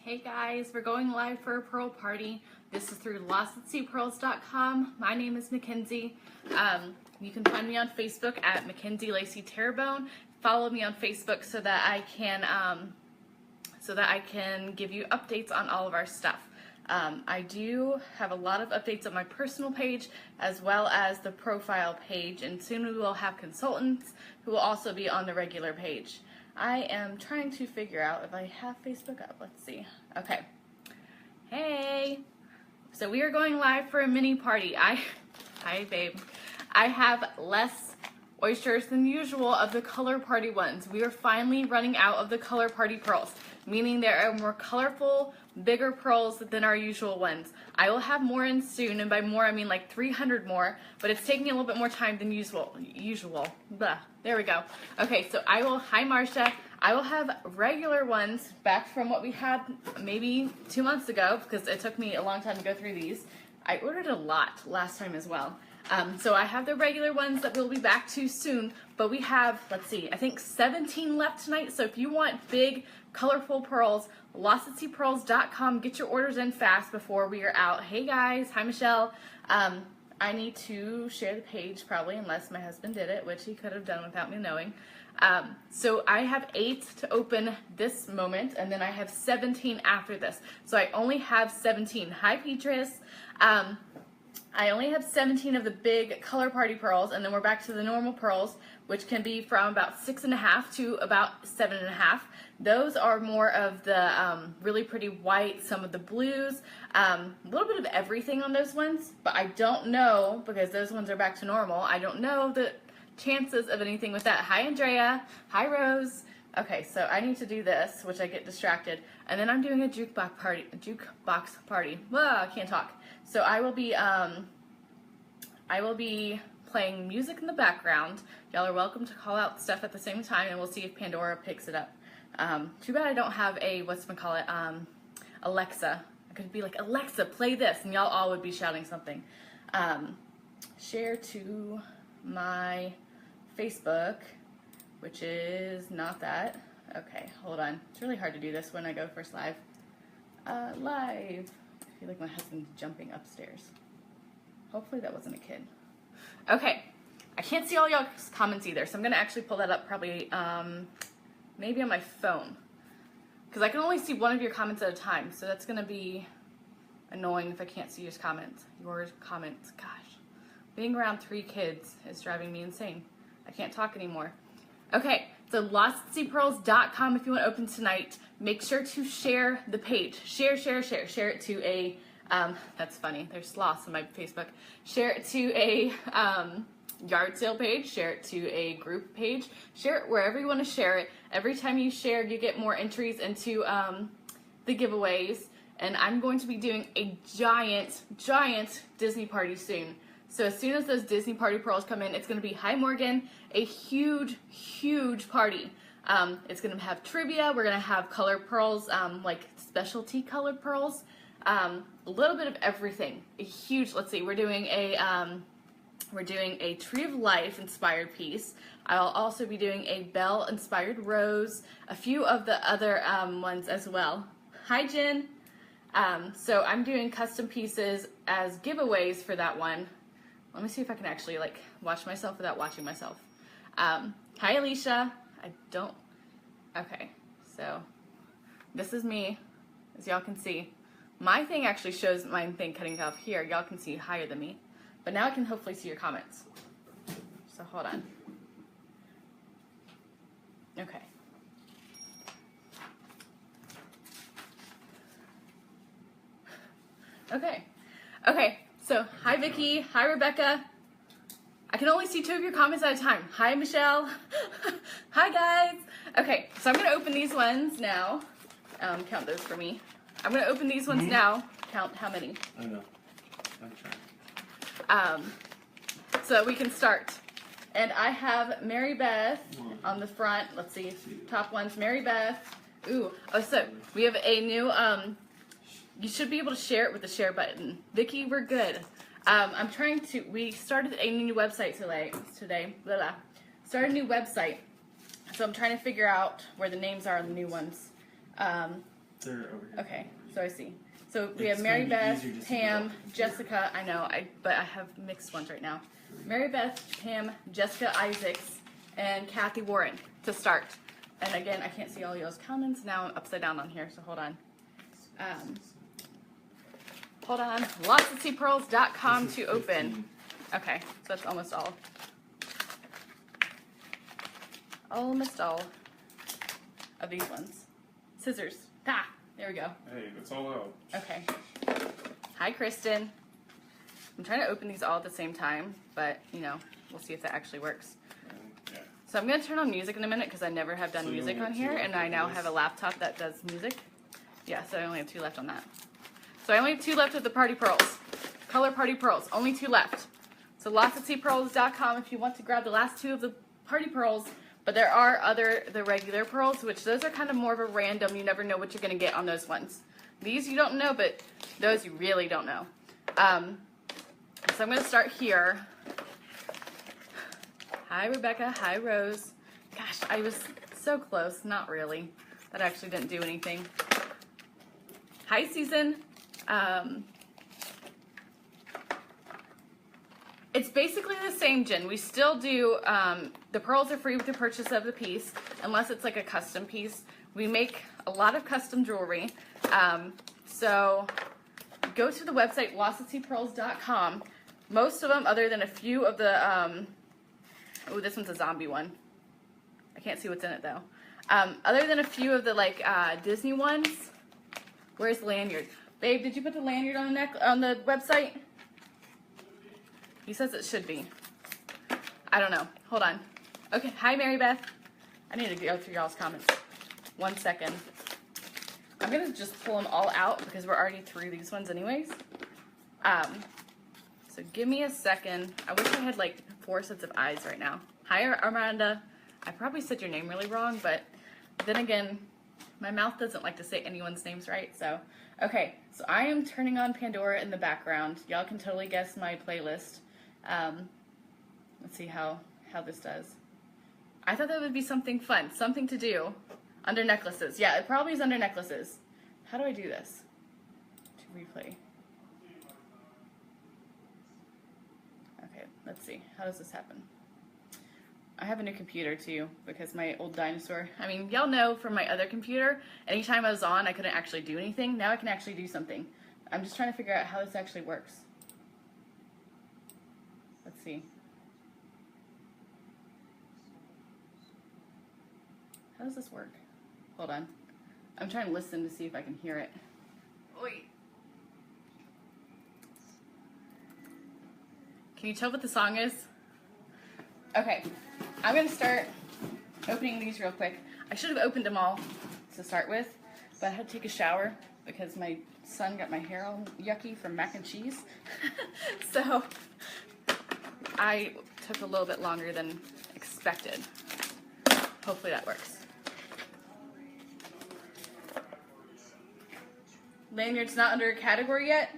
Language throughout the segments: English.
Hey guys, we're going live for a pearl party. This is through lostatseapearls.com. My name is Mackenzie. You can find me on Facebook at Mackenzie Lacey Terrebone. Follow me on Facebook so that I can give you updates on all of our stuff. I do have a lot of updates on my personal page as well as the profile page, and soon we will have consultants who will also be on the regular page. I am trying to figure out if I have Facebook up. Let's see. Okay. Hey. So we are going live for a mini party. Hi babe. I have less oysters than usual of the color party ones. We are finally running out of the color party pearls, meaning there are more colorful, bigger pearls than our usual ones. I will have more in soon, and by more I mean like 300 more, but it's taking a little bit more time than usual. Blah. There we go. Okay, so hi Marcia. I will have regular ones back from what we had maybe 2 months ago, because it took me a long time to go through these. I ordered a lot last time as well. So I have the regular ones that we'll be back to soon, but we have, let's see, I think 17 left tonight. So if you want big, colorful pearls, lostatseapearls.com. Get your orders in fast before we are out. Hey guys, hi Michelle. I need to share the page probably, unless my husband did it, which he could have done without me knowing. So I have 8 to open this moment, and then I have 17 after this. So I only have 17. Hi Petrus. I only have 17 of the big color party pearls, and then we're back to the normal pearls, which can be from about 6.5 to about 7.5. Those are more of the really pretty white, some of the blues, a little bit of everything on those ones, but I don't know, because those ones are back to normal, I don't know the chances of anything with that. Hi Andrea, hi Rose. Okay, so I need to do this, which I get distracted, and then I'm doing a jukebox party. Well, I can't talk. So I will be playing music in the background. Y'all are welcome to call out stuff at the same time, and we'll see if Pandora picks it up. Too bad I don't have a, Alexa. I could be like, Alexa, play this, and y'all all would be shouting something. Share to my Facebook, which is not that. Okay, hold on. It's really hard to do this when I go first live. Live. I feel like my husband's jumping upstairs. Hopefully that wasn't a kid. Okay, I can't see all y'all's comments either, so I'm gonna actually pull that up probably, maybe on my phone, because I can only see one of your comments at a time, so that's gonna be annoying if I can't see your comments. Gosh, being around 3 kids is driving me insane. I can't talk anymore. Okay, so lostatseapearls.com if you want to open tonight. Make sure to share the page. Share it to a, that's funny, there's sloths on my Facebook. Share it to a yard sale page, share it to a group page, share it wherever you want to share it. Every time you share, you get more entries into the giveaways, and I'm going to be doing a giant Disney party soon. So as soon as those Disney party pearls come in, it's going to be, hi Morgan, a huge party. It's going to have trivia. We're going to have color pearls, like specialty colored pearls, a little bit of everything. A huge, let's see, we're doing a Tree of Life inspired piece. I'll also be doing a Belle inspired rose, a few of the other ones as well. Hi Jen. So I'm doing custom pieces as giveaways for that one. Let me see if I can actually like watch myself without watching myself. Hi Alicia. Okay, so this is me, as y'all can see. My thing actually shows my thing cutting off here. Y'all can see higher than me. But now I can hopefully see your comments. So hold on. Okay. Okay, so hi Vicky, hi Rebecca. I can only see 2 of your comments at a time. Hi Michelle. Hi guys. Okay, so I'm gonna open these ones now. Count those for me. I'm gonna open these ones now. Count how many. I know. I'm trying. So that we can start. And I have Mary Beth on the front. Let's see, top one's Mary Beth. Ooh, oh, so we have a new, you should be able to share it with the share button. Vicky, we're good. We started a new website today. Started a new website. So I'm trying to figure out where the names are on the new ones. They're over here. Okay, so I see. So we It's have Mary gonna be Beth, easier just to Pam, go. Jessica. I know, but I have mixed ones right now. Mary Beth, Pam, Jessica Isaacs, and Kathy Warren to start. And again, I can't see all y'all's comments. Now I'm upside down on here, so hold on. Hold on. LotsofSeaPearls.com to open. Okay, so that's almost all. Almost all of these ones. Scissors. Ah, there we go. Hey, that's all out. Okay. Hi, Kristen. I'm trying to open these all at the same time, but, you know, we'll see if that actually works. Yeah. So I'm going to turn on music in a minute because I never have done So you music only on have here, two and left I now of have this? a laptop that does music. Yeah, so I only have 2 left on that. So I only have 2 left of the Party Pearls. Color Party Pearls. Only 2 left. So lotsofseapearls.com if you want to grab the last 2 of the Party Pearls. But there are the regular pearls, which those are kind of more of a random. You never know what you're going to get on those ones. These you don't know, but those you really don't know. So I'm going to start here. Hi, Rebecca. Hi, Rose. Gosh, I was so close. Not really. That actually didn't do anything. Hi, Susan. It's basically the same, Jen. We still do, the pearls are free with the purchase of the piece, unless it's like a custom piece. We make a lot of custom jewelry. So go to the website, lotsofseapearls.com. Most of them, other than a few of the, oh, this one's a zombie one. I can't see what's in it though. Other than a few of the like Disney ones. Where's the lanyard? Babe, did you put the lanyard on the website? He says it should be. I don't know. Hold on. Okay. Hi, Mary Beth. I need to go through y'all's comments. 1 second. I'm going to just pull them all out because we're already through these ones anyways. So give me a second. I wish I had like 4 sets of eyes right now. Hi, Armanda. I probably said your name really wrong, but then again, my mouth doesn't like to say anyone's names right. So, okay. So I am turning on Pandora in the background. Y'all can totally guess my playlist. Let's see how this does. I thought that would be something fun, something to do under necklaces. Yeah, it probably is under necklaces. How do I do this? To replay. Okay, let's see. How does this happen? I have a new computer too because my old dinosaur, I mean, y'all know from my other computer, anytime I was on, I couldn't actually do anything. Now I can actually do something. I'm just trying to figure out how this actually works. Let's see. How does this work? Hold on. I'm trying to listen to see if I can hear it. Wait. Can you tell what the song is? Okay. I'm going to start opening these real quick. I should have opened them all to start with, but I had to take a shower because my son got my hair all yucky from mac and cheese. So I took a little bit longer than expected. Hopefully that works. Lanyard's not under a category yet?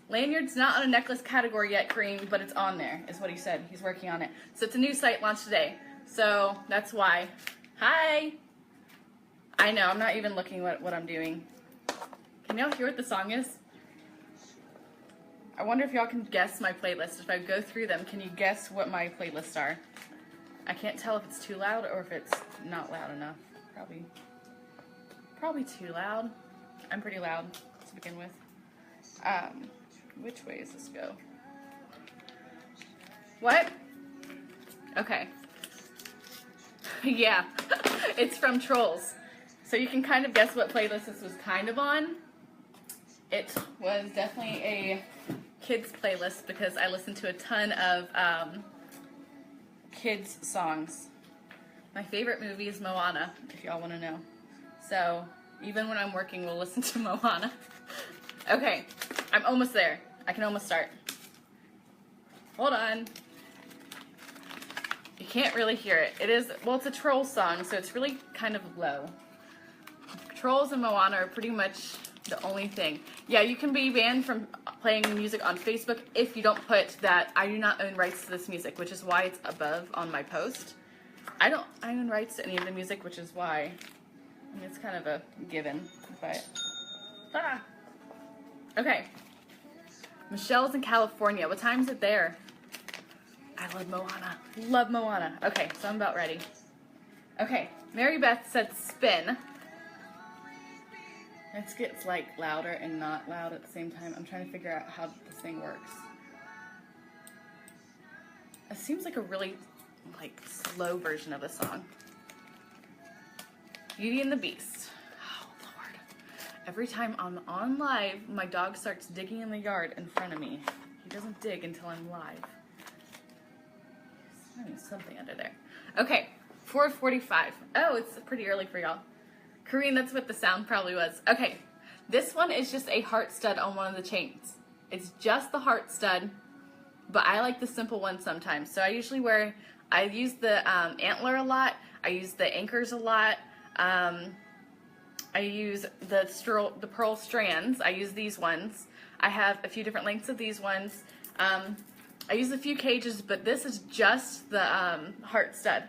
Lanyard's not on a necklace category yet, Kareem, but it's on there, is what he said. He's working on it. So it's a new site launched today. So that's why. Hi! I know, I'm not even looking what I'm doing. Can y'all hear what the song is? I wonder if y'all can guess my playlist. If I go through them, can you guess what my playlists are? I can't tell if it's too loud or if it's not loud enough. Probably too loud. I'm pretty loud to begin with. Which way does this go? What? Okay. Yeah, it's from Trolls. So you can kind of guess what playlist this was kind of on. It was definitely a kids playlist because I listened to a ton of kids songs. My favorite movie is Moana, if y'all want to know. So even when I'm working, we'll listen to Moana. Okay, I'm almost there. I can almost start. Hold on. You can't really hear it. It is, well, it's a troll song, so it's really kind of low. Trolls and Moana are pretty much the only thing. Yeah, you can be banned from playing music on Facebook if you don't put that I do not own rights to this music, which is why it's above on my post. I don't own rights to any of the music, which is why It's kind of a given, but okay. Michelle's in California. What time is it there? I love Moana. Love Moana. Okay, so I'm about ready. Okay, Mary Beth said spin. It gets like louder and not loud at the same time. I'm trying to figure out how this thing works. It seems like a really like slow version of a song. Beauty and the Beast. Oh Lord. Every time I'm on live, my dog starts digging in the yard in front of me. He doesn't dig until I'm live. There's something under there. Okay, 4:45. Oh, it's pretty early for y'all. Kareen, that's what the sound probably was. Okay, this one is just a heart stud on one of the chains. It's just the heart stud, but I like the simple one sometimes. So I usually I use the antler a lot. I use the anchors a lot. I use the pearl strands. I use these ones. I have a few different lengths of these ones. I use a few cages, but this is just the heart stud.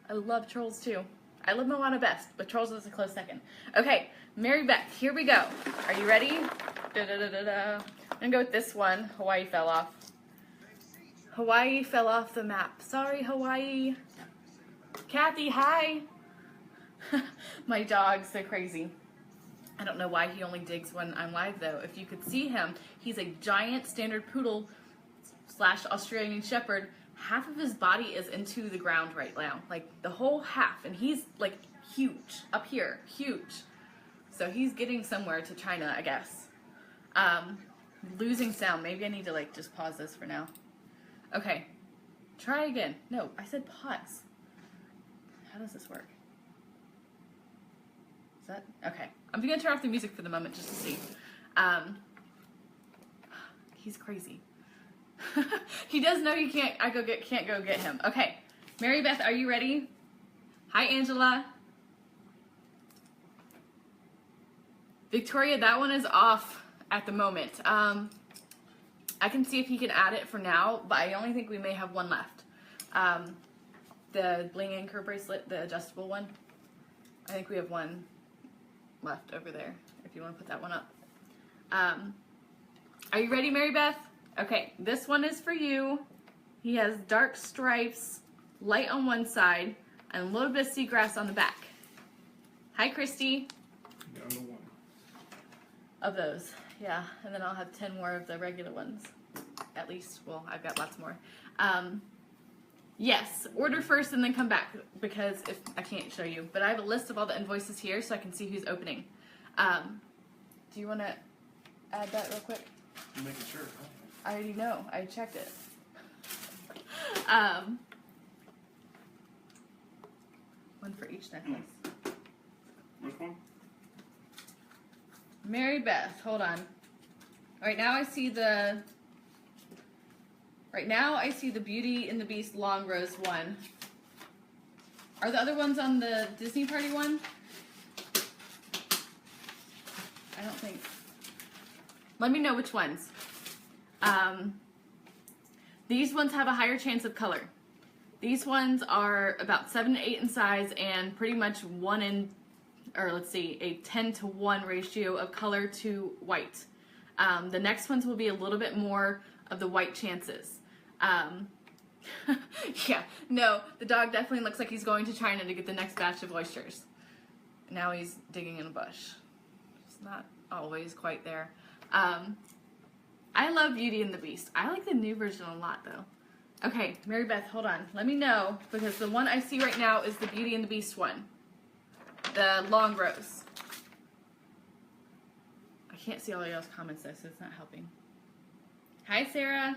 I love Trolls too. I love Moana best, but Trolls is a close second. Okay, Mary Beth, here we go. Are you ready? I'm gonna go with this one. Hawaii fell off. Hawaii fell off the map. Sorry, Hawaii. Kathy, hi. My dog's so crazy. I don't know why he only digs when I'm live though. If you could see him, he's a giant standard poodle / Australian Shepherd. Half of his body is into the ground right now, like the whole half, and he's like huge up here, huge. So he's getting somewhere to China, I guess. Losing sound. Maybe I need to like just pause this for now. Okay, try again. No, I said pause. How does this work? Is that okay? I'm gonna turn off the music for the moment just to see. He's crazy. He does know you can't. Can't go get him. Okay, Mary Beth, are you ready? Hi, Angela. Victoria, that one is off at the moment. I can see if he can add it for now, but I only think we may have one left. The bling anchor bracelet, the adjustable one. I think we have one left over there. If you want to put that one up. Are you ready, Mary Beth? Okay, this one is for you. He has dark stripes, light on one side, and a little bit of seagrass on the back. Hi, Christy. Down to one. Of those, yeah. And then I'll have 10 more of the regular ones. At least, well, I've got lots more. Yes, order first and then come back, because if I can't show you. But I have a list of all the invoices here so I can see who's opening. Do you want to add that real quick? I'm making sure. I already know. I checked it. One for each necklace. Which one? Mary Beth, hold on. Right now I see the Beauty and the Beast long rose one. Are the other ones on the Disney Party one? I don't think. Let me know which ones. These ones have a higher chance of color. These ones are about 7 to 8 in size and pretty much a 10 to 1 ratio of color to white. The next ones will be a little bit more of the white chances. Yeah, no, the dog definitely looks like he's going to China to get the next batch of oysters. Now he's digging in a bush. It's not always quite there. I love Beauty and the Beast. I like the new version a lot, though. Okay, Mary Beth, hold on. Let me know, because the one I see right now is the Beauty and the Beast one. The long rose. I can't see all y'all's comments, though, so it's not helping. Hi, Sarah.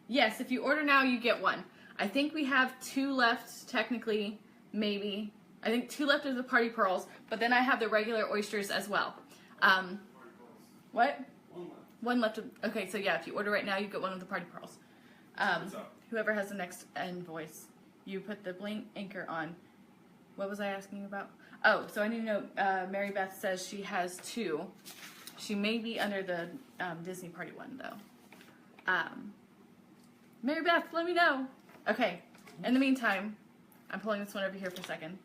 Yes, if you order now, you get one. I think we have 2 left, technically, maybe. I think 2 left of the party pearls, but then I have the regular oysters as well. What? One left. Okay, so yeah, if you order right now, you get one of the party pearls. Whoever has the next invoice, you put the blank anchor on. What was I asking about? Oh, so I need to know, Mary Beth says she has 2. She may be under the Disney Party one, though. Mary Beth, let me know. Okay, in the meantime, I'm pulling this one over here for a second.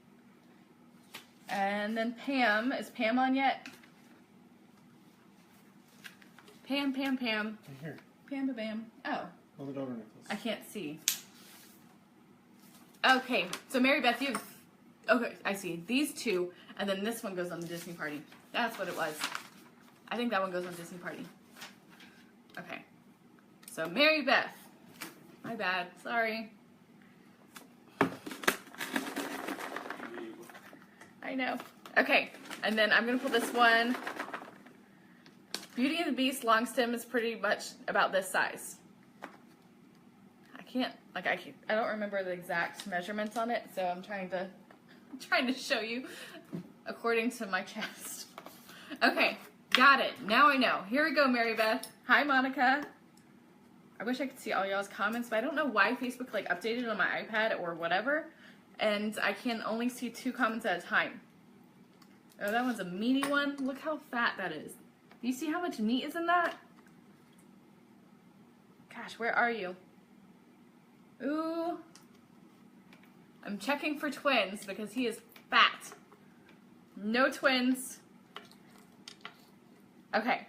And then Pam. Is Pam on yet? Pam. Right here. Pam, bam. Oh, Mother daughter necklace. I can't see. Okay, so Mary Beth, you have... Okay, I see. These two, and then this one goes on the Disney party. That's what it was. I think that one goes on Disney party. Okay. So Mary Beth. My bad. Sorry. I know. Okay, and then I'm going to pull this one. Beauty and the Beast long stem is pretty much about this size. I don't remember the exact measurements on it, so I'm trying to show you according to my chest. Okay, got it. Now I know. Here we go, Mary Beth. Hi, Monica. I wish I could see all y'all's comments, but I don't know why Facebook like updated on my iPad or whatever, and I can only see 2 comments at a time. Oh, that one's a meaty one. Look how fat that is. Do you see how much meat is in that? Gosh, where are you? Ooh. I'm checking for twins because he is fat. No twins. Okay.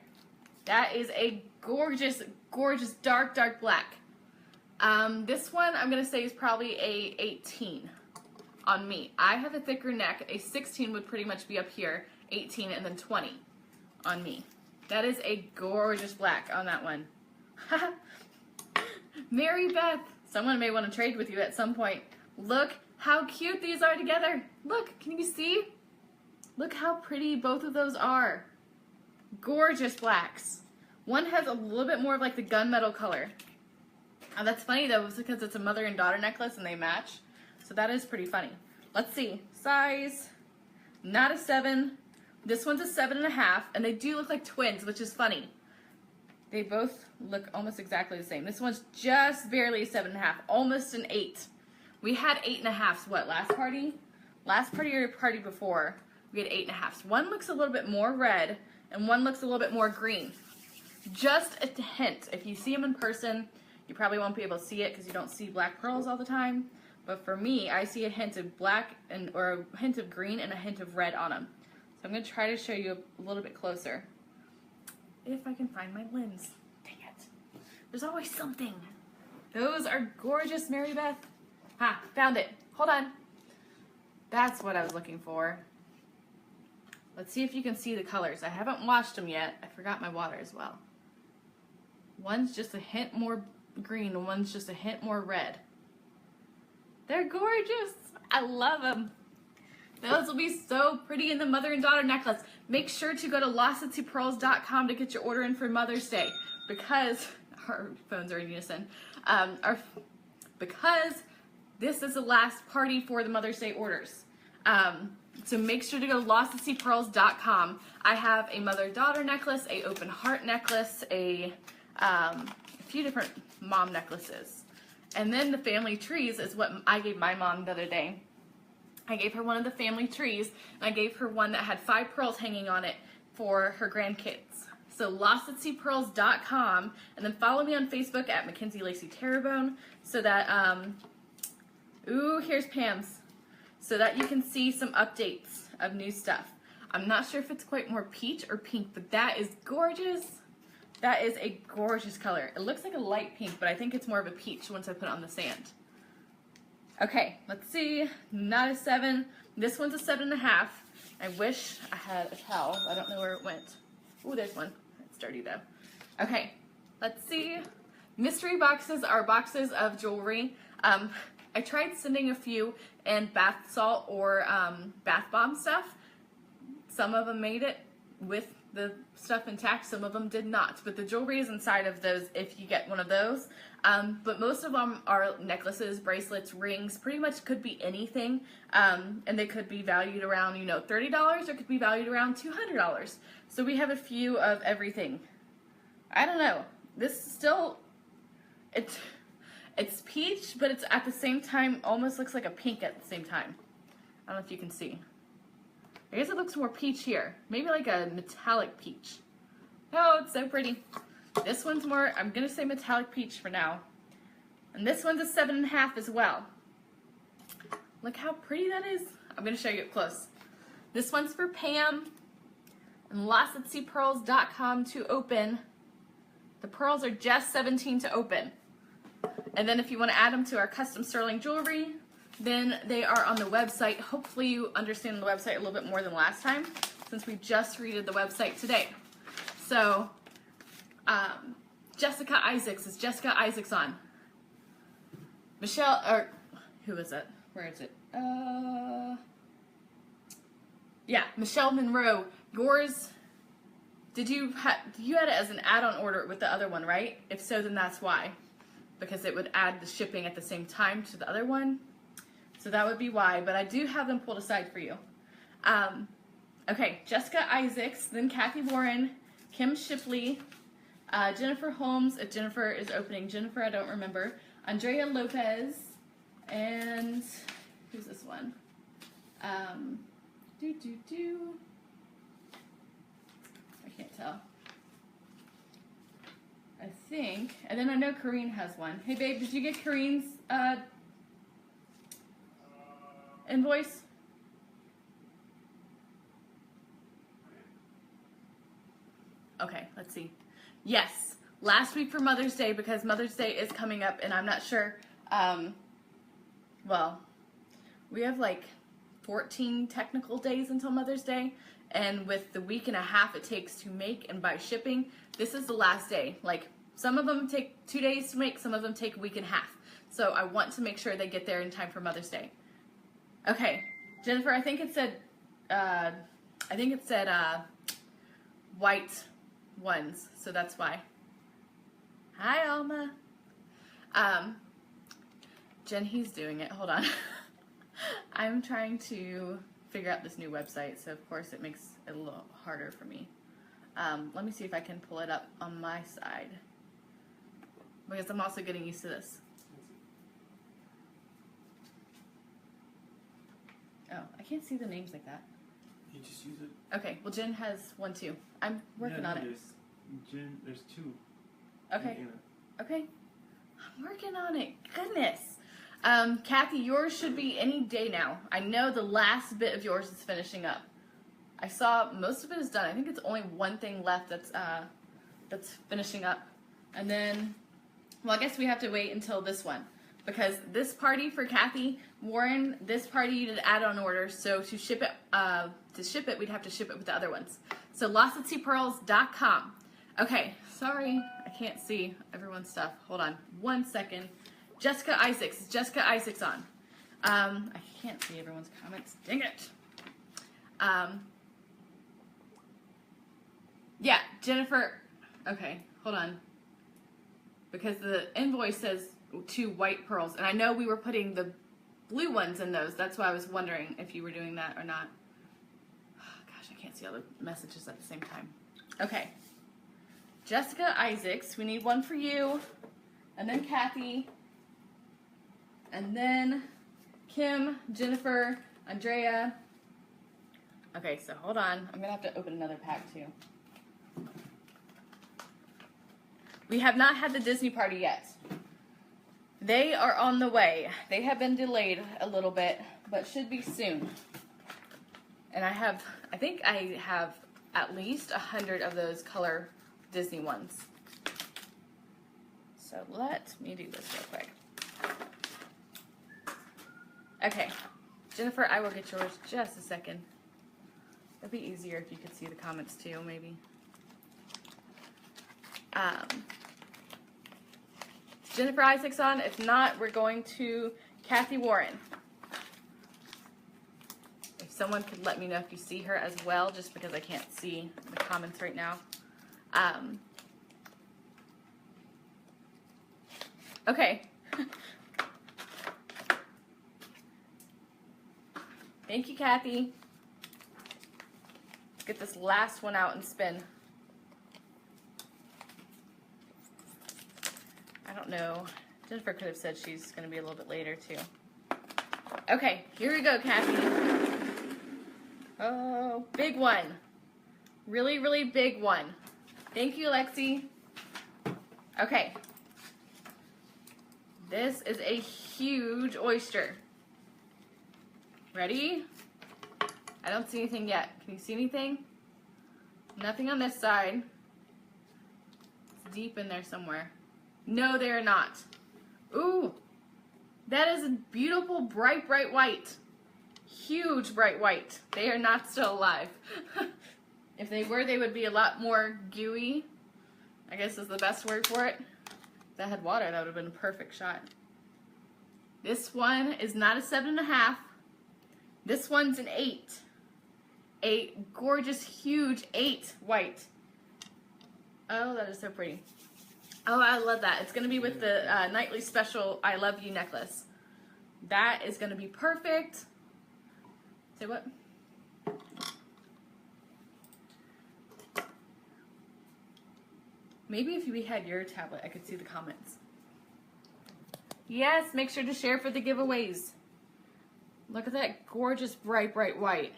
That is a gorgeous, gorgeous dark, dark black. This one I'm going to say is probably a 18 on me. I have a thicker neck. A 16 would pretty much be up here. 18 and then 20 on me. That is a gorgeous black on that one. Mary Beth. Someone may want to trade with you at some point. Look how cute these are together. Look, can you see? Look how pretty both of those are. Gorgeous blacks. One has a little bit more of like the gunmetal color. That's funny though, because it's a mother and daughter necklace and they match. So that is pretty funny. Let's see. Size. Not a 7. This one's a 7.5, and they do look like twins, which is funny. They both look almost exactly the same. This one's just barely a 7.5, almost an 8. We had 8.5s, what, last party? Last party or party before, we had 8.5s. One looks a little bit more red, and one looks a little bit more green. Just a hint. If you see them in person, you probably won't be able to see it because you don't see black pearls all the time. But for me, I see a hint of black or a hint of green and a hint of red on them. So I'm going to try to show you a little bit closer. If I can find my lens. Dang it. There's always something. Those are gorgeous, Mary Beth. Ha, found it. Hold on. That's what I was looking for. Let's see if you can see the colors. I haven't washed them yet. I forgot my water as well. One's just a hint more green and one's just a hint more red. They're gorgeous. I love them. Those will be so pretty in the mother and daughter necklace. Make sure to go to lostandseapearls.com to get your order in for Mother's Day because our phones are in unison. Because this is the last party for the Mother's Day orders. So make sure to go to lostandseapearls.com. I have a mother-daughter necklace, a open heart necklace, a few different mom necklaces. And then the family trees is what I gave my mom the other day. I gave her one of the family trees, and I gave her one that had 5 pearls hanging on it for her grandkids. So lostandseapearls.com, and then follow me on Facebook at Mackenzie Lacey Terrebone, so that, ooh, here's Pam's, so that you can see some updates of new stuff. I'm not sure if it's quite more peach or pink, but that is gorgeous. That is a gorgeous color. It looks like a light pink, but I think it's more of a peach once I put it on the sand. Okay, let's see. Not a 7. This one's a 7.5. I wish I had a towel. I don't know where it went. Ooh, there's one. It's dirty though. Okay, let's see. Mystery boxes are boxes of jewelry. I tried sending a few in bath salt or bath bomb stuff. Some of them made it with the stuff intact, some of them did not. But the jewelry is inside of those if you get one of those. But most of them are necklaces, bracelets, rings, pretty much could be anything. And they could be valued around, you know, $30 or could be valued around $200. So we have a few of everything. I don't know. This still, it's peach, but it's at the same time almost looks like a pink at the same time. I don't know if you can see. I guess it looks more peach here. Maybe like a metallic peach. Oh, it's so pretty. This one's more, I'm going to say metallic peach for now. And this one's a 7.5 as well. Look how pretty that is. I'm going to show you up close. This one's for Pam. And LostAtSeaPearls.com to open. The pearls are just $17 to open. And then if you want to add them to our custom sterling jewelry, then they are on the website. Hopefully you understand the website a little bit more than last time, since we just redid the website today. So, Jessica Isaacs, is Jessica Isaacs on? Michelle, or who is it? Where is it? Yeah, Michelle Monroe. Yours, you had it as an add-on order with the other one, right? If so, then that's why. Because it would add the shipping at the same time to the other one. So that would be why, but I do have them pulled aside for you. Okay, Jessica Isaacs, then Kathy Warren, Kim Shipley, Jennifer Holmes, if Jennifer is opening. Jennifer, I don't remember. Andrea Lopez, and who's this one? I can't tell. I think, and then I know Corrine has one. Hey babe, did you get Corrine's invoice? Okay, let's see. Yes, last week for Mother's Day, because Mother's Day is coming up, and I'm not sure. Well, we have like 14 technical days until Mother's Day, and with the week and a half it takes to make and buy shipping, this is the last day. Like, some of them take 2 days to make, some of them take a week and a half. So I want to make sure they get there in time for Mother's Day. Okay, Jennifer, I think it said white ones, so that's why. Hi, Alma. Jen, he's doing it. Hold on. I'm trying to figure out this new website, so of course it makes it a little harder for me. Let me see if I can pull it up on my side, because I'm also getting used to this. Oh, I can't see the names like that. You just use it. Okay, well Jen has one too. I'm working on it. There's two. Okay. Okay. I'm working on it. Goodness. Kathy, yours should be any day now. I know the last bit of yours is finishing up. I saw most of it is done. I think it's only one thing left that's finishing up. And then, well, I guess we have to wait until this one, because this party for Kathy Warren, this party you did add-on order, so to ship it, we'd have to ship it with the other ones. So LostAtSeaPearls.com. Okay, sorry, I can't see everyone's stuff. Hold on 1 second. Jessica Isaacs. Is Jessica Isaacs on? I can't see everyone's comments. Dang it. Yeah, Jennifer. Okay, hold on. Because the invoice says 2 white pearls, and I know we were putting the blue ones in those. That's why I was wondering if you were doing that or not. Oh, gosh, I can't see all the messages at the same time. Okay. Jessica Isaacs, we need one for you, and then Kathy, and then Kim, Jennifer, Andrea. Okay, so hold on. I'm going to have to open another pack too. We have not had the Disney party yet. They are on the way. They have been delayed a little bit, but should be soon. And I think I have at least 100 of those color Disney ones. So let me do this real quick. Okay, Jennifer, I will get yours just a second. It'd be easier if you could see the comments too, maybe. Jennifer Isaacs on. If not, we're going to Kathy Warren. If someone could let me know if you see her as well, just because I can't see the comments right now. Okay. Thank you, Kathy. Let's get this last one out and spin. I don't know. Jennifer could have said she's going to be a little bit later, too. Okay, here we go, Kathy. Oh, big one. Really, really big one. Thank you, Lexi. Okay. This is a huge oyster. Ready? I don't see anything yet. Can you see anything? Nothing on this side. It's deep in there somewhere. No, they are not. Ooh, that is a beautiful, bright, bright white. Huge, bright white. They are not still alive. If they were, they would be a lot more gooey, I guess is the best word for it. If that had water, that would have been a perfect shot. This one is not a 7.5. This one's an 8. A gorgeous, huge 8 white. Oh, that is so pretty. Oh, I love that. It's going to be with the nightly special I Love You necklace. That is going to be perfect. Say what? Maybe if we had your tablet, I could see the comments. Yes, make sure to share for the giveaways. Look at that gorgeous, bright, bright white.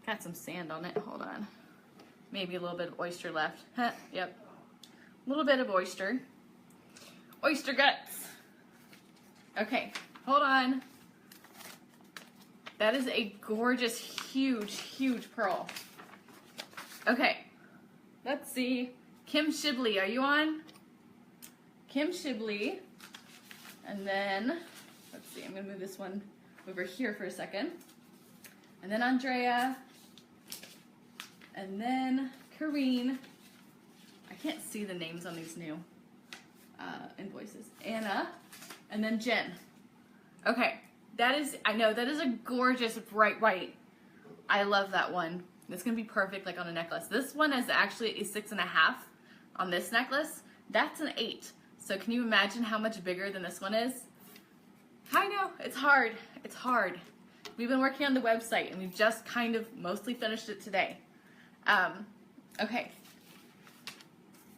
Got some sand on it. Hold on. Maybe a little bit of oyster left. Huh, yep. A little bit of oyster. Oyster guts. Okay, hold on. That is a gorgeous, huge, huge pearl. Okay, let's see. Kim Shibley, are you on? Kim Shibley. And then, let's see, I'm going to move this one over here for a second. And then Andrea. And then Kareen. I can't see the names on these new invoices. Anna. And then Jen. Okay, that is, I know, that is a gorgeous bright white. I love that one. It's going to be perfect like on a necklace. This one is actually a 6.5 on this necklace. That's an 8. So can you imagine how much bigger than this one is? I know, it's hard. It's hard. We've been working on the website and we've just kind of mostly finished it today. Okay.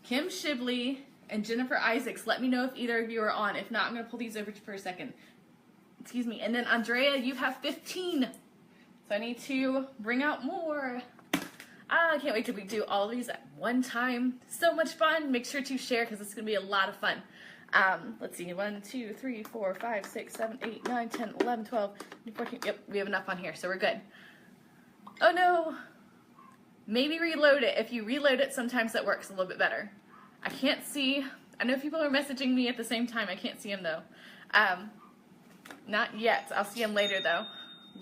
Kim Shibley and Jennifer Isaacs, let me know if either of you are on. If not, I'm going to pull these over for a second. Excuse me. And then Andrea, you have 15. So I need to bring out more. I can't wait till we do all of these at one time. So much fun. Make sure to share because it's going to be a lot of fun. Let's see. 1, 2, 3, 4, 5, 6, 7, 8, 9, 10, 11, 12, 14. Yep, we have enough on here, so we're good. Oh no. Maybe reload it. If you reload it, sometimes that works a little bit better. I can't see. I know people are messaging me at the same time. I can't see them though. Not yet. I'll see them later though.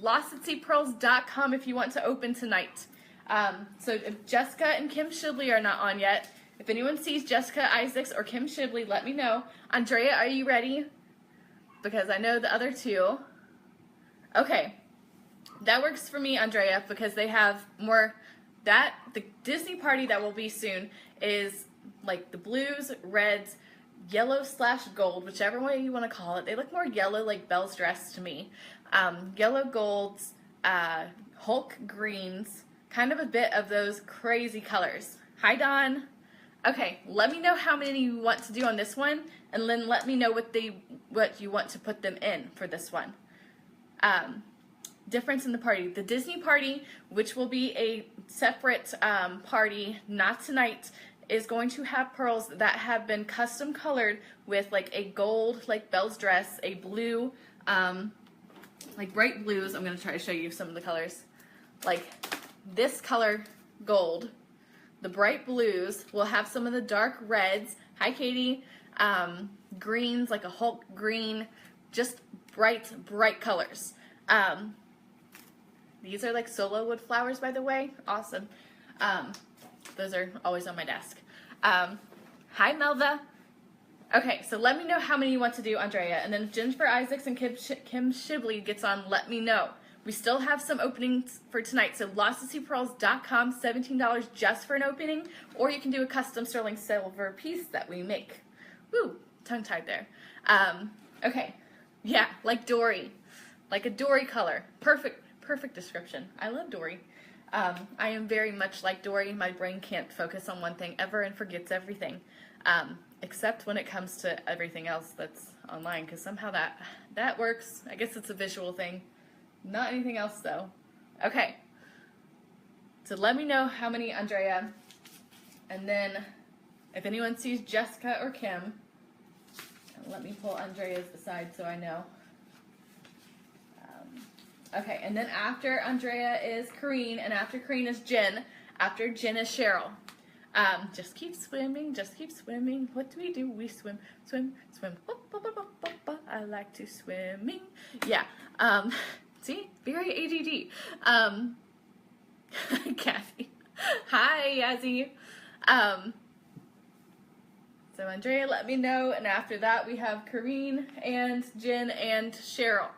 LostAtSeaPearls.com if you want to open tonight. So if Jessica and Kim Shibley are not on yet, if anyone sees Jessica Isaacs or Kim Shibley, let me know. Andrea, are you ready? Because I know the other two. Okay. That works for me, Andrea, because they have more. The Disney party that will be soon is like the blues, reds, yellow/gold, whichever way you want to call it. They look more yellow, like Belle's dress to me. Yellow golds, Hulk greens, kind of a bit of those crazy colors. Hi, Dawn. Okay, let me know how many you want to do on this one, and then let me know what you want to put them in for this one. Difference in the party. The Disney party, which will be a separate party, not tonight, is going to have pearls that have been custom colored with like a gold, like Belle's dress, a blue, like bright blues. I'm going to try to show you some of the colors. Like this color, gold. The bright blues will have some of the dark reds. Hi, Katie. Greens, like a Hulk green. Just bright, bright colors. These are like solo wood flowers, by the way. Awesome. Those are always on my desk. Hi, Melva. Okay, so let me know how many you want to do, Andrea. And then if Jennifer Isaacs and Kim Shibley gets on, let me know. We still have some openings for tonight. So LostAtSeaPearls.com, $17 just for an opening. Or you can do a custom sterling silver piece that we make. Woo, tongue-tied there. Okay, yeah, like Dory. Like a Dory color. Perfect description. I love Dory. I am very much like Dory. My brain can't focus on one thing ever and forgets everything. Except when it comes to everything else that's online, because somehow that works. I guess it's a visual thing. Not anything else though. Okay. So let me know how many, Andrea. And then if anyone sees Jessica or Kim, let me pull Andrea's aside so I know. Okay, and then after Andrea is Kareen, and after Kareen is Jen. After Jen is Cheryl. Just keep swimming, just keep swimming. What do? We swim, swim, swim. I like to swimming. Yeah. See? Very ADD. Kathy. Hi, Yazzie. So Andrea let me know, and after that we have Kareen and Jen and Cheryl.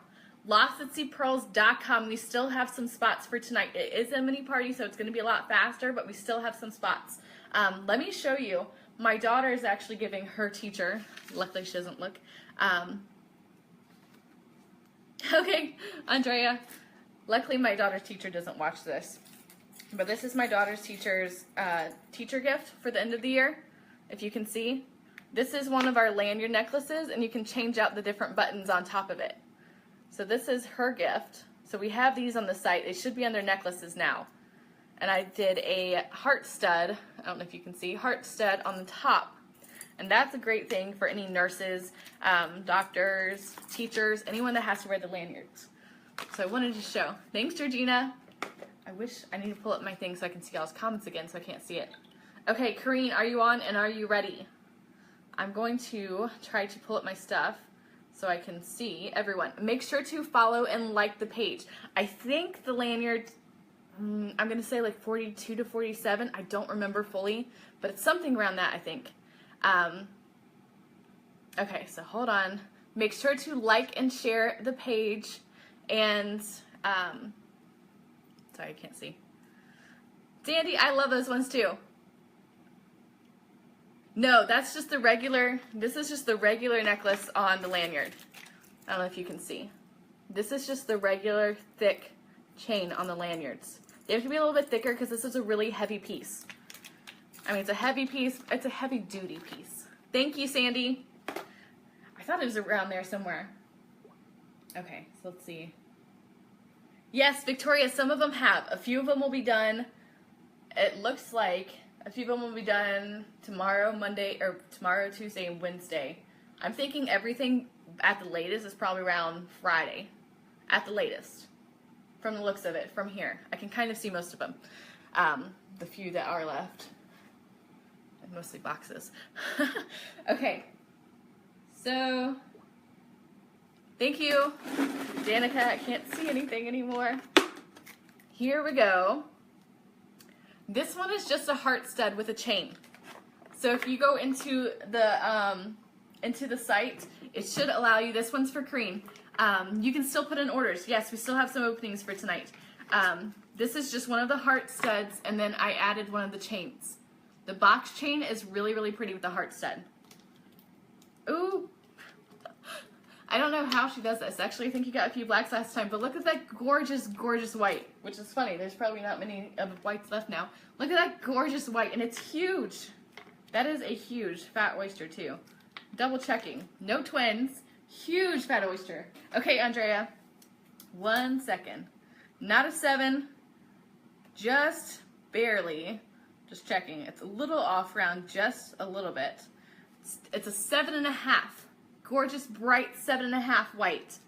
LostAtSeaPearls.com. We still have some spots for tonight. It is a mini party, so it's going to be a lot faster, but we still have some spots. Let me show you. My daughter is actually giving her teacher, luckily she doesn't look, okay, Andrea, luckily my daughter's teacher doesn't watch this, but this is my daughter's teacher's teacher gift for the end of the year, if you can see. This is one of our lanyard necklaces, and you can change out the different buttons on top of it. So this is her gift. So we have these on the site. They should be on their necklaces now. And I did a heart stud, I don't know if you can see, heart stud on the top. And that's a great thing for any nurses, doctors, teachers, anyone that has to wear the lanyards. So I wanted to show. Thanks, Georgina. I wish I need to pull up my thing so I can see y'all's comments again, so I can't see it. Okay, Kareen, are you on and are you ready? I'm going to try to pull up my stuff so I can see everyone. Make sure to follow and like the page. I think the lanyard, I'm going to say like 42 to 47. I don't remember fully, but it's something around that, I think. Okay, so hold on. Make sure to like and share the page. And, sorry, I can't see. Sandy, I love those ones too. No, that's just the regular, this is just the regular necklace on the lanyard. I don't know if you can see. This is just the regular thick chain on the lanyards. They have to be a little bit thicker because this is a really heavy piece. I mean, it's a heavy piece, it's a heavy duty piece. Thank you, Sandy. I thought it was around there somewhere. Okay, so let's see. Yes, Victoria, some of them have. A few of them will be done. It looks like a few of them will be done tomorrow, Monday, or tomorrow, Tuesday, and Wednesday. I'm thinking everything at the latest is probably around Friday. At the latest. From the looks of it, from here. I can kind of see most of them. The few that are left. And mostly boxes. Okay. So, thank you. Danica, I can't see anything anymore. Here we go. This one is just a heart stud with a chain. So if you go into the site, it should allow you. This one's for Kareen. You can still put in orders. Yes, we still have some openings for tonight. This is just one of the heart studs, and then I added one of the chains. The box chain is really, really pretty with the heart stud. Ooh. I don't know how she does this. Actually, I think you got a few blacks last time, but look at that gorgeous, gorgeous white, which is funny. There's probably not many of the whites left now. Look at that gorgeous white, and it's huge. That is a huge fat oyster, too. Double checking. No twins. Huge fat oyster. Okay, Andrea. 1 second. Not a 7. Just barely. Just checking. It's a little off round, just a little bit. It's a 7.5. Gorgeous, bright 7.5 white.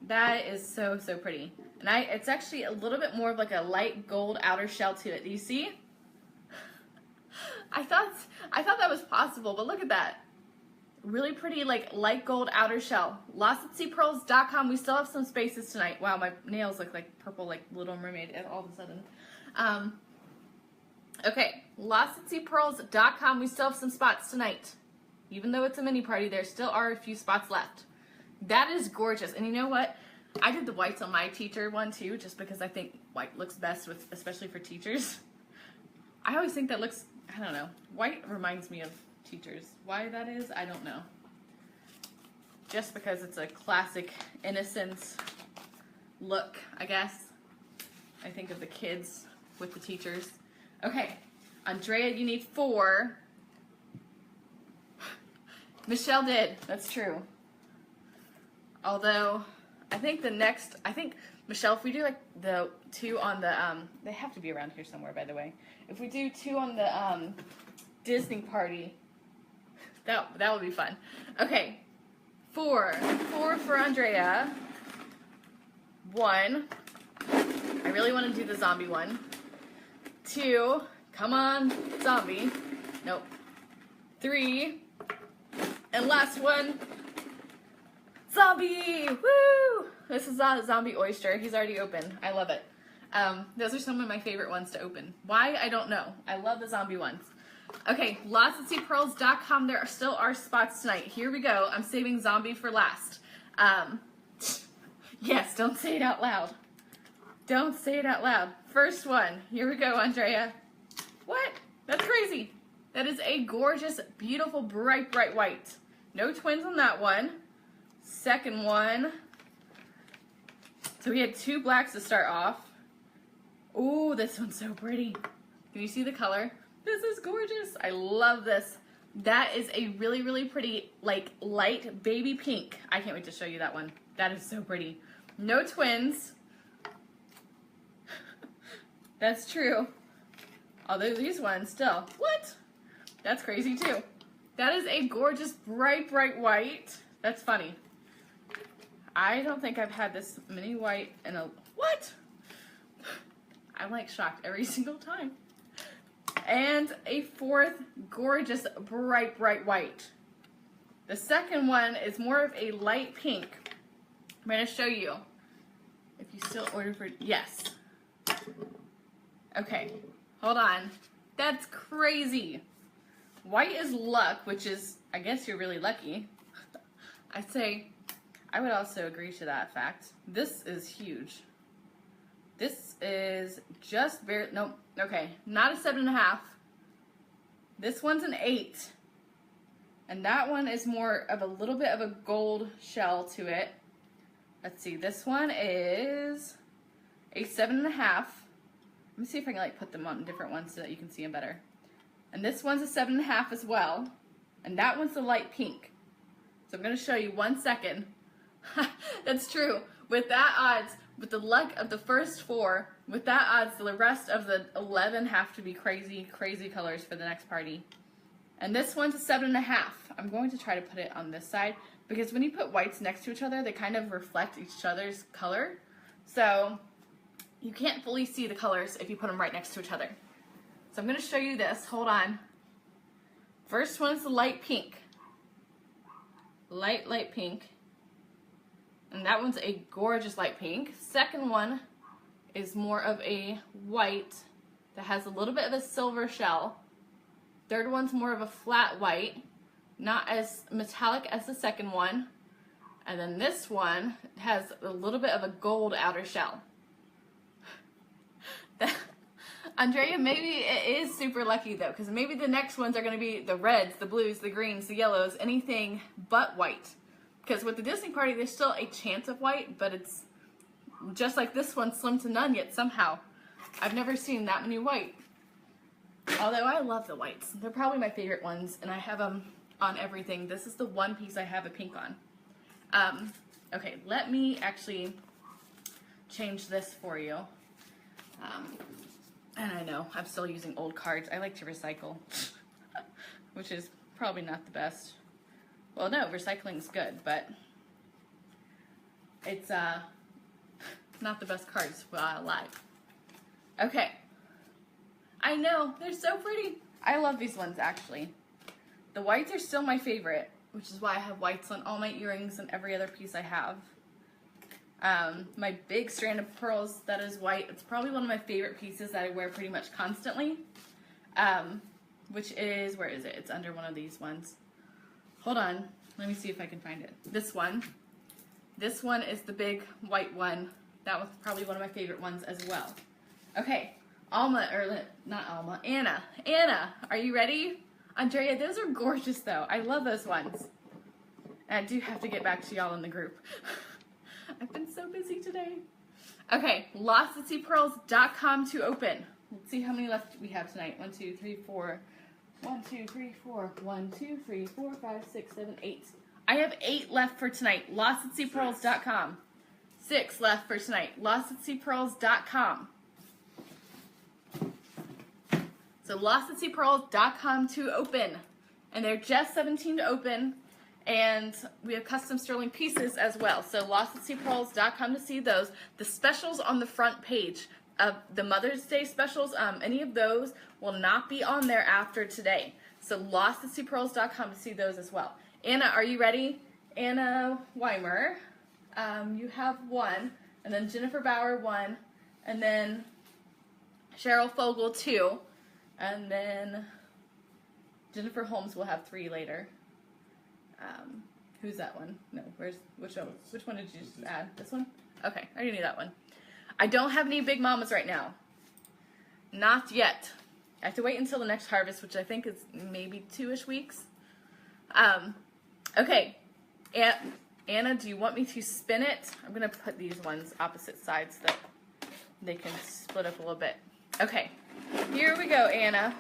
That is so, so pretty. And it's actually a little bit more of like a light gold outer shell to it. Do you see? I thought that was possible, but look at that. Really pretty, like light gold outer shell. LostAtSeaPearls.com. We still have some spaces tonight. Wow, my nails look like purple, like Little Mermaid all of a sudden. Okay, LostAtSeaPearls.com. We still have some spots tonight. Even though it's a mini party, there still are a few spots left. That is gorgeous. And you know what? I did the whites on my teacher one too, just because I think white looks best, with, especially for teachers. I always think that looks, I don't know. White reminds me of teachers. Why that is, I don't know. Just because it's a classic innocent look, I guess. I think of the kids with the teachers. Okay, Andrea, you need 4. Michelle did. That's true. Although, I think Michelle, if we do like the 2 on the, they have to be around here somewhere, by the way. If we do 2 on the Disney party, that would be fun. Okay, 4 for Andrea. 1, I really want to do the zombie one. 2, come on, zombie. Nope. 3, and last one, zombie! Woo! This is a zombie oyster. He's already open. I love it. Those are some of my favorite ones to open. Why? I don't know. I love the zombie ones. Okay, lotsatseapearls.com. There still are spots tonight. Here we go. I'm saving zombie for last. Yes, don't say it out loud. Don't say it out loud. First one. Here we go, Andrea. What? That's crazy. That is a gorgeous, beautiful, bright, bright white. No twins on that one. Second one. So we had 2 blacks to start off. Ooh, this one's so pretty. Can you see the color? This is gorgeous. I love this. That is a really, really pretty, like, light baby pink. I can't wait to show you that one. That is so pretty. No twins. That's true. Although these ones still. What? That's crazy too. That is a gorgeous, bright, bright white. That's funny. I don't think I've had this many white in a... What? I'm like shocked every single time. And a 4th gorgeous, bright, bright white. The second one is more of a light pink. I'm going to show you. If you still order for... Yes. Okay. Hold on. That's crazy. White is luck, which is, I guess you're really lucky. I'd say, I would also agree to that fact. This is huge. This is just barely, nope, okay, not a 7.5. This one's an 8. And that one is more of a little bit of a gold shell to it. Let's see, this one is a 7.5. Let me see if I can like put them on different ones so that you can see them better. And this one's a 7.5 as well. And that one's the light pink. So I'm going to show you 1 second. That's true. With that odds, with the luck of the first 4, with that odds, the rest of the 11 have to be crazy, crazy colors for the next party. And this one's a 7.5. I'm going to try to put it on this side because when you put whites next to each other, they kind of reflect each other's color. So you can't fully see the colors if you put them right next to each other. So I'm going to show you this. Hold on. First one's the light pink. Light, light pink. And that one's a gorgeous light pink. Second one is more of a white that has a little bit of a silver shell. Third one's more of a flat white, not as metallic as the second one. And then this one has a little bit of a gold outer shell. Andrea, maybe it is super lucky though, because maybe the next ones are going to be the reds, the blues, the greens, the yellows, anything but white. Because with the Disney party, there's still a chance of white, but it's just like this one, slim to none yet somehow. I've never seen that many white. Although I love the whites. They're probably my favorite ones, and I have them on everything. This is the one piece I have a pink on. Okay, let me actually change this for you. And I know, I'm still using old cards. I like to recycle, which is probably not the best. Well, no, recycling's good, but it's not the best cards while alive. Okay. I know, they're so pretty. I love these ones, actually. The whites are still my favorite, which is why I have whites on all my earrings and every other piece I have. My big strand of pearls that is white, it's probably one of my favorite pieces that I wear pretty much constantly. Which is, where is it? It's under one of these ones. Hold on, let me see if I can find it. This one. This one is the big white one. That was probably one of my favorite ones as well. Okay, Alma, or not Alma, Anna. Anna, are you ready? Andrea, those are gorgeous though. I love those ones. And I do have to get back to y'all in the group. I've been so busy today. Okay, lotsatseapearls.com to open. Let's see how many left we have tonight. 1, 2, 3, 4. 1, 2, 3, 4. 1, 2, 3, 4, 5, 6, 7, 8. I have 8 left for tonight. Lotsatseapearls.com. 6 left for tonight. Lotsatseapearls.com. So lotsatseapearls.com to open. And they're just 17 to open. And we have custom sterling pieces as well. So lostAtSeaPearls.com to see those. The specials on the front page of the Mother's Day specials, any of those will not be on there after today. So lostAtSeaPearls.com to see those as well. Anna, are you ready? Anna Weimer, you have 1, and then Jennifer Bauer 1, and then Cheryl Fogel 2, and then Jennifer Holmes will have 3 later. Who's that one? No, which one did you just add? This one? Okay, I already knew that one. I don't have any big mamas right now. Not yet. I have to wait until the next harvest, which I think is maybe 2-ish weeks. Okay, Anna, do you want me to spin it? I'm going to put these ones opposite sides so that they can split up a little bit. Okay, here we go, Anna.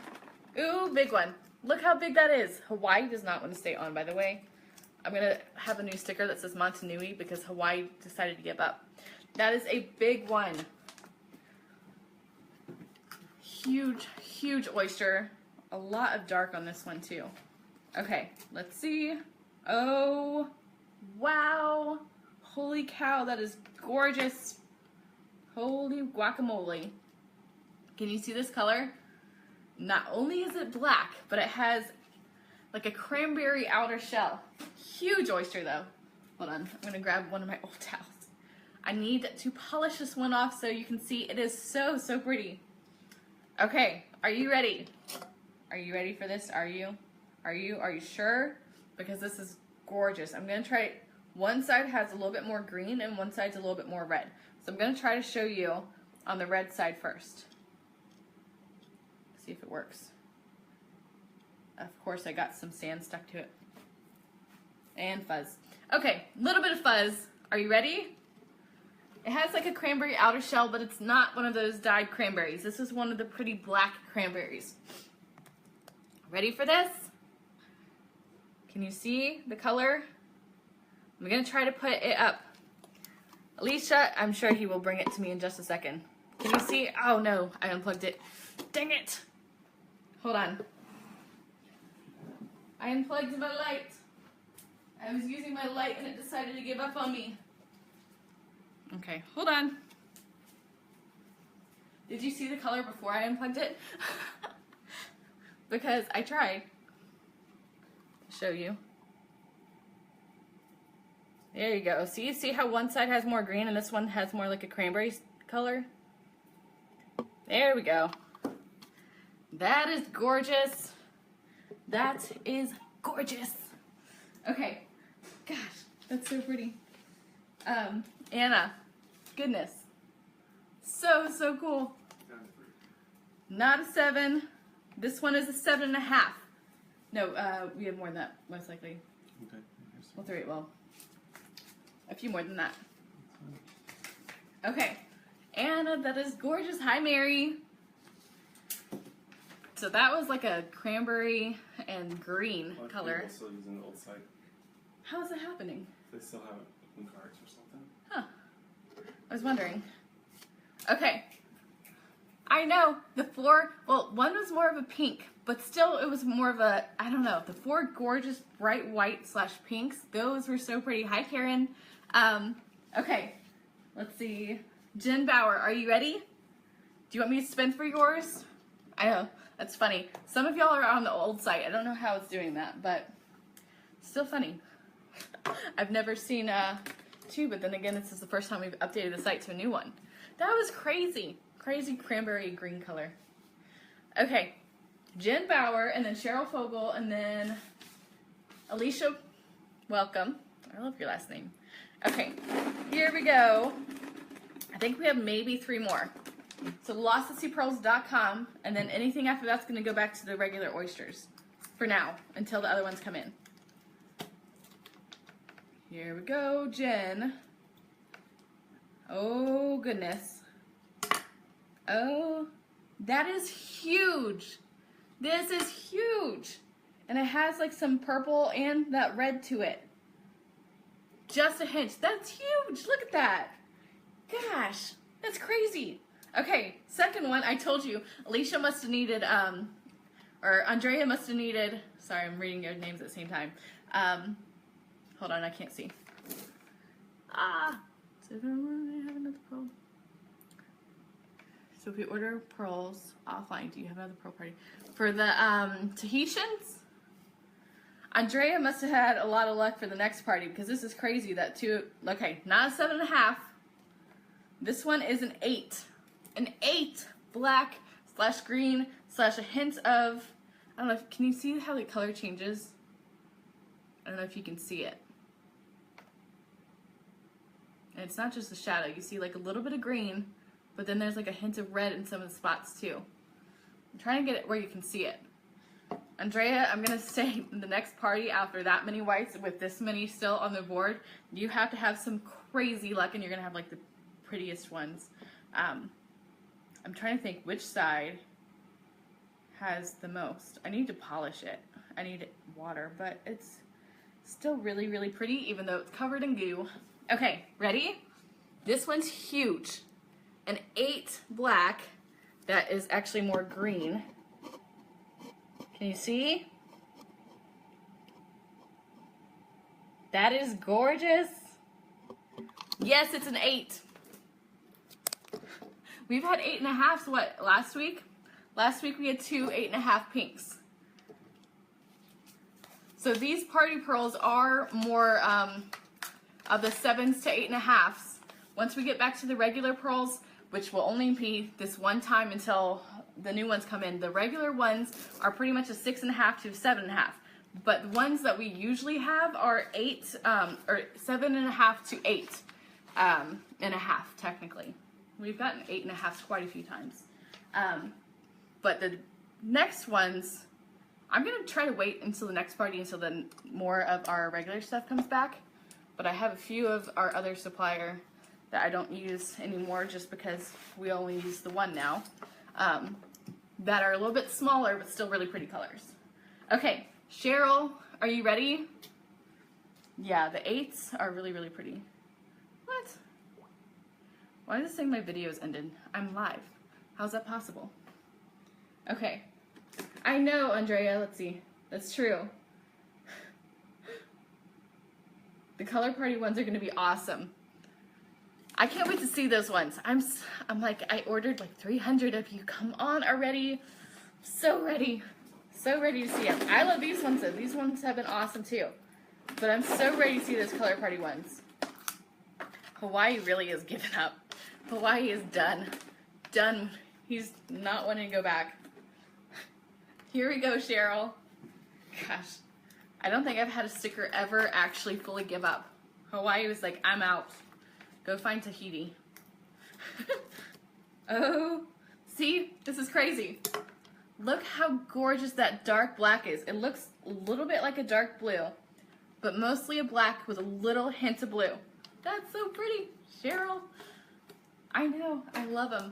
Ooh, big one. Look how big that is. Hawaii does not want to stay on, by the way. I'm going to have a new sticker that says Montanui because Hawaii decided to give up. That is a big one. Huge, huge oyster. A lot of dark on this one, too. Okay, let's see. Oh, wow. Holy cow, that is gorgeous. Holy guacamole. Can you see this color? Not only is it black, but it has like a cranberry outer shell. Huge oyster though. Hold on, I'm gonna grab one of my old towels. I need to polish this one off so you can see it is so, so pretty. Okay, are you ready? Are you ready for this? Are you sure? Because this is gorgeous. I'm gonna try it. One side has a little bit more green and one side's a little bit more red. So I'm gonna try to show you on the red side first. See if it works. Of course, I got some sand stuck to it. And fuzz. Okay, a little bit of fuzz. Are you ready? It has like a cranberry outer shell, but it's not one of those dyed cranberries. This is one of the pretty black cranberries. Ready for this? Can you see the color? I'm gonna try to put it up. Alicia, I'm sure he will bring it to me in just a second. Can you see? Oh no, I unplugged it. Dang it! Hold on. I unplugged my light. I was using my light and it decided to give up on me. Okay, hold on. Did you see the color before I unplugged it? Because I tried to show you. There you go. See how one side has more green and this one has more like a cranberry color? There we go. That is gorgeous. That is gorgeous. Okay. Gosh, that's so pretty. Anna, goodness. So, so cool. Not a 7. This one is a 7.5. No, we have more than that, most likely. Okay. Well, 3, well, a few more than that. Okay. Anna, that is gorgeous. Hi, Mary. So that was like a cranberry and green color. People still using the old site. How is it happening? They still have it in cards or something. Huh. I was wondering. Okay. I know. The 4, well, one was more of a pink, but still it was more of a, I don't know. The 4 gorgeous bright white / pinks, those were so pretty. Hi, Karen. Okay. Let's see. Jen Bauer, are you ready? Do you want me to spin for yours? I know. That's funny. Some of y'all are on the old site. I don't know how it's doing that, but still funny. I've never seen 2, but then again, this is the first time we've updated the site to a new one. That was crazy. Crazy cranberry green color. Okay. Jen Bauer, and then Cheryl Fogel, and then Alicia. Welcome. I love your last name. Okay. Here we go. I think we have maybe 3 more. So lostAtSeaPearls.com, and then anything after that's going to go back to the regular oysters for now until the other ones come in. Here we go, Jen. Oh, goodness. Oh, that is huge. This is huge. And it has like some purple and that red to it. Just a hint. That's huge. Look at that. Gosh, that's crazy. Okay, second one, I told you, Alicia must have needed, or Andrea must have needed, sorry, I'm reading your names at the same time, Hold on, I can't see. Ah! So I have another pearl. So if we order pearls offline, do you have another pearl party? For the Tahitians, Andrea must have had a lot of luck for the next party because this is crazy that okay, not a 7.5. This one is an 8. An 8 black / green / a hint of, I don't know, can you see how the color changes? I don't know if you can see it. And it's not just the shadow. You see like a little bit of green, but then there's like a hint of red in some of the spots too. I'm trying to get it where you can see it. Andrea, I'm going to say the next party after that many whites with this many still on the board, you have to have some crazy luck and you're going to have like the prettiest ones. I'm trying to think which side has the most. I need to polish it. I need water, but it's still really, really pretty even though it's covered in goo. Okay, ready? This one's huge. An 8 black that is actually more green. Can you see? That is gorgeous. Yes, it's an 8. We've had 8.5s, what, last week? Last week we had 2 8.5 pinks. So these party pearls are more of the 7s to 8.5s. Once we get back to the regular pearls, which will only be this one time until the new ones come in, the regular ones are pretty much a 6.5 to 7.5. But the ones that we usually have are 8 or 7.5 to 8.5 technically. We've gotten 8.5s quite a few times. But the next ones, I'm gonna try to wait until the next party until then more of our regular stuff comes back. But I have a few of our other supplier that I don't use anymore just because we only use the one now. That are a little bit smaller but still really pretty colors. Okay, Cheryl, are you ready? Yeah, the 8s are really, really pretty. What? Why does it say my video's ended? I'm live. How's that possible? Okay. I know, Andrea, let's see. That's true. The color party ones are gonna be awesome. I can't wait to see those ones. I'm like, I ordered like 300 of you. Come on already. So ready. So ready to see them. I love these ones though. These ones have been awesome too. But I'm so ready to see those color party ones. Hawaii really is giving up. Hawaii is done. Done. He's not wanting to go back. Here we go, Cheryl. Gosh. I don't think I've had a sticker ever actually fully give up. Hawaii was like, I'm out. Go find Tahiti. Oh, see, this is crazy. Look how gorgeous that dark black is. It looks a little bit like a dark blue, but mostly a black with a little hint of blue. That's so pretty, Cheryl. I know, I love them.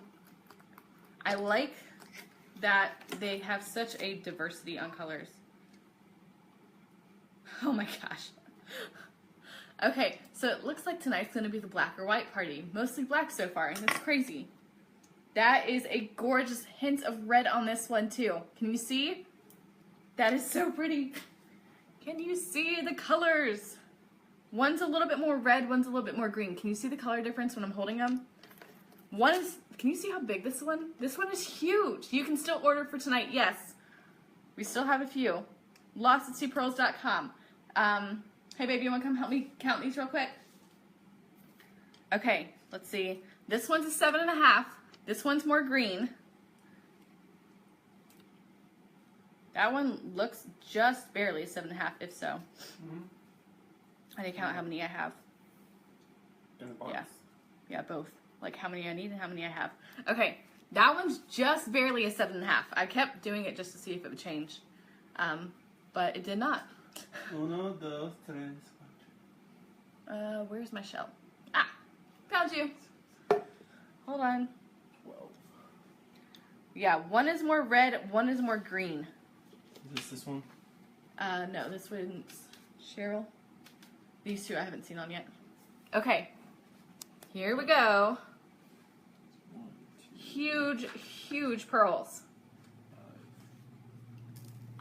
I like that they have such a diversity on colors. Oh my gosh. Okay, so it looks like tonight's going to be the black or white party. Mostly black so far, and it's crazy. That is a gorgeous hint of red on this one too. Can you see? That is so pretty. Can you see the colors? One's a little bit more red, one's a little bit more green. Can you see the color difference when I'm holding them? One is, can you see how big this one? This one is huge. You can still order for tonight, yes. We still have a few. LostAtSeaPearls.com. Hey baby, you wanna come help me count these real quick? Okay, let's see. This one's a 7.5. This one's more green. That one looks just barely 7.5, if so. I need to count how many I have. In the box? Yeah. Yeah, both. Like how many I need and how many I have. Okay, that one's just barely a 7.5. I kept doing it just to see if it would change. But it did not. Uno, dos, tres, cuatro. Where's my shell? Ah, found you. Hold on. 12. Yeah, one is more red, one is more green. Is this one? No, this one's Cheryl. These two I haven't seen on yet. Okay, here we go. 1, 2, Huge, huge pearls.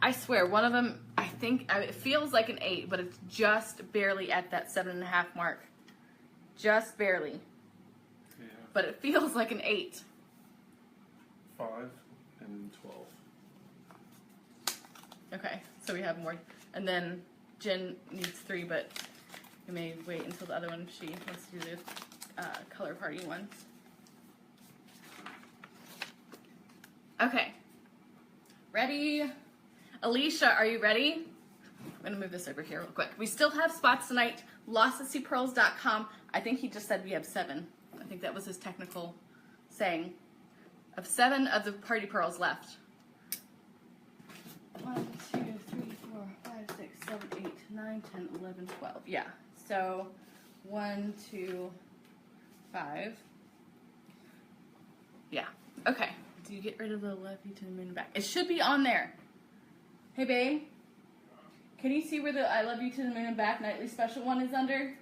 5, I swear, one of them, I think, it feels like an 8, but it's just barely at that 7.5 mark. Just barely. Yeah. But it feels like an 8. 5 and 12. Okay, so we have more. And then Jen needs 3, but we may wait until the other one, she wants to do the color party ones. Okay. Ready? Alicia, are you ready? I'm going to move this over here real quick. We still have spots tonight. LostAtSeaPearls.com. I think he just said we have 7. I think that was his technical saying. Of 7 of the party pearls left. 1, 2, 3, 4, 5, 6, 7, 8, 9, 10, 11, 12. Yeah. So 1, 2, 5. Yeah. Okay. Do you get rid of the love you to the moon and back? It should be on there. Hey, babe. Can you see where the I love you to the moon and back nightly special one is under?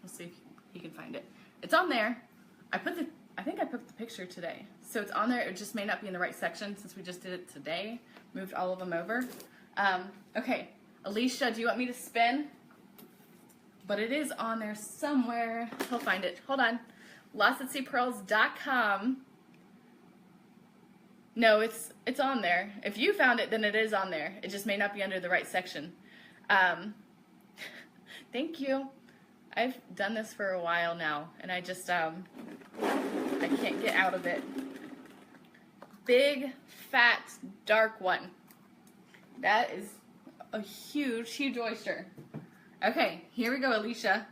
We'll see if he can find it. It's on there. I think I put the picture today. So it's on there. It just may not be in the right section since we just did it today. Moved all of them over. Okay. Alicia, do you want me to spin? But it is on there somewhere. He'll find it. Hold on. LostAtSeaPearls.com. No, it's on there. If you found it, then it is on there. It just may not be under the right section. Thank you. I've done this for a while now, and I just, I can't get out of it. Big, fat, dark one. That is a huge, huge oyster. Okay, here we go, Alicia.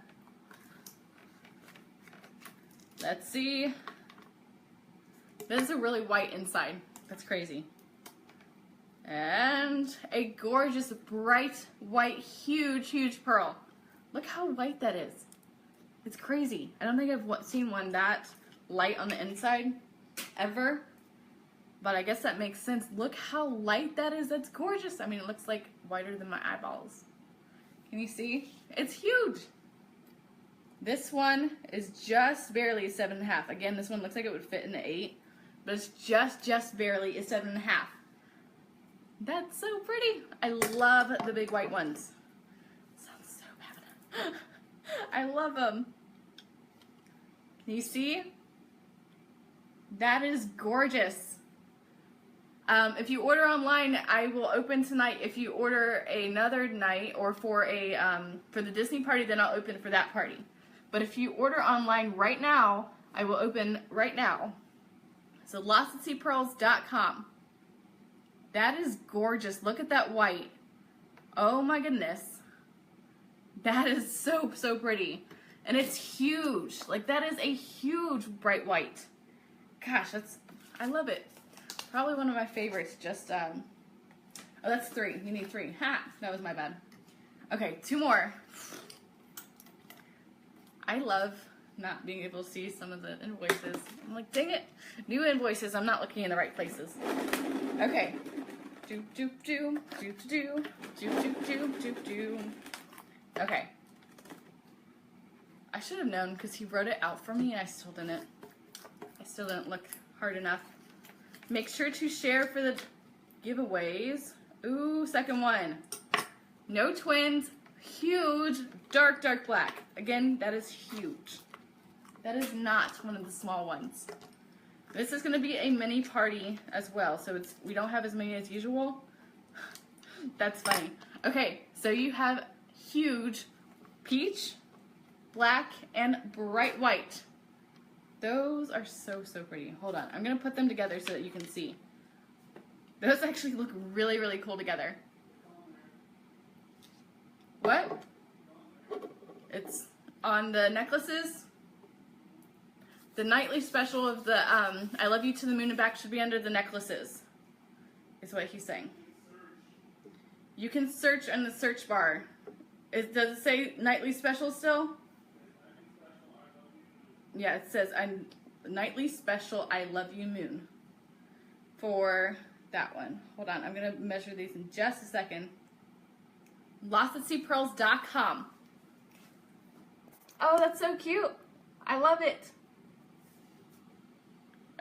Let's see. This is a really white inside. That's crazy. And a gorgeous, bright, white, huge, huge pearl. Look how white that is. It's crazy. I don't think I've seen one that light on the inside ever. But I guess that makes sense. Look how light that is. That's gorgeous. I mean, it looks like whiter than my eyeballs. Can you see? It's huge. This one is just barely a 7.5. Again, this one looks like it would fit in the 8. But it's just barely a 7.5. That's so pretty. I love the big white ones. Sounds so bad. I love them. Can you see? That is gorgeous. If you order online, I will open tonight. If you order another night or for a for the Disney party, then I'll open for that party. But if you order online right now, I will open right now. So LostAtSeaPearls.com. That is gorgeous. Look at that white. Oh my goodness. That is so, so pretty. And it's huge. Like, that is a huge bright white. Gosh, I love it. Probably one of my favorites. Just, oh, that's 3. You need 3. Ha! That was my bad. Okay, 2 more. I love not being able to see some of the invoices. I'm like, dang it. New invoices. I'm not looking in the right places. Okay. Okay. I should have known because he wrote it out for me and I still didn't look hard enough. Make sure to share for the giveaways. Ooh, second one. No twins. Huge, dark, dark black. Again, that is huge. That is not one of the small ones. This is going to be a mini party as well, so we don't have as many as usual. That's funny. Okay, so you have huge peach, black, and bright white. Those are so, so pretty. Hold on. I'm going to put them together so that you can see. Those actually look really, really cool together. What? It's on the necklaces. The nightly special of the I Love You to the Moon and Back should be under the necklaces, is what he's saying. You can search in the search bar. Does it say nightly special still? Yeah, it says nightly special I Love You Moon for that one. Hold on, I'm going to measure these in just a second. LostAtSeaPearls.com. Oh, that's so cute. I love it.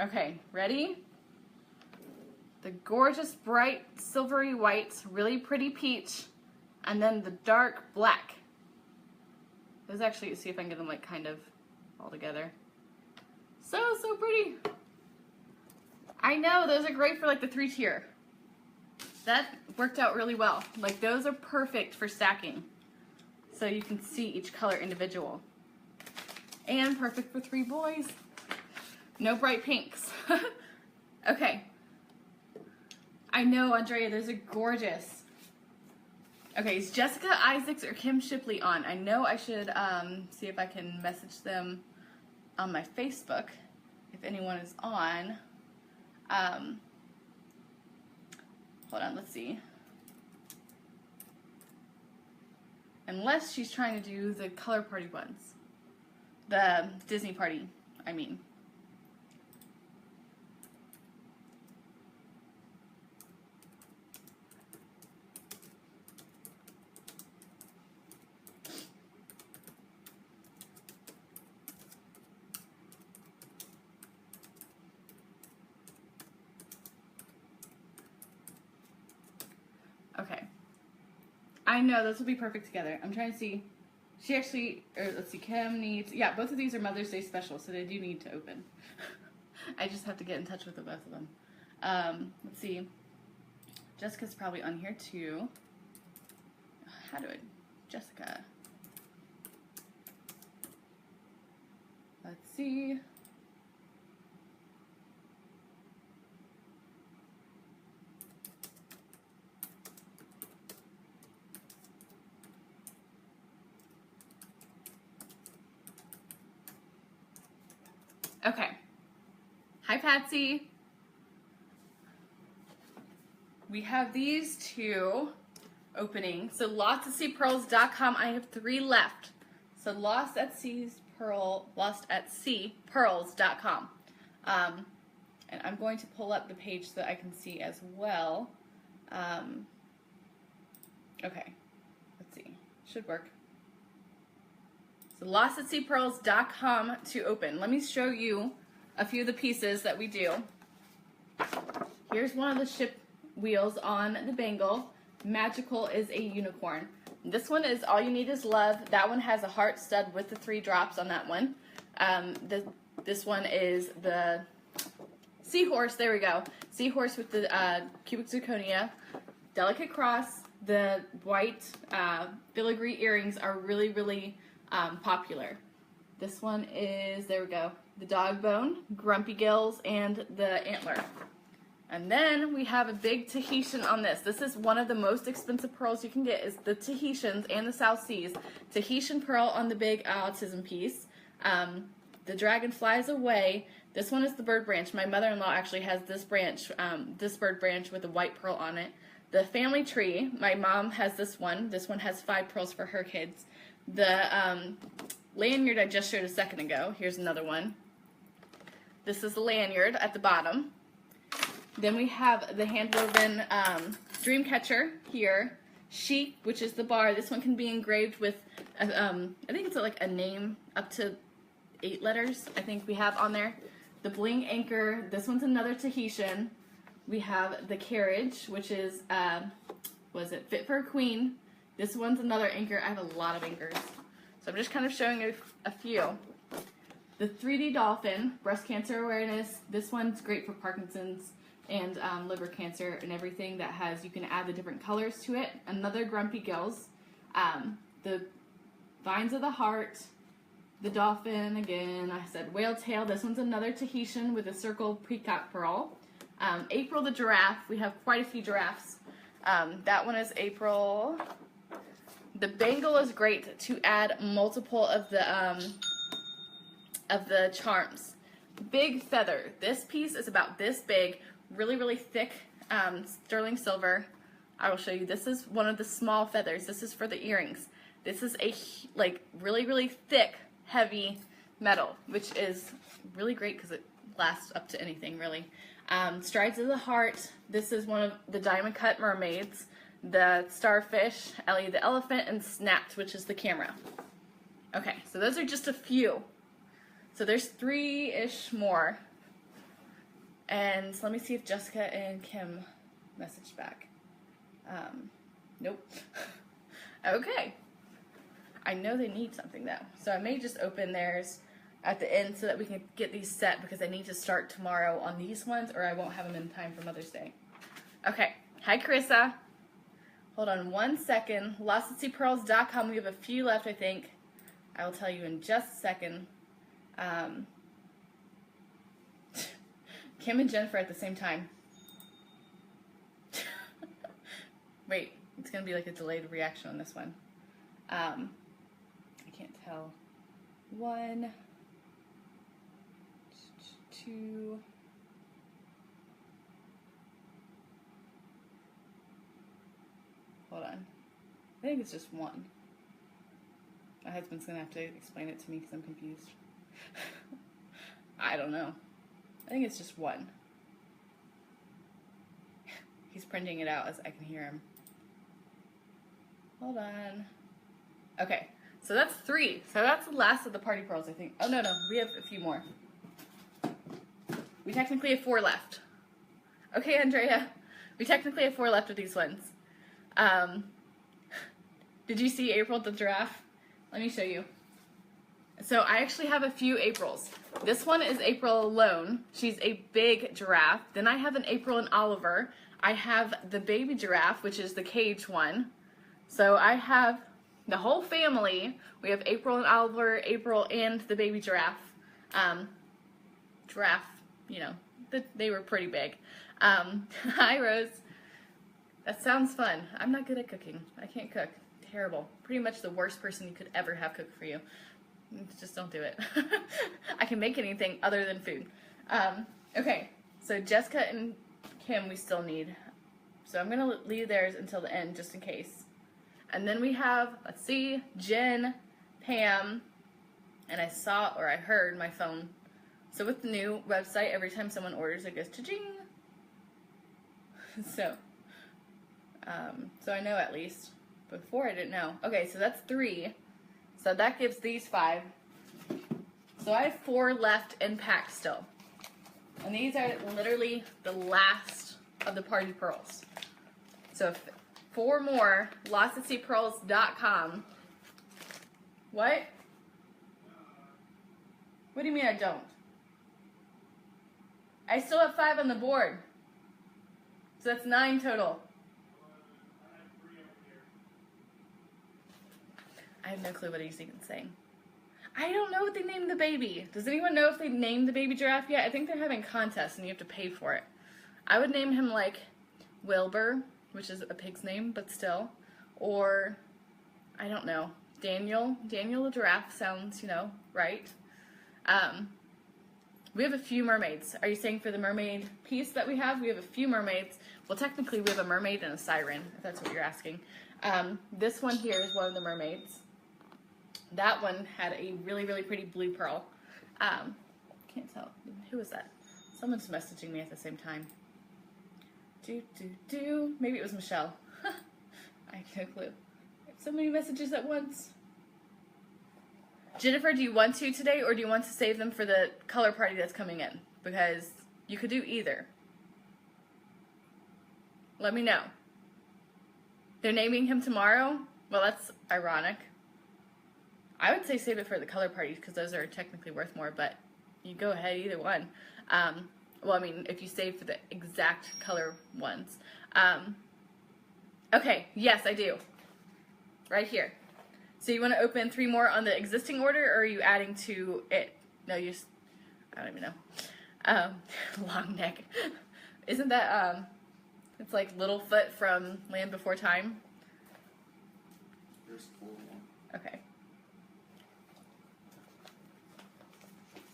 Okay, ready? the gorgeous bright silvery white, really pretty peach, and then the dark black. Let's actually see if I can get them like kind of all together. So pretty. I know, those are great for like the 3-tier. That worked out really well. Like those are perfect for stacking. So you can see each color individual. And perfect for 3 boys. No bright pinks. Okay. I know, Andrea, those are gorgeous. Okay, is Jessica Isaacs or Kim Shipley on? I know I should see if I can message them on my Facebook if anyone is on. Hold on, let's see. Unless she's trying to do the color party ones. The Disney party, I mean. Okay. I know, those will be perfect together. I'm trying to see. She actually, or let's see, Kim needs, yeah, both of these are Mother's Day special, so they do need to open. I just have to get in touch with the both of them. Let's see. Jessica's probably on here too. How do I, Jessica. Let's see. Okay. Hi, Patsy. We have these 2 opening. So lostAtSeaPearls.com. I have 3 left. So lostAtSeaPearls.com. And I'm going to pull up the page so that I can see as well. Okay. Let's see. Should work. So lostAtSeaPearls.com to open. Let me show you a few of the pieces that we do. Here's one of the ship wheels on the bangle. Magical is a unicorn. This one is All You Need Is Love. That one has a heart stud with the 3 drops on that one. This one is the seahorse. There we go. Seahorse with the cubic zirconia. Delicate cross. The white filigree earrings are really popular. This one is, there we go, the dog bone, grumpy gills, and the antler. And then we have a big Tahitian on this. This is one of the most expensive pearls you can get, is the Tahitians and the South Seas. Tahitian pearl on the big autism piece. The dragon flies away. This one is the bird branch. My mother-in-law actually has this branch, this bird branch with a white pearl on it. The family tree, my mom has this one. This one has 5 pearls for her kids. The lanyard I just showed a second ago. Here's another one. This is the lanyard at the bottom. Then we have the hand-woven dream catcher here. Chic, which is the bar. This one can be engraved with, I think it's like a name up to 8 letters, I think we have on there. The bling anchor. This one's another Tahitian. We have the carriage, which is, was it Fit for a Queen? This one's another anchor. I have a lot of anchors. So I'm just kind of showing you a few. The 3D dolphin, breast cancer awareness. This one's great for Parkinson's and liver cancer and everything that has, you can add the different colors to it. Another grumpy gills. The vines of the heart. The dolphin, again, I said whale tail. This one's another Tahitian with a circle peacock pearl. April the giraffe. We have quite a few giraffes. That one is April. The bangle is great to add multiple of the charms. Big feather. This piece is about this big, really thick sterling silver. I will show you. This is one of the small feathers. This is for the earrings. This is a like really thick, heavy metal, which is really great because it lasts up to anything really. Strides of the heart. This is one of the diamond cut mermaids. The starfish, Ellie the elephant, and Snapped, which is the camera. Okay, so those are just a few. So there's 3-ish more. And let me see if Jessica and Kim messaged back. Nope. Okay. I know they need something though. So I may just open theirs at the end so that we can get these set because I need to start tomorrow on these ones or I won't have them in time for Mother's Day. Okay. Hi, Carissa. Hold on 1 second. LostAtSeaPearls.com. We have a few left, I think. I will tell you in just a second. Kim and Jennifer at the same time. Wait, it's going to be like a delayed reaction on this one. I can't tell. 1, 2. Hold on. I think it's just 1. My husband's going to have to explain it to me because I'm confused. I don't know. I think it's just 1. He's printing it out as I can hear him. Hold on. Okay, so that's 3. So that's the last of the party pearls, I think. Oh, no, we have a few more. We technically have 4 left. Okay, Andrea. We technically have 4 left of these ones. Did you see April the giraffe? Let me show you. So I actually have a few Aprils. This one is April alone. She's a big giraffe. Then I have an April and Oliver. I have the baby giraffe, which is the cage one. So I have the whole family. We have April and Oliver, April and the baby giraffe. Giraffe, you know, they were pretty big. Hi, Rose. That sounds fun. I'm not good at cooking. I can't cook. Terrible. Pretty much the worst person you could ever have cook for you. Just don't do it. I can make anything other than food. Okay, so Jessica and Kim we still need. So I'm going to leave theirs until the end just in case. And then we have, let's see, Jen, Pam, and I saw or I heard my phone. So with the new website, every time someone orders, it goes cha-ching. So I know at least. Before I didn't know. Okay, so that's 3. So that gives these 5. So I have 4 left in pack still. And these are literally the last of the party pearls. So 4 more, LostAtSeaPearls.com. What? What do you mean I don't? I still have 5 on the board. So that's 9 total. I have no clue what he's even saying. I don't know what they named the baby. Does anyone know if they named the baby giraffe yet? I think they're having contests and you have to pay for it. I would name him like Wilbur, which is a pig's name, but still. Or, I don't know, Daniel. Daniel the giraffe sounds, you know, right. We have a few mermaids. Are you saying for the mermaid piece that we have a few mermaids. Well, technically we have a mermaid and a siren, if that's what you're asking. This one here is one of the mermaids. That one had a really, really pretty blue pearl. Can't tell. Who was that? Someone's messaging me at the same time. Maybe it was Michelle. I have no clue. So many messages at once. Jennifer, do you want to today or do you want to save them for the color party that's coming in? Because you could do either. Let me know. They're naming him tomorrow? Well, that's ironic. I would say save it for the color parties because those are technically worth more, but you go ahead, either one. Well, I mean, if you save for the exact color ones. Okay, yes, I do. Right here. So you want to open 3 more on the existing order, or are you adding to it? No, you just, I don't even know. Long neck. Isn't that, it's like Littlefoot from Land Before Time? There's 4 more. Okay.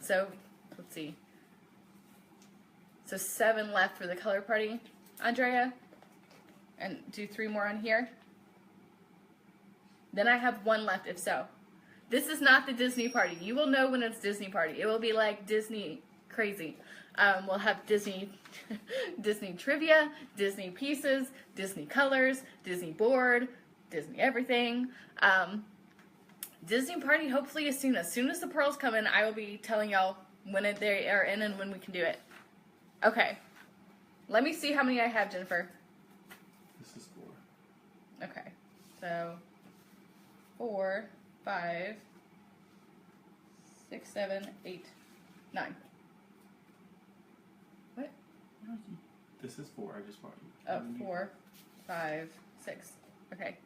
So, let's see. So 7 left for the color party, Andrea. And do 3 more on here. Then I have 1 left, if so. This is not the Disney party. You will know when it's Disney party. It will be like Disney crazy. We'll have Disney Disney trivia, Disney pieces, Disney colors, Disney board, Disney everything. Disney party hopefully as soon as the pearls come in, I will be telling y'all when they are in and when we can do it. Okay. Let me see how many I have, Jennifer. This is 4. Okay. So 4, 5, 6, 7, 8, 9. What? This is 4. I just bought you. Oh, 4, 5, 6. Okay.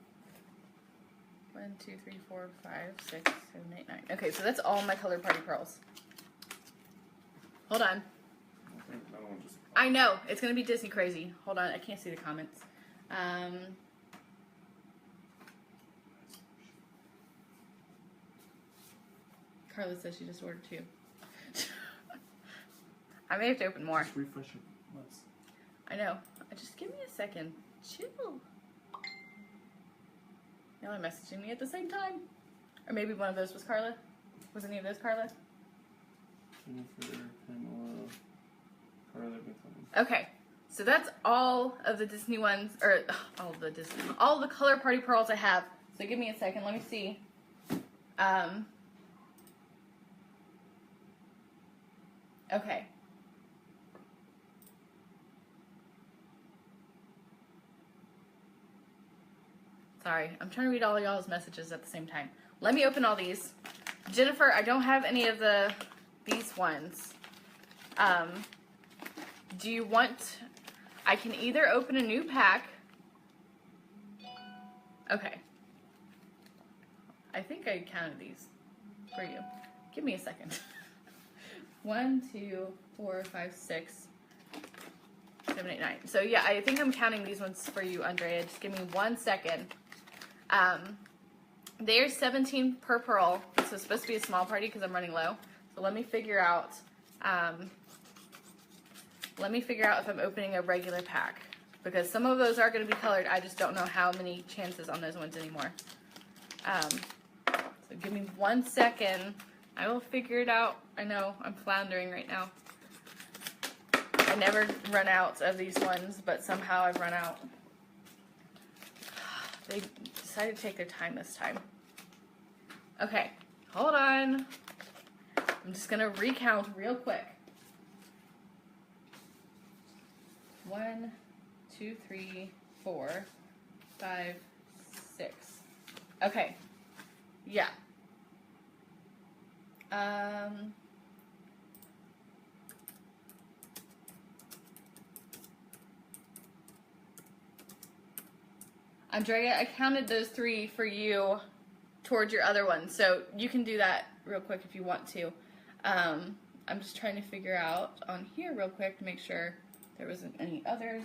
1, 2, 3, 4, 5, 6, 7, 8, 9. Okay, so that's all my color party pearls. Hold on. I think that one just. I know. It's going to be Disney crazy. Hold on. I can't see the comments. Carla says she just ordered 2. I may have to open more. Just refresh it once. I know. Just give me a second. Chill. Y'all are messaging me at the same time. Or maybe one of those was Carla. Was any of those Carla? Jennifer, Pamela, Carla, McClellan. Okay. So that's all of the Disney ones, or all the color party pearls I have. So give me a second. Let me see. Okay. Sorry, I'm trying to read all y'all's messages at the same time. Let me open all these. Jennifer, I don't have any of these ones. Do you want... I can either open a new pack. Okay. I think I counted these for you. Give me a second. 1, 2, 4, 5, 6, 7, 8, 9. So yeah, I think I'm counting these ones for you, Andrea. Just give me 1 second. They're 17 per pearl, so it's supposed to be a small party because I'm running low. So let me figure out. If I'm opening a regular pack, because some of those are going to be colored. I just don't know how many chances on those ones anymore. So give me 1 second. I will figure it out. I know I'm floundering right now. I never run out of these ones, but somehow I've run out. They decided to take their time this time. Okay, hold on. I'm just gonna recount real quick. 1, 2, 3, 4, 5, 6. Okay, yeah. Andrea, I counted those 3 for you towards your other one, so you can do that real quick if you want to. I'm just trying to figure out on here real quick to make sure there wasn't any others.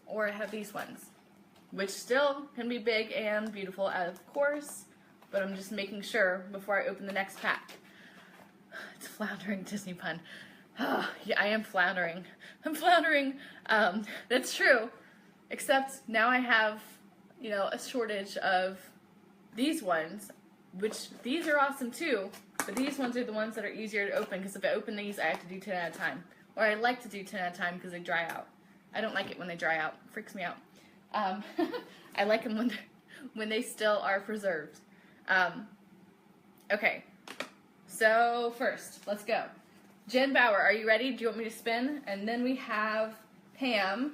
Or I have these ones, which still can be big and beautiful, of course, but I'm just making sure before I open the next pack. It's floundering Disney pun. Oh, yeah, I am floundering. I'm floundering. That's true. Except now I have, you know, a shortage of these ones, which these are awesome too, but these ones are the ones that are easier to open, because if I open these, I have to do 10 at a time. Or I like to do 10 at a time because they dry out. I don't like it when they dry out. It freaks me out. I like them when they still are preserved. Okay. So first, let's go. Jen Bauer, are you ready? Do you want me to spin? And then we have Pam,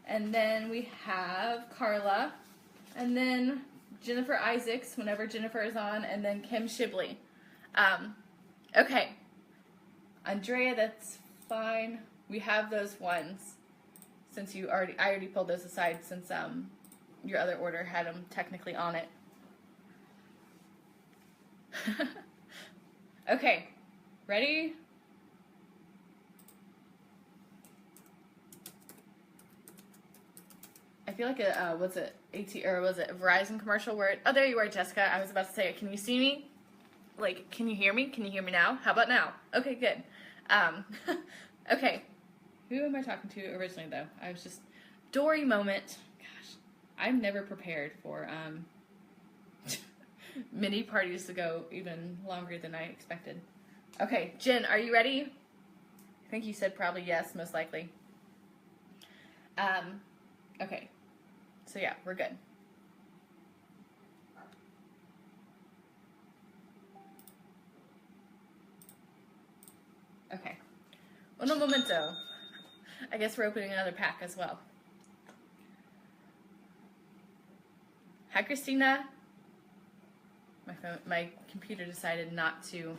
and then we have Carla, and then Jennifer Isaacs, whenever Jennifer is on, and then Kim Shibley. Okay. Andrea, that's fine. We have those ones, since I already pulled those aside, since your other order had them technically on it. Okay, ready? I feel like a was it a Verizon commercial where oh, there you are, Jessica. I was about to say, can you see me? Like, can you hear me? Can you hear me now? How about now? Okay, good. Okay, who am I talking to originally though? I was just Dory moment. Gosh, I'm never prepared for mini parties to go even longer than I expected. Okay, Jen, are you ready? I think you said probably yes, most likely. Okay, so yeah, we're good. Okay, uno momento. I guess we're opening another pack as well. Hi, Christina. My computer decided not to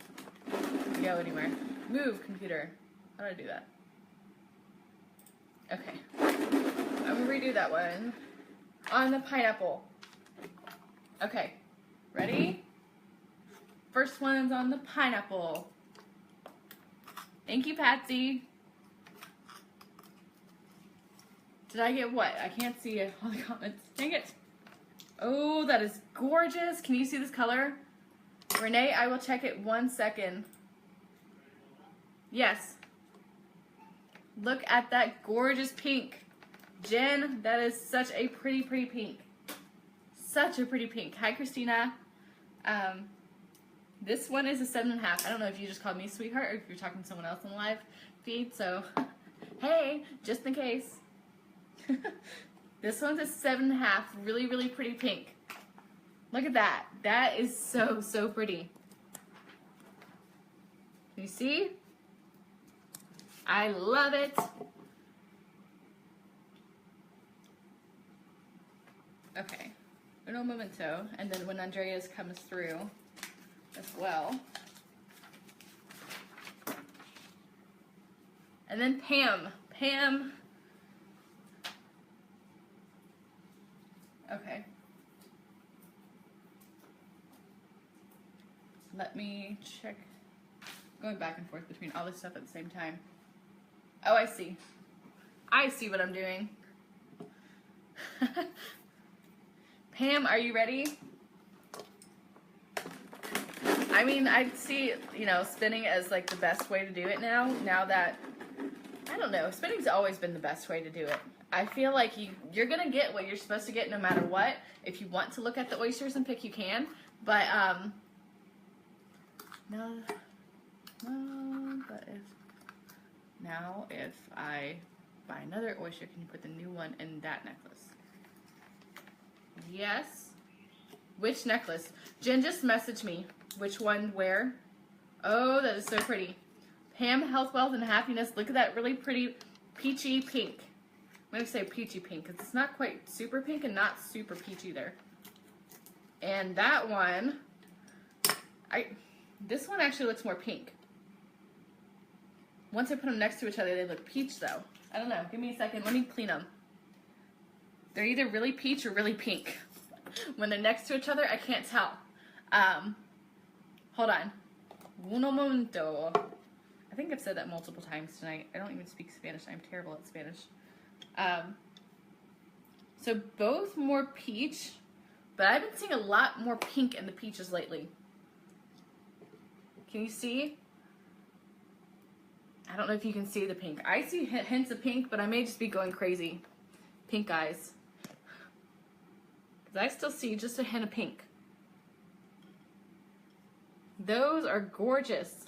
go anywhere. Move, computer. How do I do that? Okay. I'm gonna redo that one. On the pineapple. Okay. Ready? First one's on the pineapple. Thank you, Patsy. Did I get what? I can't see all the comments. Dang it. Oh, that is gorgeous. Can you see this color? Renee, I will check it 1 second. Yes. Look at that gorgeous pink. Jen, that is such a pretty, pretty pink. Such a pretty pink. Hi, Christina. This one is a 7.5. I don't know if you just called me sweetheart or if you're talking to someone else on the live feed, so hey, just in case. This one's a 7.5. Really, really pretty pink. Look at that. That is so, so pretty. You see? I love it. Okay. Uno momento. And then when Andrea's comes through as well. And then Pam. Pam. Okay. Let me check. Going back and forth between all this stuff at the same time. Oh, I see. I see what I'm doing. Pam, are you ready? I mean, I see, you know, spinning as like the best way to do it now. Now that, I don't know, spinning's always been the best way to do it. I feel like you're going to get what you're supposed to get no matter what. If you want to look at the oysters and pick, you can. But, no, but if I buy another oyster, can you put the new one in that necklace? Yes. Which necklace? Jen, just message me. Which one, where? Oh, that is so pretty. Pam, health, wealth, and happiness. Look at that really pretty peachy pink. I'm going to say peachy pink because it's not quite super pink and not super peach either. And that one, this one actually looks more pink. Once I put them next to each other, they look peach though. I don't know. Give me a second. Let me clean them. They're either really peach or really pink. When they're next to each other, I can't tell. Hold on. Uno momento. I think I've said that multiple times tonight. I don't even speak Spanish. I'm terrible at Spanish. So both more peach, but I've been seeing a lot more pink in the peaches lately. Can you see? I don't know if you can see the pink. I see hints of pink, but I may just be going crazy. Pink eyes. Because I still see just a hint of pink. Those are gorgeous.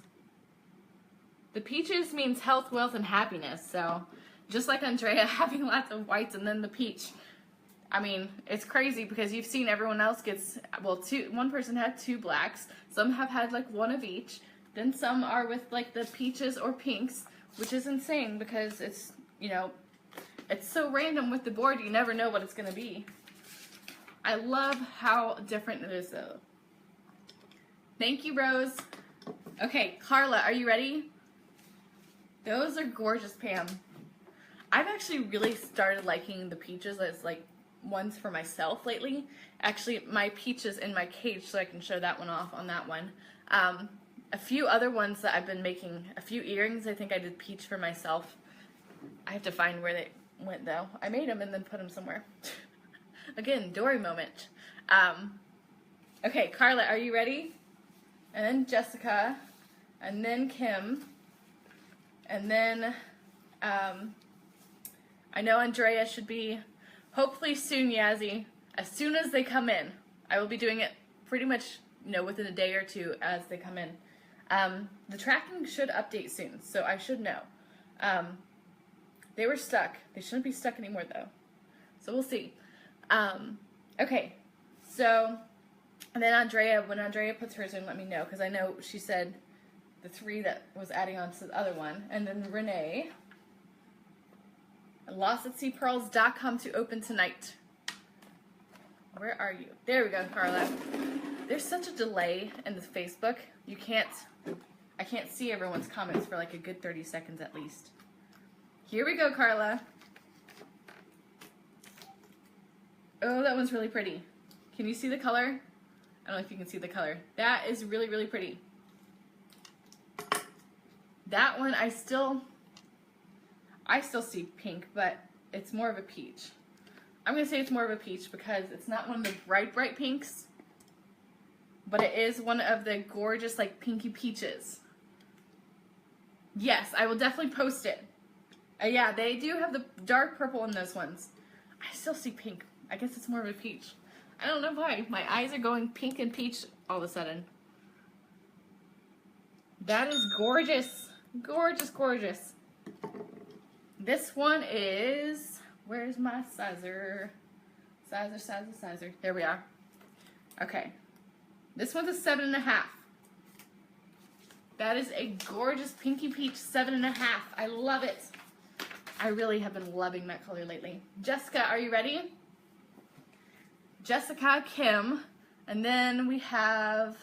The peaches means health, wealth, and happiness. So just like Andrea having lots of whites and then the peach. I mean, it's crazy because you've seen everyone else gets, well, one person had 2 blacks. Some have had like 1 of each. Then some are with like the peaches or pinks, which is insane because it's, you know, it's so random with the board. You never know what it's going to be. I love how different it is though. Thank you, Rose. Okay, Carla, are you ready? Those are gorgeous, Pam. I've actually really started liking the peaches as like ones for myself lately. Actually, my peach is in my cage, so I can show that one off on that one. A few other ones that I've been making, a few earrings, I think I did peach for myself. I have to find where they went though. I made them and then put them somewhere. Again, Dory moment. Okay, Carla, are you ready? And then Jessica, and then Kim, and then I know Andrea should be hopefully soon, Yazzie. As soon as they come in, I will be doing it pretty much, you know, within a day or 2 as they come in. The tracking should update soon, so I should know. They were stuck. They shouldn't be stuck anymore though. So we'll see. Okay, so, and then Andrea, when Andrea puts hers in, let me know, because I know she said the 3 that was adding on to the other one. And then Renee. LostAtSeaPearls.com to open tonight. Where are you? There we go, Carla. There's such a delay in the Facebook. I can't see everyone's comments for like a good 30 seconds at least. Here we go, Carla. Oh, that one's really pretty. Can you see the color? I don't know if you can see the color. That is really, really pretty. That one, I still see pink, but it's more of a peach. I'm going to say it's more of a peach because it's not one of the bright, bright pinks, but it is one of the gorgeous, like, pinky peaches. Yes, I will definitely post it. Yeah, they do have the dark purple in those ones. I still see pink. I guess it's more of a peach. I don't know why. My eyes are going pink and peach all of a sudden. That is gorgeous. Gorgeous, gorgeous. This one is, where's my sizer? Sizer. There we are. Okay. This one's a 7.5. That is a gorgeous pinky peach 7.5. I love it. I really have been loving that color lately. Jessica, are you ready? Jessica, Kim, and then we have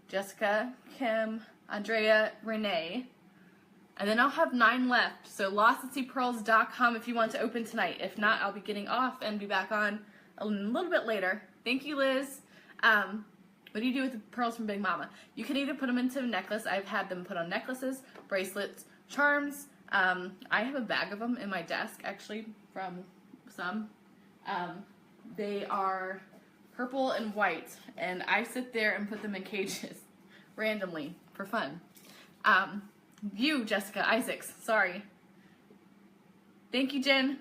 Jessica, Kim, Andrea, Renee, and then I'll have 9 left. So LostAtSeaPearls.com if you want to open tonight. If not, I'll be getting off and be back on a little bit later. Thank you, Liz. What do you do with the pearls from Big Mama? You can either put them into a necklace. I've had them put on necklaces, bracelets, charms. I have a bag of them in my desk, actually, from some. They are purple and white, and I sit there and put them in cages randomly for fun. You, Jessica Isaacs, sorry. Thank you, Jen.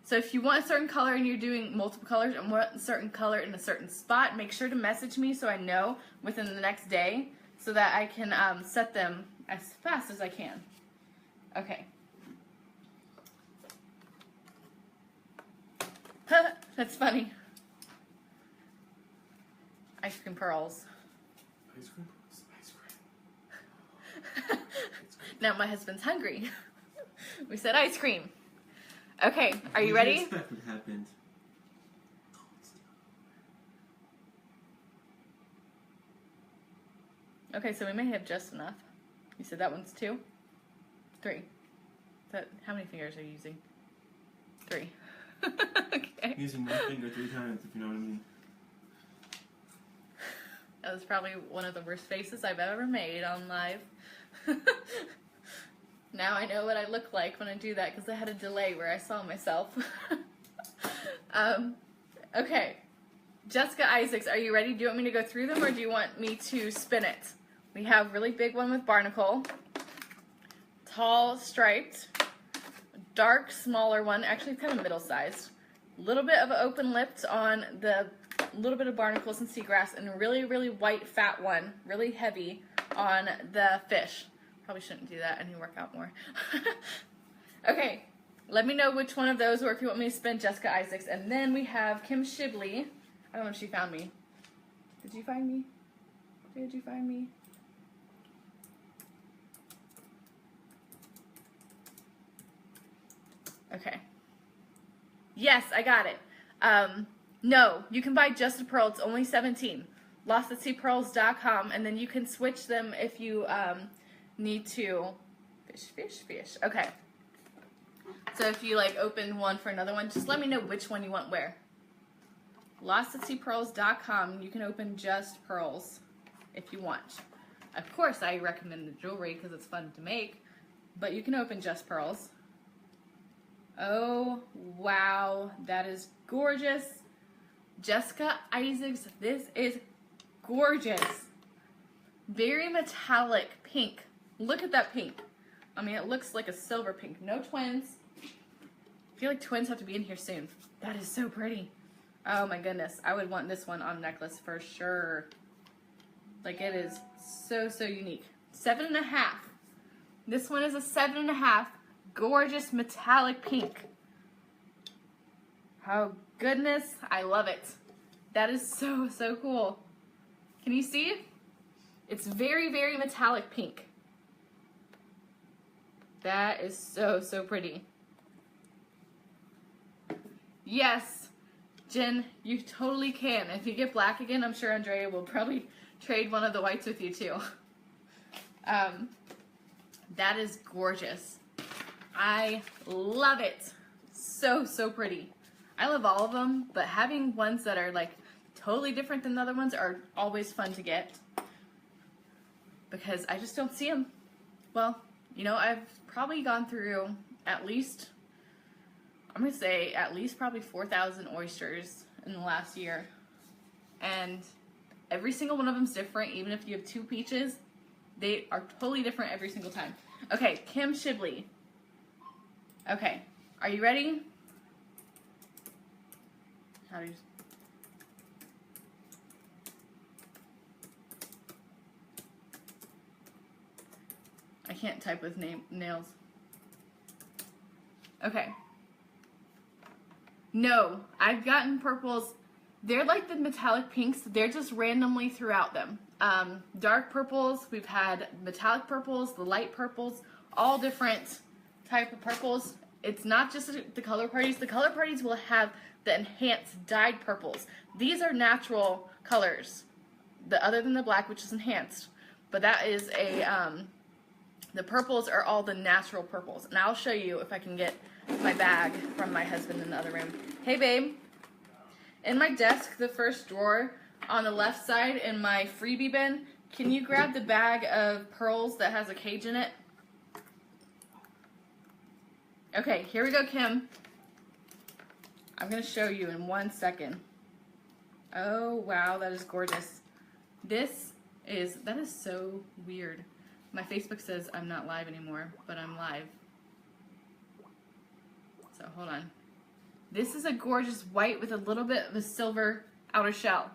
So if you want a certain color and you're doing multiple colors and want a certain color in a certain spot, make sure to message me so I know within the next day so that I can set them as fast as I can. Okay. That's funny. Ice cream pearls. Ice cream pearls? Ice cream. Now my husband's hungry. We said ice cream. Okay, are you What did ready? expect would happen? Okay, so we may have just enough. You said that one's 2? 3. How many fingers are you using? 3. Okay. Using one finger 3 times, if you know what I mean. That was probably one of the worst faces I've ever made on live. Now I know what I look like when I do that because I had a delay where I saw myself. Okay. Jessica Isaacs, are you ready? Do you want me to go through them or do you want me to spin it? We have really big one with barnacle, tall striped, dark smaller one, actually kind of middle sized, little bit of an open lipped on the little bit of barnacles and seagrass, and a really, really white fat one, really heavy on the fish. Probably shouldn't do that. I need to work out more. Okay, let me know which one of those, or if you want me to spin Jessica Isaacs. And then we have Kim Shibley. I don't know if she found me. Did you find me? Did you find me? Okay. Yes, I got it. No, you can buy just a pearl. It's only $17. LostAtSeaPearls.com, and then you can switch them if you need to. Fish. Okay. So if you like open one for another one, just let me know which one you want where. LostAtSeaPearls.com, you can open just pearls if you want. Of course, I recommend the jewelry because it's fun to make, but you can open just pearls. Oh, wow, that is gorgeous. Jessica Isaacs, this is gorgeous. Very metallic pink. Look at that pink. I mean, it looks like a silver pink. No twins. I feel like twins have to be in here soon. That is so pretty. Oh my goodness. I would want this one on a necklace for sure. Like, it is so, so unique. 7.5. This one is a 7.5. Gorgeous metallic pink. Oh goodness, I love it. That is so, so cool. Can you see? It's very, very metallic pink. That is so, so pretty. Yes, Jen, you totally can. If you get black again, I'm sure Andrea will probably trade one of the whites with you too. That is gorgeous. I love it. So, so pretty. I love all of them, but having ones that are like totally different than the other ones are always fun to get because I just don't see them. Well, you know, I've probably gone through at least, I'm going to say at least probably 4,000 oysters in the last year. And every single one of them is different. Even if you have 2 peaches, they are totally different every single time. Okay, Kim Shibley. Okay, are you ready? How do you... I can't type with nails. Okay. No, I've gotten purples. They're like the metallic pinks. They're just randomly throughout them. Dark purples, we've had metallic purples, the light purples, all different type of purples. It's not just the color parties. The color parties will have the enhanced dyed purples. These are natural colors, other than the black, which is enhanced. But that is the purples are all the natural purples. And I'll show you if I can get my bag from my husband in the other room. Hey, babe. In my desk, the first drawer on the left side in my freebie bin, can you grab the bag of pearls that has a cage in it? Okay, here we go, Kim. I'm going to show you in 1 second. Oh, wow, that is gorgeous. That is so weird. My Facebook says I'm not live anymore, but I'm live. So, hold on. This is a gorgeous white with a little bit of a silver outer shell.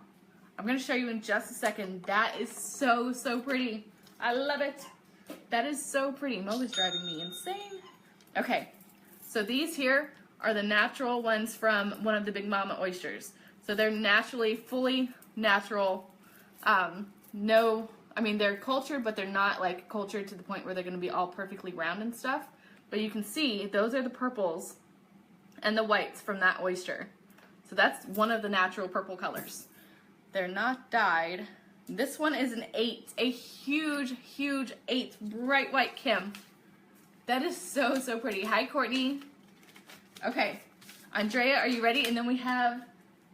I'm going to show you in just a second. That is so, so pretty. I love it. That is so pretty. Mo is driving me insane. Okay, so these here are the natural ones from one of the Big Mama oysters. So they're naturally, fully natural. They're cultured, but they're not like cultured to the point where they're going to be all perfectly round and stuff. But you can see those are the purples and the whites from that oyster. So that's one of the natural purple colors. They're not dyed. This one is an 8, a huge, huge 8, bright white Kim. That is so, so pretty. Hi, Courtney. Okay, Andrea, are you ready? And then we have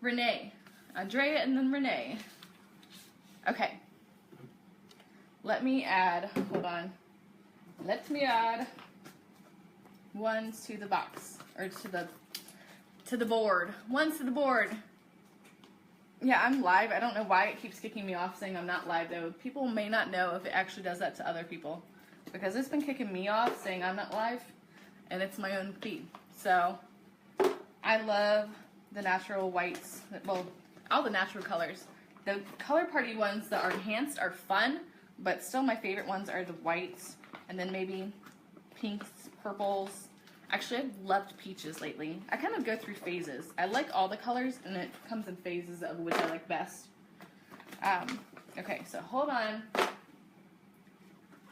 Renee. Andrea and then Renee. Okay. Let me add, hold on. Let me add ones to the box, or to the board. Ones to the board. Yeah, I'm live. I don't know why it keeps kicking me off saying I'm not live, though. People may not know if it actually does that to other people. Because it's been kicking me off saying I'm not live, and it's my own feed. So, I love the natural whites. Well, all the natural colors. The color party ones that are enhanced are fun, but still my favorite ones are the whites, and then maybe pinks, purples. Actually, I've loved peaches lately. I kind of go through phases. I like all the colors, and it comes in phases of which I like best. Okay, so hold on.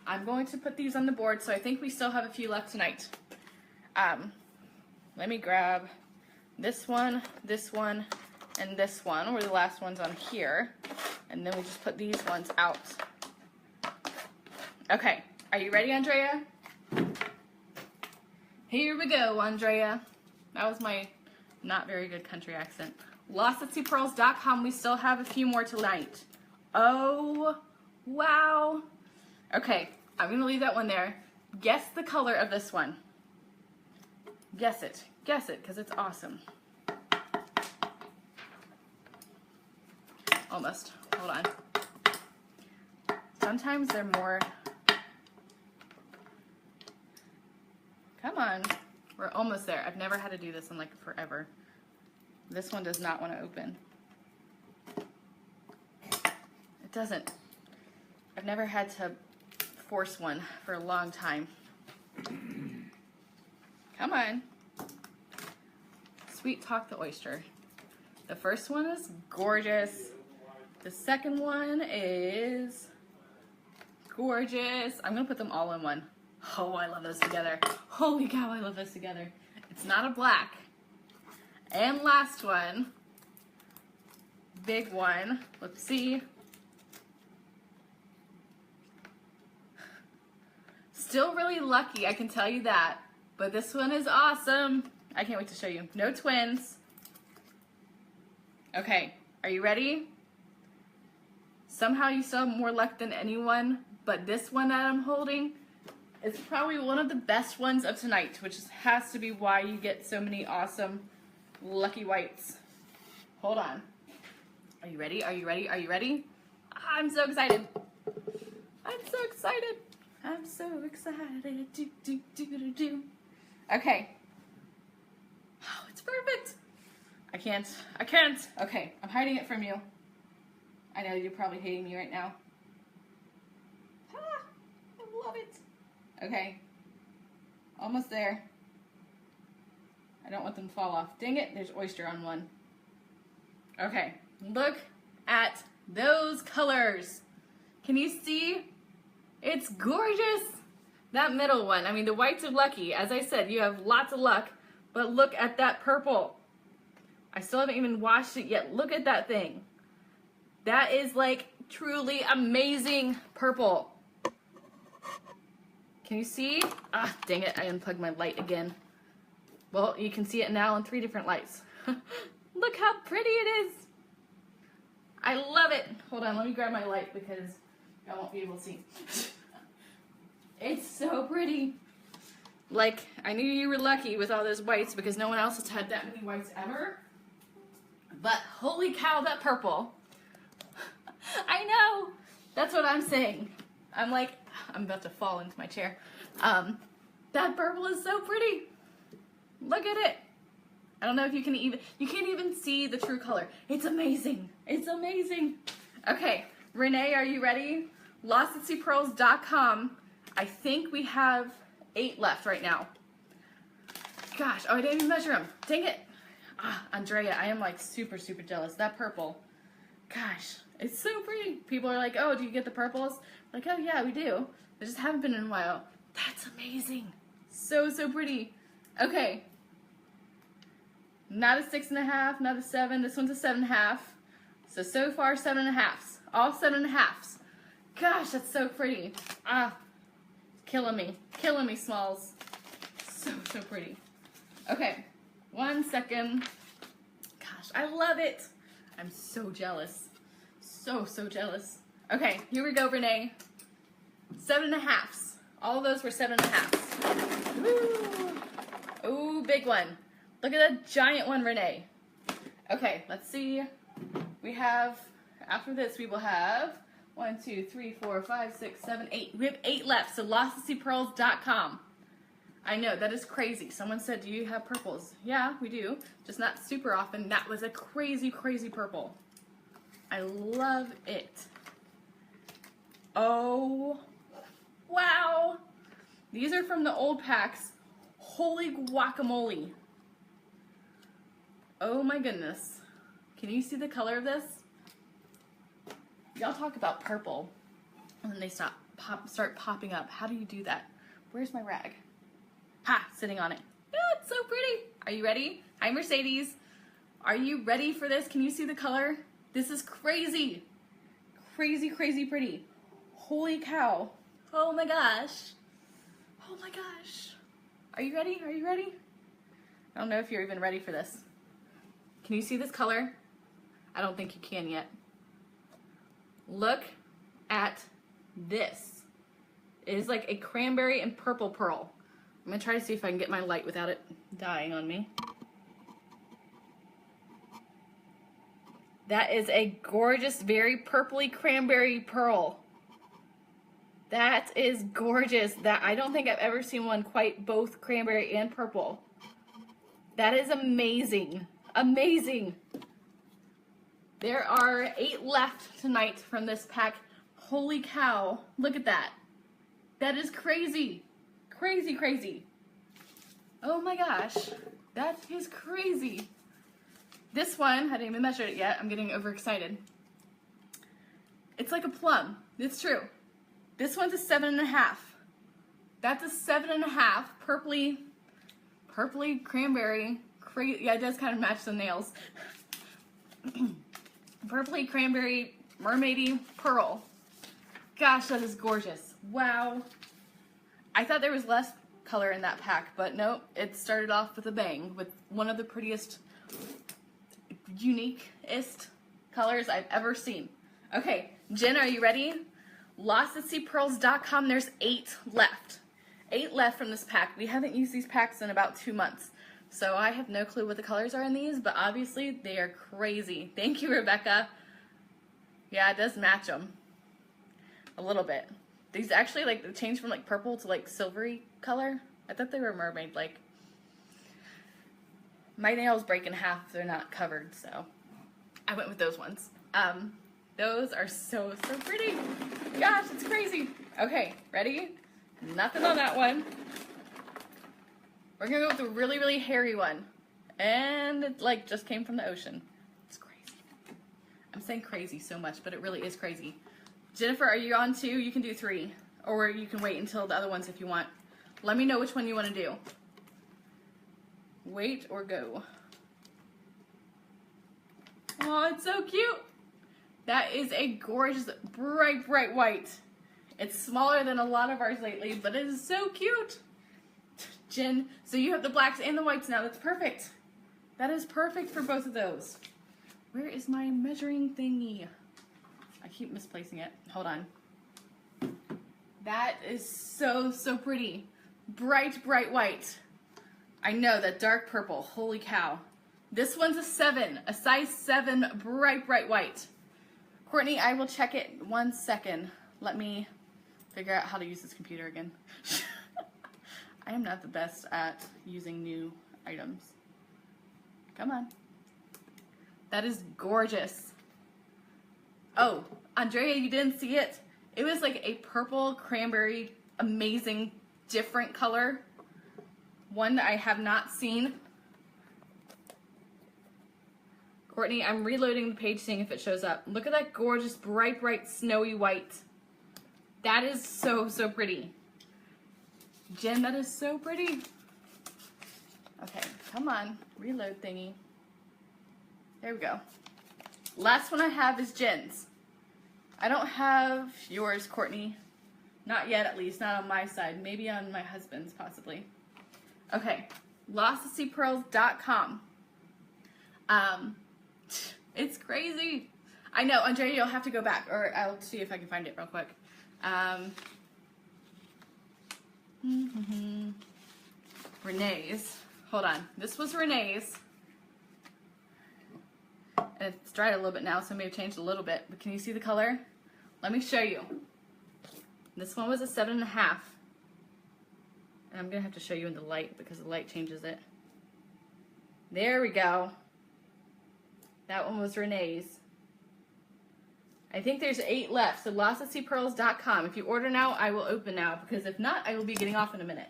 I'm going to put these on the board, so I think we still have a few left tonight. Let me grab this one, and this one, or the last ones on here, and then we just put these ones out. Okay, are you ready, Andrea? Here we go, Andrea. That was my not very good country accent. LostAtSeaPearls.com. We still have a few more tonight. Oh, wow. Okay, I'm going to leave that one there. Guess the color of this one. Guess it. Guess it, because it's awesome. Almost. Hold on. Sometimes they're more... Come on. We're almost there. I've never had to do this in like forever. This one does not want to open. It doesn't. I've never had to force one for a long time. Come on. Sweet Talk the Oyster. The first one is gorgeous. The second one is gorgeous. I'm going to put them all in one. Oh, I love those together. Holy cow, I love those together. It's not a black. And last one. Big one. Let's see. Still really lucky, I can tell you that. But this one is awesome. I can't wait to show you. No twins. Okay, are you ready? Somehow you still have more luck than anyone, but this one that I'm holding is probably one of the best ones of tonight, which has to be why you get so many awesome lucky whites. Hold on. Are you ready? Are you ready? Are you ready? I'm so excited. I'm so excited. I'm so excited. Do, do, do, do, do. Okay. Oh, it's perfect. I can't. Okay, I'm hiding it from you. I know you're probably hating me right now. Ah, I love it. Okay. Almost there. I don't want them to fall off. Dang it, there's Oyster on one. Okay, look at those colors. Can you see? It's gorgeous. That middle one, I mean, the whites are lucky. As I said, you have lots of luck, but look at that purple. I still haven't even washed it yet. Look at that thing. That is like truly amazing purple. Can you see? Ah, dang it, I unplugged my light again. Well, you can see it now in 3 different lights. Look how pretty it is. I love it. Hold on, let me grab my light because I won't be able to see. It's so pretty. Like, I knew you were lucky with all those whites because no one else has had that many whites ever. But holy cow, that purple. I know. That's what I'm saying. I'm like, I'm about to fall into my chair. That purple is so pretty. Look at it. I don't know if you can't even see the true color. It's amazing. It's amazing. Okay, Renee, are you ready? LostAtSeaPearls.com. I think we have 8 left right now. Gosh, oh, I didn't even measure them. Dang it. Ah, Andrea, I am like super, super jealous. That purple. Gosh, it's so pretty. People are like, oh, do you get the purples? Like, oh yeah, we do. I just haven't been in a while. That's amazing. So, so pretty. Okay. Not a 6.5, not a 7. This one's a 7.5. So far 7.5s. All 7.5s. Gosh, that's so pretty. Ah, killing me. Killing me, Smalls. So, so pretty. Okay. 1 second. Gosh, I love it. I'm so jealous. So, so jealous. Okay, here we go, Renee. 7.5s. All of those were 7.5s. Woo! Ooh, big one. Look at that giant one, Renee. Okay, let's see. We have, after this, we will have 1, 2, 3, 4, 5, 6, 7, 8. We have 8 left, so LostAtSeaPearls.com. I know, that is crazy. Someone said, do you have purples? Yeah, we do. Just not super often. That was a crazy, crazy purple. I love it. Oh, wow. These are from the old packs. Holy guacamole. Oh my goodness. Can you see the color of this? Y'all talk about purple, and then they start popping up. How do you do that? Where's my rag? Ha! Sitting on it. Oh, it's so pretty. Are you ready? Hi, Mercedes. Are you ready for this? Can you see the color? This is crazy. Crazy, crazy pretty. Holy cow. Oh my gosh. Oh my gosh. Are you ready? Are you ready? I don't know if you're even ready for this. Can you see this color? I don't think you can yet. Look at this. It is like a cranberry and purple pearl. I'm gonna try to see if I can get my light without it dying on me. That is a gorgeous, very purpley cranberry pearl. That is gorgeous. That I don't think I've ever seen one quite both cranberry and purple. That is amazing. Amazing. There are 8 left tonight from this pack. Holy cow. Look at that. That is crazy. Crazy, crazy. Oh my gosh. That is crazy. This one, I didn't even measure it yet. I'm getting overexcited. It's like a plum. It's true. This one's a 7.5. That's a 7.5. Purpley cranberry. Yeah, it does kind of match the nails. Purpley cranberry mermaidy pearl. Gosh, that is gorgeous. Wow. I thought there was less color in that pack, but nope, it started off with a bang with one of the prettiest, uniquest colors I've ever seen. Okay, Jen, are you ready? LostAtSeaPearls.com, there's 8 left. 8 left from this pack. We haven't used these packs in about 2 months, so I have no clue what the colors are in these, but obviously they are crazy. Thank you, Rebecca. Yeah, it does match them a little bit. These actually, like, they changed from, like, purple to, like, silvery color. I thought they were mermaid, like. My nails break in half if they're not covered, so I went with those ones. Those are so pretty. Gosh, it's crazy. Okay, ready? Nothing on that one. We're gonna go with a really hairy one. And it, like, just came from the ocean. It's crazy. I'm saying crazy so much, but it really is crazy. Jennifer, are you on 2? You can do 3. Or you can wait until the other ones if you want. Let me know which one you want to do. Wait or go. Oh, it's so cute. That is a gorgeous, bright white. It's smaller than a lot of ours lately, but it is so cute. Jen, so you have the blacks and the whites now. That's perfect. That is perfect for both of those. Where is my measuring thingy? I keep misplacing it. Hold on. That is so pretty. Bright white. I know, that dark purple. Holy cow. This one's a 7. A size 7 bright white. Courtney, I will check it 1 second. Let me figure out how to use this computer again. I am not the best at using new items. Come on. That is gorgeous. Oh, Andrea, you didn't see it? It was like a purple cranberry, amazing, different color. One that I have not seen. Courtney, I'm reloading the page, seeing if it shows up. Look at that gorgeous, bright, snowy white. That is so pretty. Jen, that is so pretty. Okay, come on. Reload thingy. There we go. Last one I have is Jen's. I don't have yours, Courtney. Not yet, at least. Not on my side. Maybe on my husband's, possibly. Okay. LostAtSeaPearls.com. It's crazy. I know, Andrea, you'll have to go back, or I'll see if I can find it real quick. Renee's. Hold on. This was Renee's. And it's dried a little bit now, so it may have changed a little bit. But can you see the color? Let me show you. This one was a 7.5. And I'm going to have to show you in the light because the light changes it. There we go. That one was Renee's. I think there's 8 left, so LostAtSeaPearls.com. If you order now, I will open now, because if not, I will be getting off in a minute.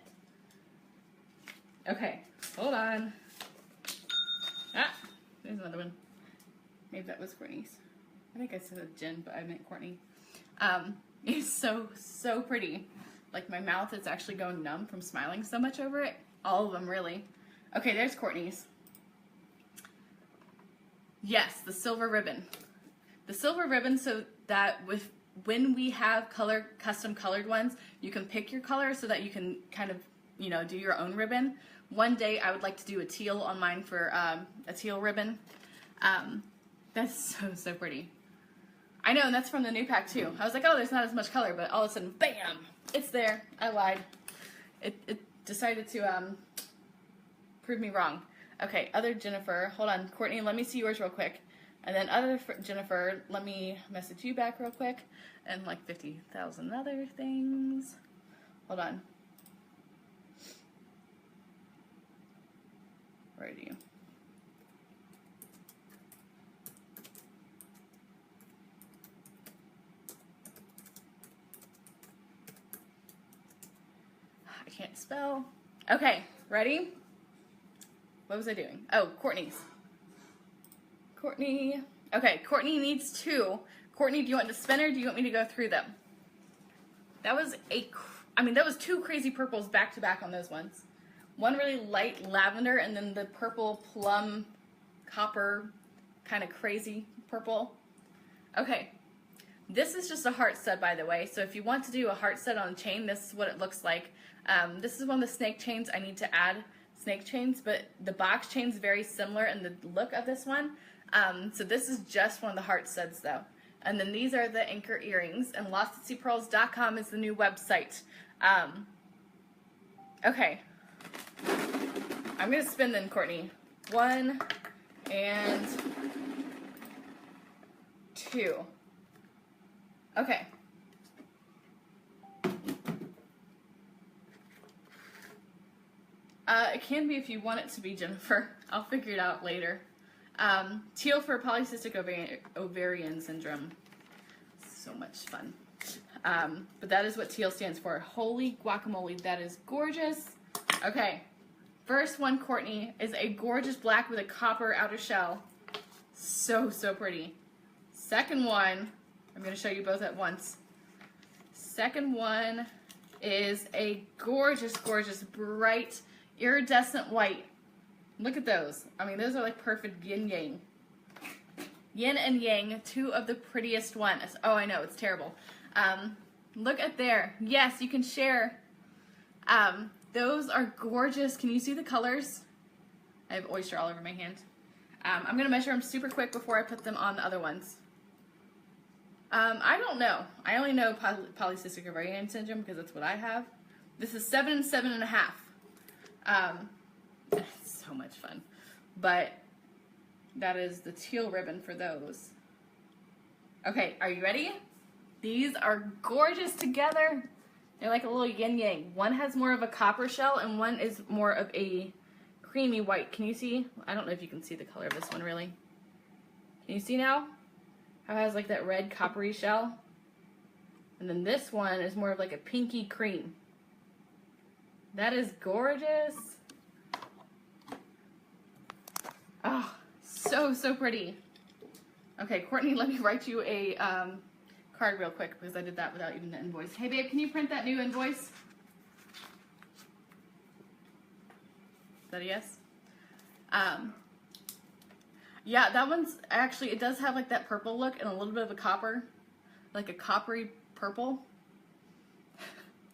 Okay, hold on. Ah, there's another one. Maybe that was Courtney's. I think I said Jen, but I meant Courtney. It's so pretty. Like, my mouth is actually going numb from smiling so much over it. All of them, really. Okay, there's Courtney's. Yes, the silver ribbon. The silver ribbon, so that when we have custom colored ones, you can pick your color so that you can kind of, you know, do your own ribbon. One day I would like to do a teal on mine for a teal ribbon. That's so pretty. I know, and that's from the new pack too. I was like, oh, there's not as much color, but all of a sudden, bam, it's there. I lied. It decided to prove me wrong. Okay, other Jennifer. Hold on, Courtney, let me see yours real quick. And then other Jennifer, let me message you back real quick. And like 50,000 other things. Hold on. Where are you? I can't spell. Okay, ready? What was I doing? Oh, Courtney's. Courtney. Okay, Courtney needs 2. Courtney, do you want to spin or do you want me to go through them? That was a I mean, that was two crazy purples back to back on those ones. One really light lavender, and then the purple plum copper kind of crazy purple. Okay, this is just a heart stud, by the way. So if you want to do a heart stud on a chain, this is what it looks like. This is one of the snake chains. I need to add snake chains, but the box chain's very similar in the look of this one. So this is just one of the heart studs though. And then these are the anchor earrings, and lostatseapearls.com is the new website. Okay. I'm going to spin then, Courtney. 1 and 2. Okay. It can be if you want it to be, Jennifer. I'll figure it out later. Teal for polycystic ovarian syndrome. So much fun. But that is what teal stands for. Holy guacamole, that is gorgeous. Okay, first one, Courtney, is a gorgeous black with a copper outer shell. So, so pretty. Second one, I'm going to show you both at once. Second one is a gorgeous, gorgeous, bright, iridescent white. Look at those. I mean, those are like perfect yin-yang. Yin and yang, two of the prettiest ones. Oh, I know, it's terrible. Look at there. Yes, you can share. Those are gorgeous. Can you see the colors? I have oyster all over my hand. I'm going to measure them super quick before I put them on the other ones. I don't know. I only know polycystic ovarian syndrome because that's what I have. This is 7 and 7.5. It's so much fun. But that is the teal ribbon for those. Okay, are you ready? These are gorgeous together. They're like a little yin-yang. One has more of a copper shell and one is more of a creamy white. Can you see? I don't know if you can see the color of this one really. Can you see now? How it has like that red coppery shell? And then this one is more of like a pinky cream. That is gorgeous. Oh, so, so pretty. Okay, Courtney, let me write you a card real quick because I did that without even the invoice. Hey, babe, can you print that new invoice? Is that a yes? Yeah, that one's actually, it does have like that purple look and a little bit of a copper, like a coppery purple.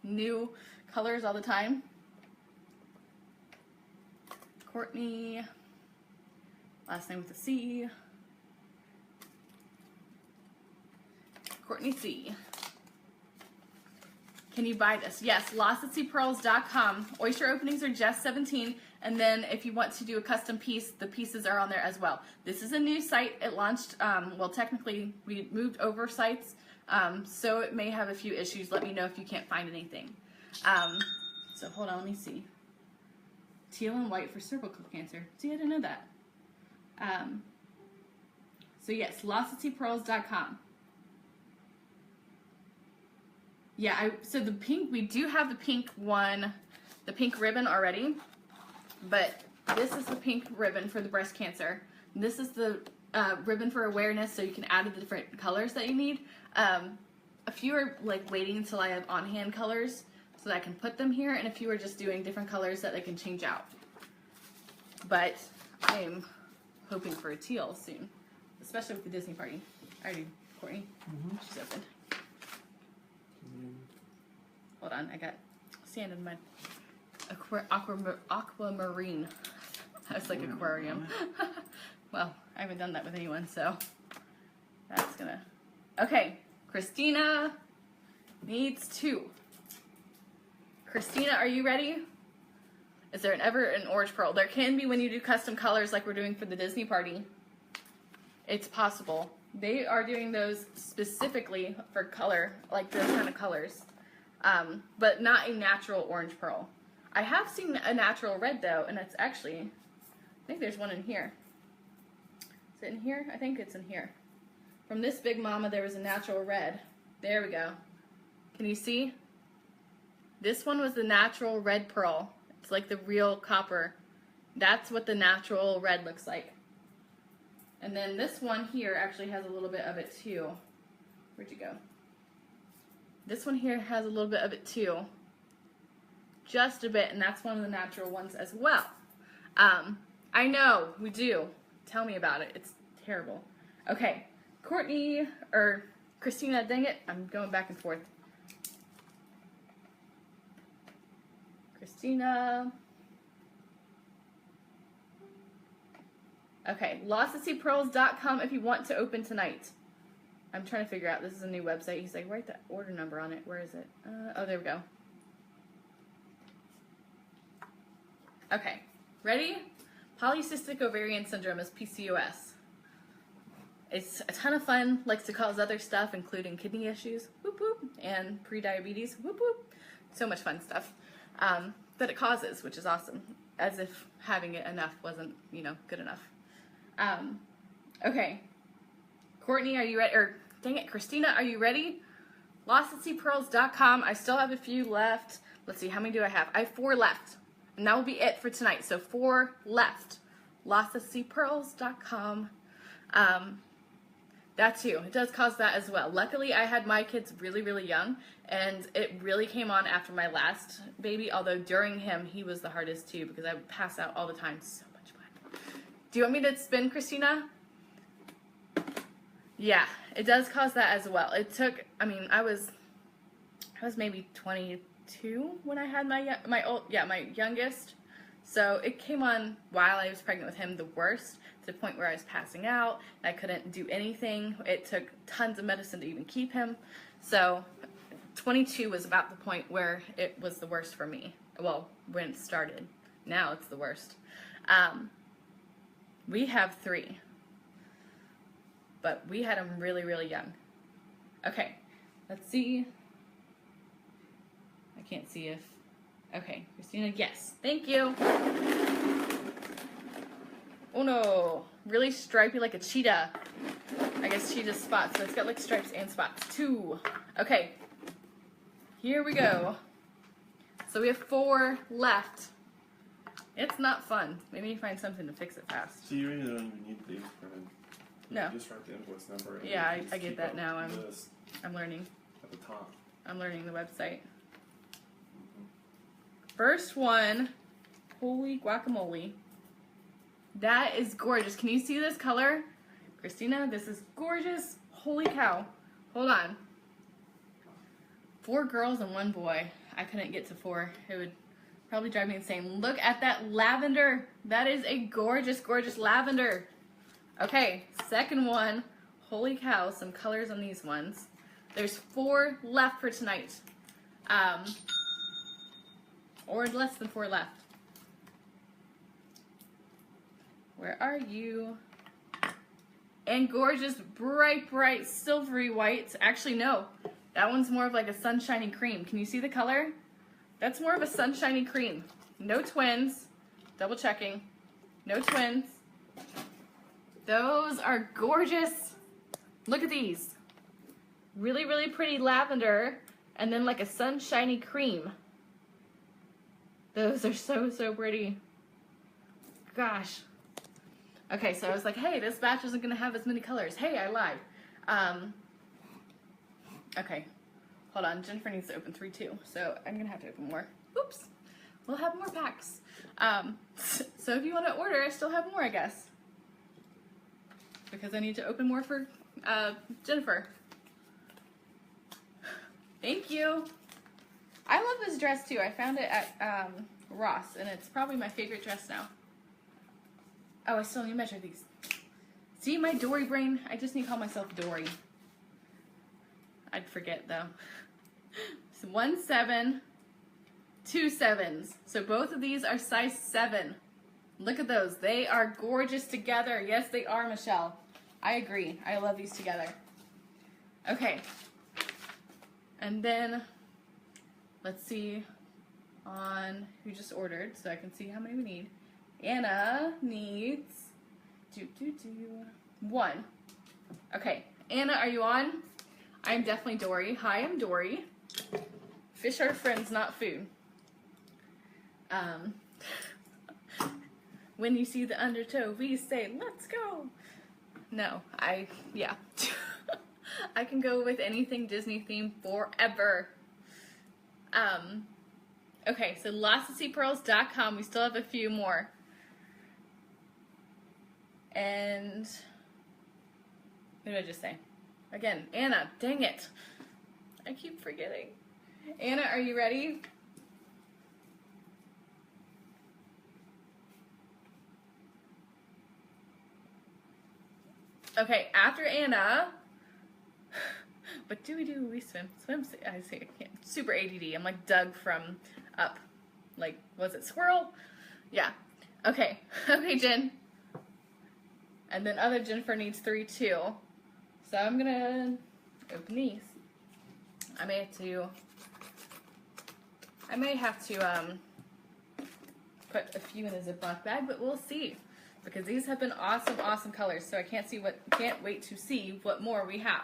New colors all the time. Courtney, last name with a C. Courtney C. Can you buy this? Yes, lostatseapearls.com. Oyster openings are just 17, and then if you want to do a custom piece, the pieces are on there as well. This is a new site. It launched, well, technically, we moved over sites, so it may have a few issues. Let me know if you can't find anything. So hold on, let me see. Teal and white for cervical cancer. See, I didn't know that. So yes, lostatseapearls.com. Yeah, so the pink, we do have the pink one, the pink ribbon already, but this is the pink ribbon for the breast cancer. This is the ribbon for awareness, so you can add the different colors that you need. A few are like waiting until I have on-hand colors so that I can put them here, and a few are just doing different colors that they can change out. But I am hoping for a teal soon, especially with the Disney party. Alrighty, Courtney, she's open. Hold on, I got sand in my aquamarine. That's like aquarium. Well, I haven't done that with anyone, so that's gonna. Okay, Christina needs 2. Christina, are you ready? Is there ever an orange pearl? There can be when you do custom colors like we're doing for the Disney party. It's possible. They are doing those specifically for color, like those kind of colors. But not a natural orange pearl. I have seen a natural red though, and it's actually, I think there's one in here. Is it in here? I think it's in here. From this big mama, there was a natural red. There we go. Can you see? This one was the natural red pearl. It's like the real copper. That's what the natural red looks like. And then this one here actually has a little bit of it too. Where'd you go? This one here has a little bit of it too. just a bit, and that's one of the natural ones as well. I know, we do. Tell me about it. It's terrible. Okay, Courtney, or Christina, dang it, I'm going back and forth. Christina. Okay, lostsetseapearls.com if you want to open tonight. I'm trying to figure out, this is a new website. He's like, write the order number on it. Where is it? Oh, there we go. Okay, ready? Polycystic ovarian syndrome is PCOS. It's a ton of fun, likes to cause other stuff, including kidney issues, whoop whoop, and pre-diabetes, whoop whoop. So much fun stuff that it causes, which is awesome. As if having it enough wasn't, good enough. Okay. Courtney, are you ready? Or, dang it, Christina, are you ready? lostsetseapearls.com. I still have a few left. Let's see, how many do I have? I have 4 left. And that will be it for tonight. So 4 left. lostsetseapearls.com. That too. It does cause that as well. Luckily, I had my kids really, really young, and it really came on after my last baby, although during him, he was the hardest too, because I would pass out all the time. So much fun. Do you want me to spin, Christina? Yeah, it does cause that as well. It took, I was maybe 22 when I had my youngest. So it came on while I was pregnant with him the worst, to the point where I was passing out, and I couldn't do anything. It took tons of medicine to even keep him. So 22 was about the point where it was the worst for me. Well, when it started. Now it's the worst. We have 3. But we had them really, really young. Okay, let's see. I can't see if... Okay, Christina, yes. Thank you. Oh no, really stripy like a cheetah. I guess cheetah spots, so it's got like stripes and spots. 2. Okay, here we go. So we have 4 left. It's not fun. Maybe you find something to fix it fast. So you really don't even need these printed. No. You just write the invoice number. And Yeah, you just I get keep that a now. list I'm learning. at the top. I'm learning the website. First one, holy guacamole. That is gorgeous. Can you see this color? Christina, this is gorgeous. Holy cow. Hold on. 4 girls and 1 boy. I couldn't get to 4. It would probably drive me insane. Look at that lavender. That is a gorgeous, gorgeous lavender. Okay, second one. Holy cow, some colors on these ones. There's 4 left for tonight. Or less than 4 left. Where are you? And gorgeous, bright, bright, silvery white. Actually, no. That one's more of like a sunshiny cream. Can you see the color? That's more of a sunshiny cream. No twins. Double checking. No twins. Those are gorgeous. Look at these. Really, really pretty lavender. And then like a sunshiny cream. Those are so, so pretty. Gosh. Okay, so I was like, hey, this batch isn't going to have as many colors. Hey, I lied. Okay. Hold on. Jennifer needs to open 3 too. So I'm going to have to open more. Oops. We'll have more packs. So if you want to order, I still have more, I guess. Because I need to open more for Jennifer. Thank you. I love this dress too. I found it at Ross, and it's probably my favorite dress now. Oh, I still need to measure these. See, my Dory brain? I just need to call myself Dory. I'd forget though. So 1 7, 2 7s. So both of these are size 7. Look at those. They are gorgeous together. Yes, they are, Michelle. I agree. I love these together. Okay. And then, let's see on who just ordered so I can see how many we need. Anna needs 1. Okay. Anna, are you on? I'm definitely Dory. Hi, I'm Dory. Fish are friends, not food. When you see the undertow, we say, let's go. No, yeah. I can go with anything Disney themed forever. Okay, so losttoseepearls.com. We still have a few more. And what did I just say? Again, Anna, dang it. I keep forgetting. Anna, are you ready? Okay, after Anna, what do? We swim. Swim, I say I can't. Super ADD. I'm like Doug from Up. Like, was it Squirrel? Yeah. Okay. Okay, Jen. And then other Jennifer needs 3 too. So I'm gonna open these. I may have to put a few in a Ziploc bag, but we'll see. Because these have been awesome, awesome colors. So I can't wait to see what more we have.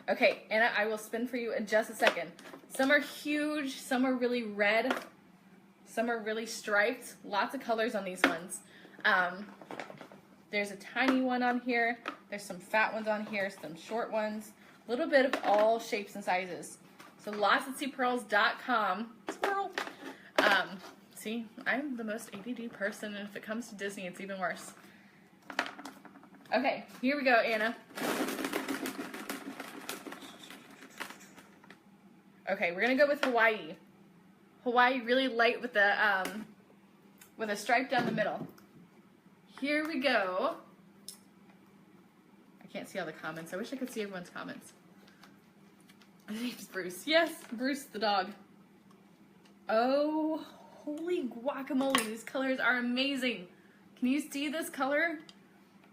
Okay, Anna, I will spin for you in just a second. Some are huge, some are really red, some are really striped. Lots of colors on these ones. There's a tiny one on here. There's some fat ones on here, some short ones. A little bit of all shapes and sizes. So losttoseepearls.com. Squirrel. See, I'm the most ADD person, and if it comes to Disney, it's even worse. Okay, here we go, Anna. Okay, we're gonna go with Hawaii. Hawaii, really light with a stripe down the middle. Here we go. I can't see all the comments. I wish I could see everyone's comments. His name's Bruce. Yes, Bruce the dog. Oh, holy guacamole. These colors are amazing. Can you see this color?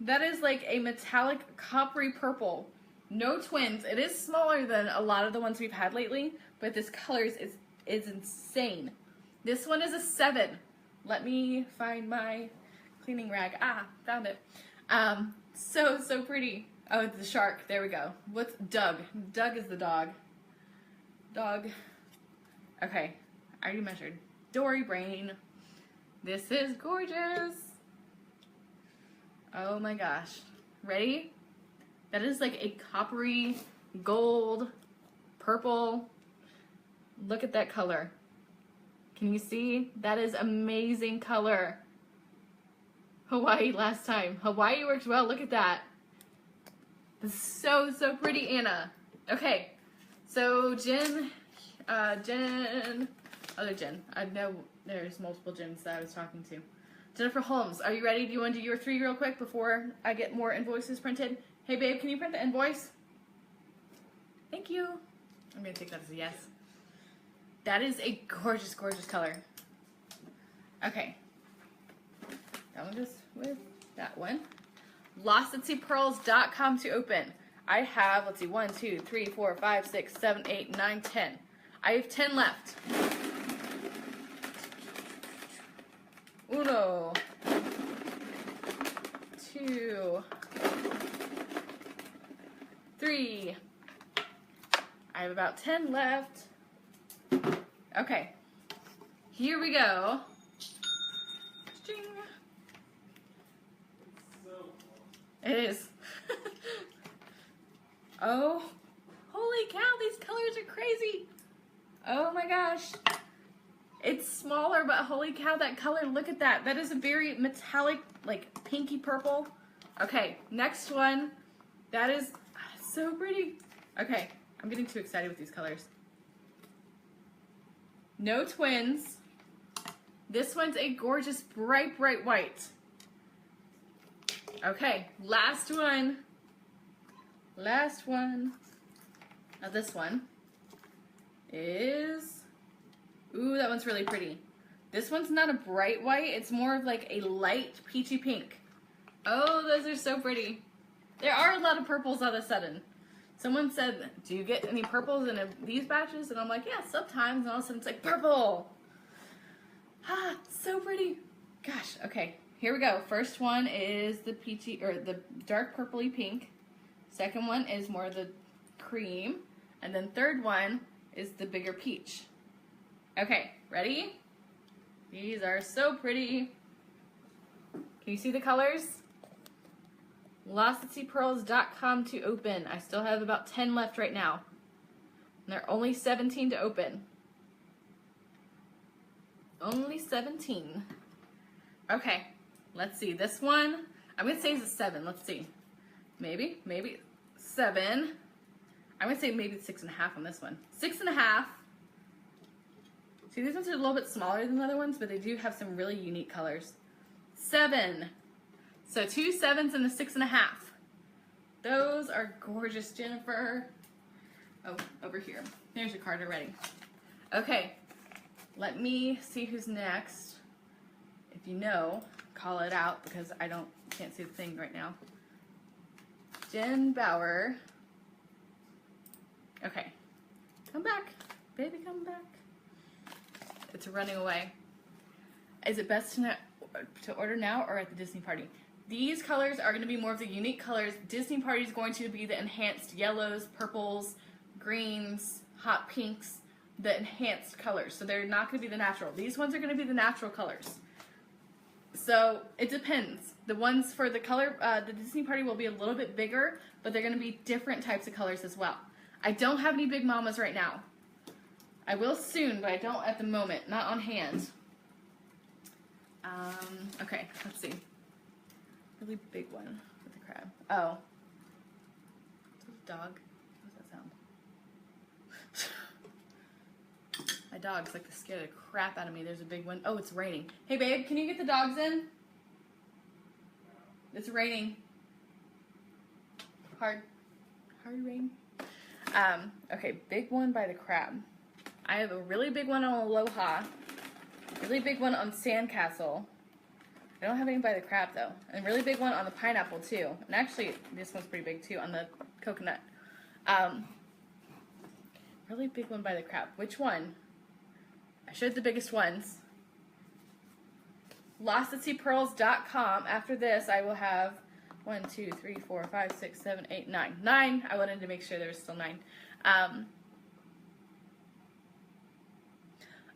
That is like a metallic coppery purple. No twins. It is smaller than a lot of the ones we've had lately, but this color is insane. This one is a 7. Let me find my cleaning rag. Ah, found it. So pretty. Oh, the shark. There we go. What's Doug? Doug is the dog. Dog. Okay, I already measured. Dory brain. This is gorgeous. Oh my gosh. Ready? That is like a coppery, gold, purple. Look at that color. Can you see? That is amazing color. Hawaii last time. Hawaii worked well. Look at that. This is so pretty, Anna. Okay. So Jen, other Jen. I know there's multiple Jens that I was talking to. Jennifer Holmes, are you ready? Do you want to do your 3 real quick before I get more invoices printed? Hey babe, can you print the invoice? Thank you. I'm going to take that as a yes. That is a gorgeous, gorgeous color. Okay. That one goes with that one. losttoseepearls.com to open. I have, let's see, 1, 2, 3, 4, 5, 6, 7, 8, 9, 10. I have 10 left. 1, 2, 3. I have about 10 left. Okay. Here we go. Ching. It is. Oh, holy cow, these colors are crazy. Oh my gosh. It's smaller, but holy cow, that color, look at that. That is a very metallic, like pinky purple. Okay, next one. That is so pretty. Okay, I'm getting too excited with these colors. No twins. This one's a gorgeous bright, bright white. Okay, last one. Last one. Now this one is, ooh, that one's really pretty. This one's not a bright white, it's more of like a light peachy pink. Oh, those are so pretty. There are a lot of purples all of a sudden. Someone said, do you get any purples in these batches? And I'm like, yeah, sometimes. And all of a sudden it's like, purple. Ah, so pretty. Gosh, okay, here we go. First one is the peachy, or the dark purpley pink. Second one is more the cream. And then third one is the bigger peach. Okay, ready? These are so pretty. Can you see the colors? losttoseepearls.com to open. I still have about 10 left right now. And there are only 17 to open. Only 17. Okay, let's see. This one, I'm going to say it's a 7. Let's see. Maybe 7. I'm going to say maybe 6.5 on this one. 6.5. See, these ones are a little bit smaller than the other ones, but they do have some really unique colors. 7. So 2 7s and a 6.5. Those are gorgeous, Jennifer. Oh, over here. There's your card already. Okay, let me see who's next. If you know, call it out because I can't see the thing right now. Jen Bauer. Okay, come back, baby, come back. It's running away. Is it best to order now or at the Disney party? These colors are going to be more of the unique colors. Disney party is going to be the enhanced yellows, purples, greens, hot pinks, the enhanced colors. So they're not going to be the natural. These ones are going to be the natural colors. So it depends. The ones for the color, the Disney party will be a little bit bigger, but they're going to be different types of colors as well. I don't have any big mamas right now. I will soon, but I don't at the moment. Not on hand. Okay, let's see. Really big one with the crab. Oh. Is that a dog? What does that sound? My dog's like to scare the crap out of me. There's a big one. Oh, it's raining. Hey, babe, can you get the dogs in? It's raining. Hard rain. Okay, big one by the crab. I have a really big one on Aloha. Really big one on Sandcastle. I don't have any by the crab though. And a really big one on the pineapple too. And actually, this one's pretty big too on the coconut. Really big one by the crab. Which one? I showed the biggest ones. LostAtSeaPearls.com. After this, I will have 1, 2, 3, 4, 5, 6, 7, 8, 9. 9. I wanted to make sure there was still 9.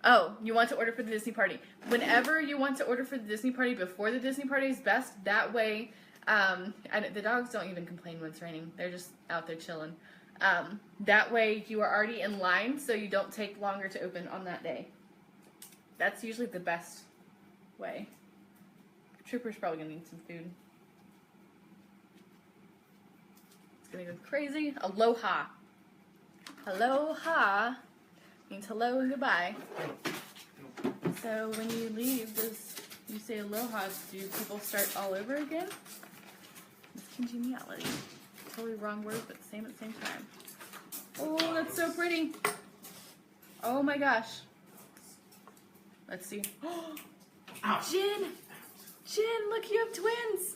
Oh, you want to order for the Disney party. Whenever you want to order for the Disney party before the Disney party is best. That way, the dogs don't even complain when it's raining. They're just out there chilling. That way you are already in line so you don't take longer to open on that day. That's usually the best way. Trooper's probably going to need some food. It's going to go crazy. Aloha. Aloha means hello and goodbye. So when you leave, you say aloha, do people start all over again? It's congeniality. Totally wrong word, but same at the same time. Oh, that's so pretty. Oh my gosh. Let's see. Jen! Jen, look, you have twins!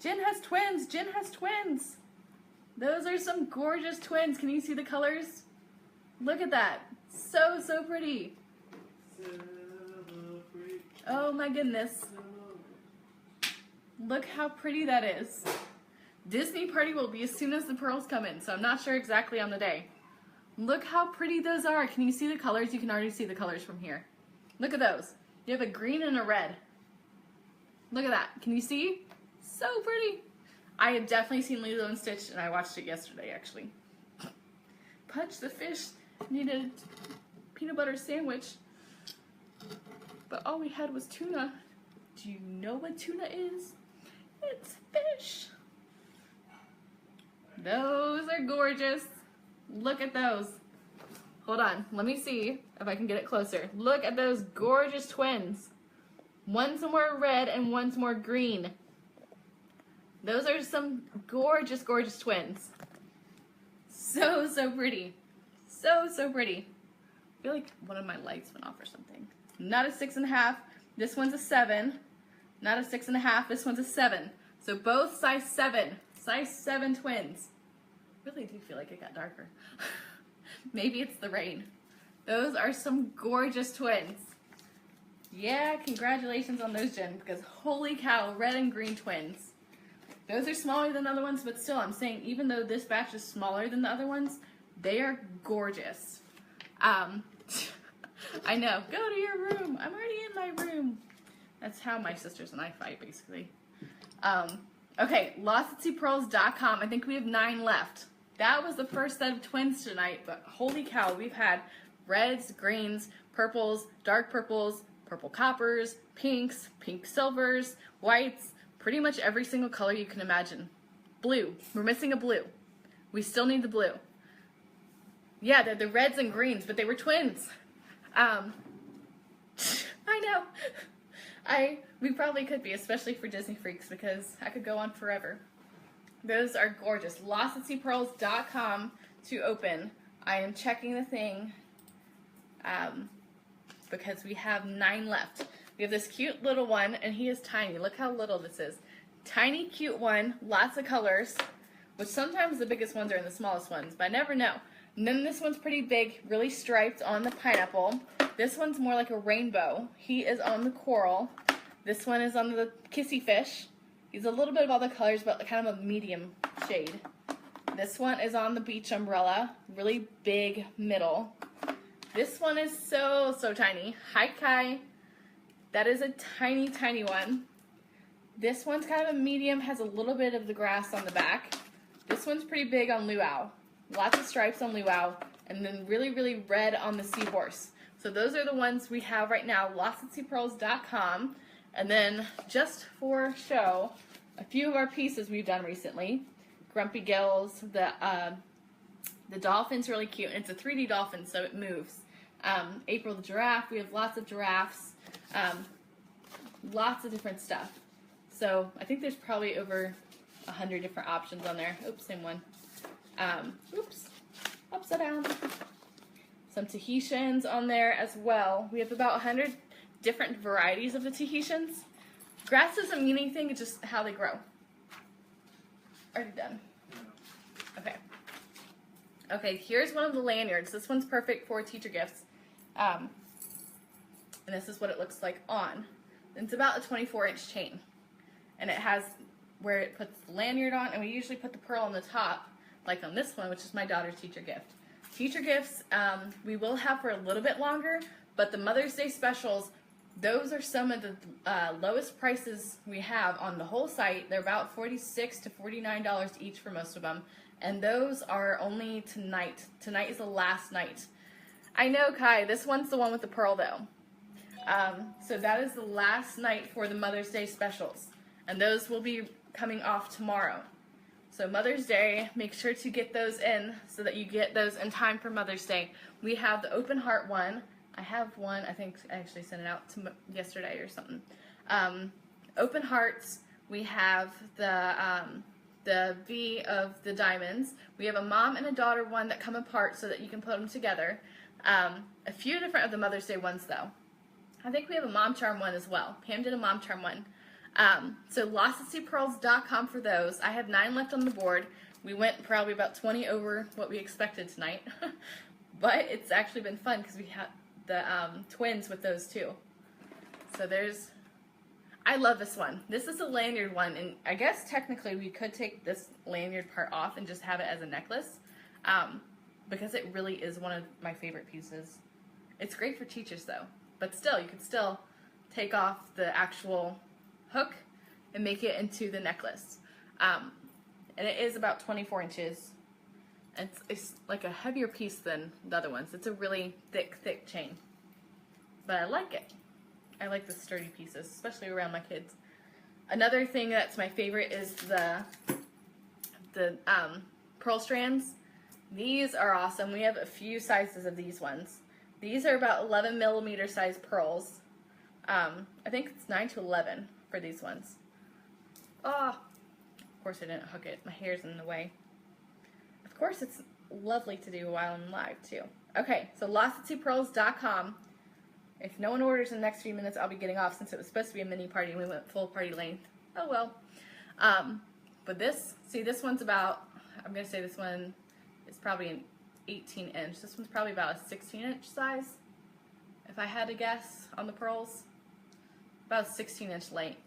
Jen has twins! Jen has twins! Those are some gorgeous twins. Can you see the colors? Look at that. So, so pretty. Oh my goodness. Look how pretty that is. Disney party will be as soon as the pearls come in, so I'm not sure exactly on the day. Look how pretty those are. Can you see the colors? You can already see the colors from here. Look at those. You have a green and a red. Look at that. Can you see? So pretty. I have definitely seen Lilo and Stitch, and I watched it yesterday, actually. Punch the fish needed a peanut butter sandwich, but all we had was tuna. Do you know what tuna is? It's fish. Those are gorgeous. Look at those. Hold on, let me see if I can get it closer. Look at those gorgeous twins. One's more red and one's more green. Those are some gorgeous, gorgeous twins. So, so pretty. So, so pretty. I feel like one of my lights went off or something. Not a 6.5. This one's a 7. Not a 6.5. This one's a 7. So both size 7. Size 7 twins. Really do feel like it got darker. Maybe it's the rain. Those are some gorgeous twins. Yeah, congratulations on those, Jen, because holy cow, red and green twins. Those are smaller than the other ones, but still, I'm saying even though this batch is smaller than the other ones, they are gorgeous. I know. Go to your room. I'm already in my room. That's how my sisters and I fight, basically. Okay, LostAtSeaPearls.com. I think we have 9 left. That was the first set of twins tonight, but holy cow, we've had reds, greens, purples, dark purples, purple coppers, pinks, pink silvers, whites, pretty much every single color you can imagine. Blue. We're missing a blue. We still need the blue. Yeah, they're the reds and greens, but they were twins. I know. We probably could be, especially for Disney freaks, because I could go on forever. Those are gorgeous. LostAtSeaPearls.com to open. I am checking the thing because we have 9 left. We have this cute little one, and he is tiny. Look how little this is. Tiny, cute one, lots of colors, which sometimes the biggest ones are in the smallest ones, but I never know. And then this one's pretty big, really striped on the pineapple. This one's more like a rainbow. He is on the coral. This one is on the kissy fish. He's a little bit of all the colors, but kind of a medium shade. This one is on the beach umbrella, really big middle. This one is so, so tiny. Hi, Kai. That is a tiny, tiny one. This one's kind of a medium, has a little bit of the grass on the back. This one's pretty big on luau. Lots of stripes on luau, and then really, really red on the seahorse. So those are the ones we have right now, LostAtSeaPearls.com. And then, just for show, a few of our pieces we've done recently. Grumpy Gills, the dolphin's really cute, and it's a 3D dolphin, so it moves. April the giraffe, we have lots of giraffes, lots of different stuff. So I think there's probably over 100 different options on there. Oops, same one. Oops, upside down. Some Tahitians on there as well. We have about 100 different varieties of the Tahitians. Grass doesn't mean anything, it's just how they grow. Already done. Okay. Okay, here's one of the lanyards. This one's perfect for teacher gifts. And this is what it looks like on. It's about a 24-inch chain. And it has where it puts the lanyard on, and we usually put the pearl on the top, like on this one, which is my daughter's teacher gift. Teacher gifts, we will have for a little bit longer, but the Mother's Day specials, those are some of the lowest prices we have on the whole site. They're about $46 to $49 each for most of them. And those are only tonight. Tonight is the last night. I know, Kai, this one's the one with the pearl, though. So that is the last night for the Mother's Day specials. And those will be coming off tomorrow. So Mother's Day, make sure to get those in so that you get those in time for Mother's Day. We have the open heart one. I have one, I think I actually sent it out to yesterday or something. Open hearts, we have the V of the diamonds. We have a mom and a daughter one that come apart so that you can put them together. A few different of the Mother's Day ones though. I think we have a mom charm one as well. Pam did a mom charm one. So LostAtSeaPearls.com for those. I have 9 left on the board. We went probably about 20 over what we expected tonight. But it's actually been fun because we had the twins with those too. So there's, I love this one. This is a lanyard one, and I guess technically we could take this lanyard part off and just have it as a necklace, because it really is one of my favorite pieces. It's great for teachers though, but still, you could still take off the actual hook and make it into the necklace. And it is about 24 inches. It's like a heavier piece than the other ones. It's a really thick, thick chain. But I like it. I like the sturdy pieces, especially around my kids. Another thing that's my favorite is the pearl strands. These are awesome. We have a few sizes of these ones. These are about 11 millimeter size pearls. I think it's 9 to 11 for these ones. Oh, of course I didn't hook it. My hair's in the way. Of course, it's lovely to do while I'm live, too. Okay, so LostAtSeaPearls.com. If no one orders in the next few minutes, I'll be getting off since it was supposed to be a mini party and we went full party length. Oh, well. But this, see, this one's about, I'm going to say this one is probably an 18-inch. This one's probably about a 16-inch size, if I had to guess, on the pearls. About a 16-inch length,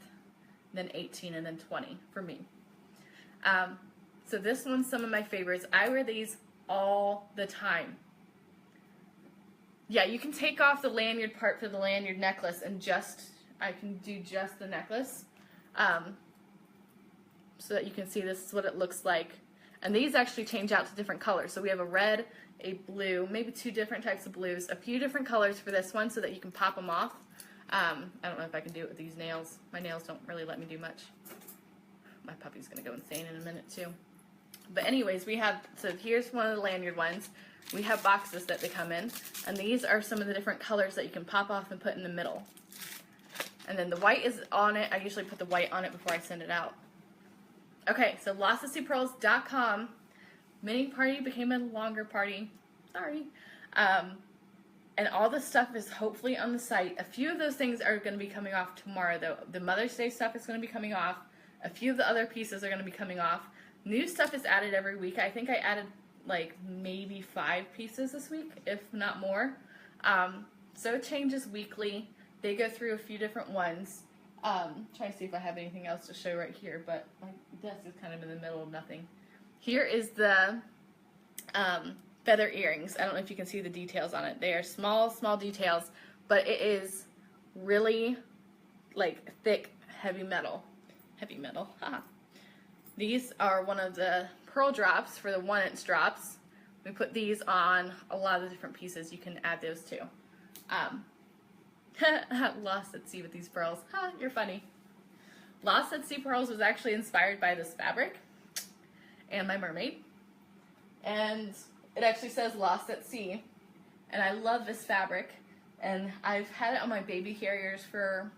then 18, and then 20 for me. So this one's some of my favorites. I wear these all the time. Yeah, you can take off the lanyard part for the lanyard necklace and I can do just the necklace. So that you can see this is what it looks like. And these actually change out to different colors. So we have a red a blue, maybe 2 different types of blues, a few different colors for this one so that you can pop them off. I don't know if I can do it with these nails. My nails don't really let me do much. My puppy's gonna go insane in a minute too. But anyways, we have, so here's one of the lanyard ones. We have boxes that they come in, and these are some of the different colors that you can pop off and put in the middle. And then the white is on it. I usually put the white on it before I send it out. Okay, so lostatseapearls.com. Mini party became a longer party. Sorry. And all the stuff is hopefully on the site. A few of those things are going to be coming off tomorrow, though. The Mother's Day stuff is going to be coming off. A few of the other pieces are going to be coming off. New stuff is added every week. I think I added like maybe 5 pieces this week, if not more. So it changes weekly. They go through a few different ones. Trying to see if I have anything else to show right here, but my desk is kind of in the middle of nothing. Here is the feather earrings. I don't know if you can see the details on it. They are small, small details, but it is really like thick, heavy metal. Heavy metal, haha. These are one of the pearl drops for the 1-inch drops. We put these on a lot of the different pieces. You can add those too. Lost at sea with these pearls. Ha, you're funny. Lost at Sea Pearls was actually inspired by this fabric and my mermaid. And it actually says Lost at Sea. And I love this fabric. And I've had it on my baby carriers for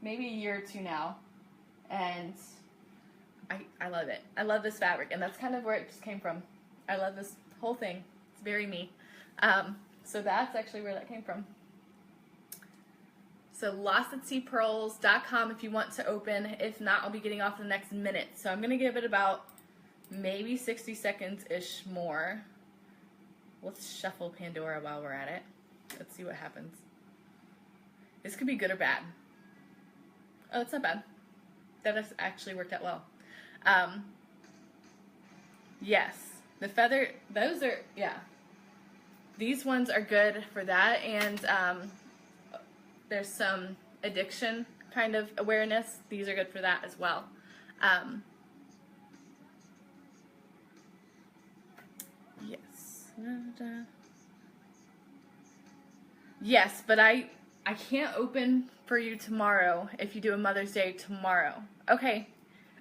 maybe a year or 2 now. And I love it. I love this fabric, and that's kind of where it just came from. I love this whole thing. It's very me. So that's actually where that came from. So lostatseapearls.com if you want to open. If not, I'll be getting off in the next minute. So I'm going to give it about maybe 60 seconds-ish more. Let's shuffle Pandora while we're at it. Let's see what happens. This could be good or bad. Oh, it's not bad. That has actually worked out well. Yes, the feather, those are, yeah. These ones are good for that, and there's some addiction kind of awareness. These are good for that as well. Yes. Yes, but I can't open for you tomorrow if you do a Mother's Day tomorrow. Okay.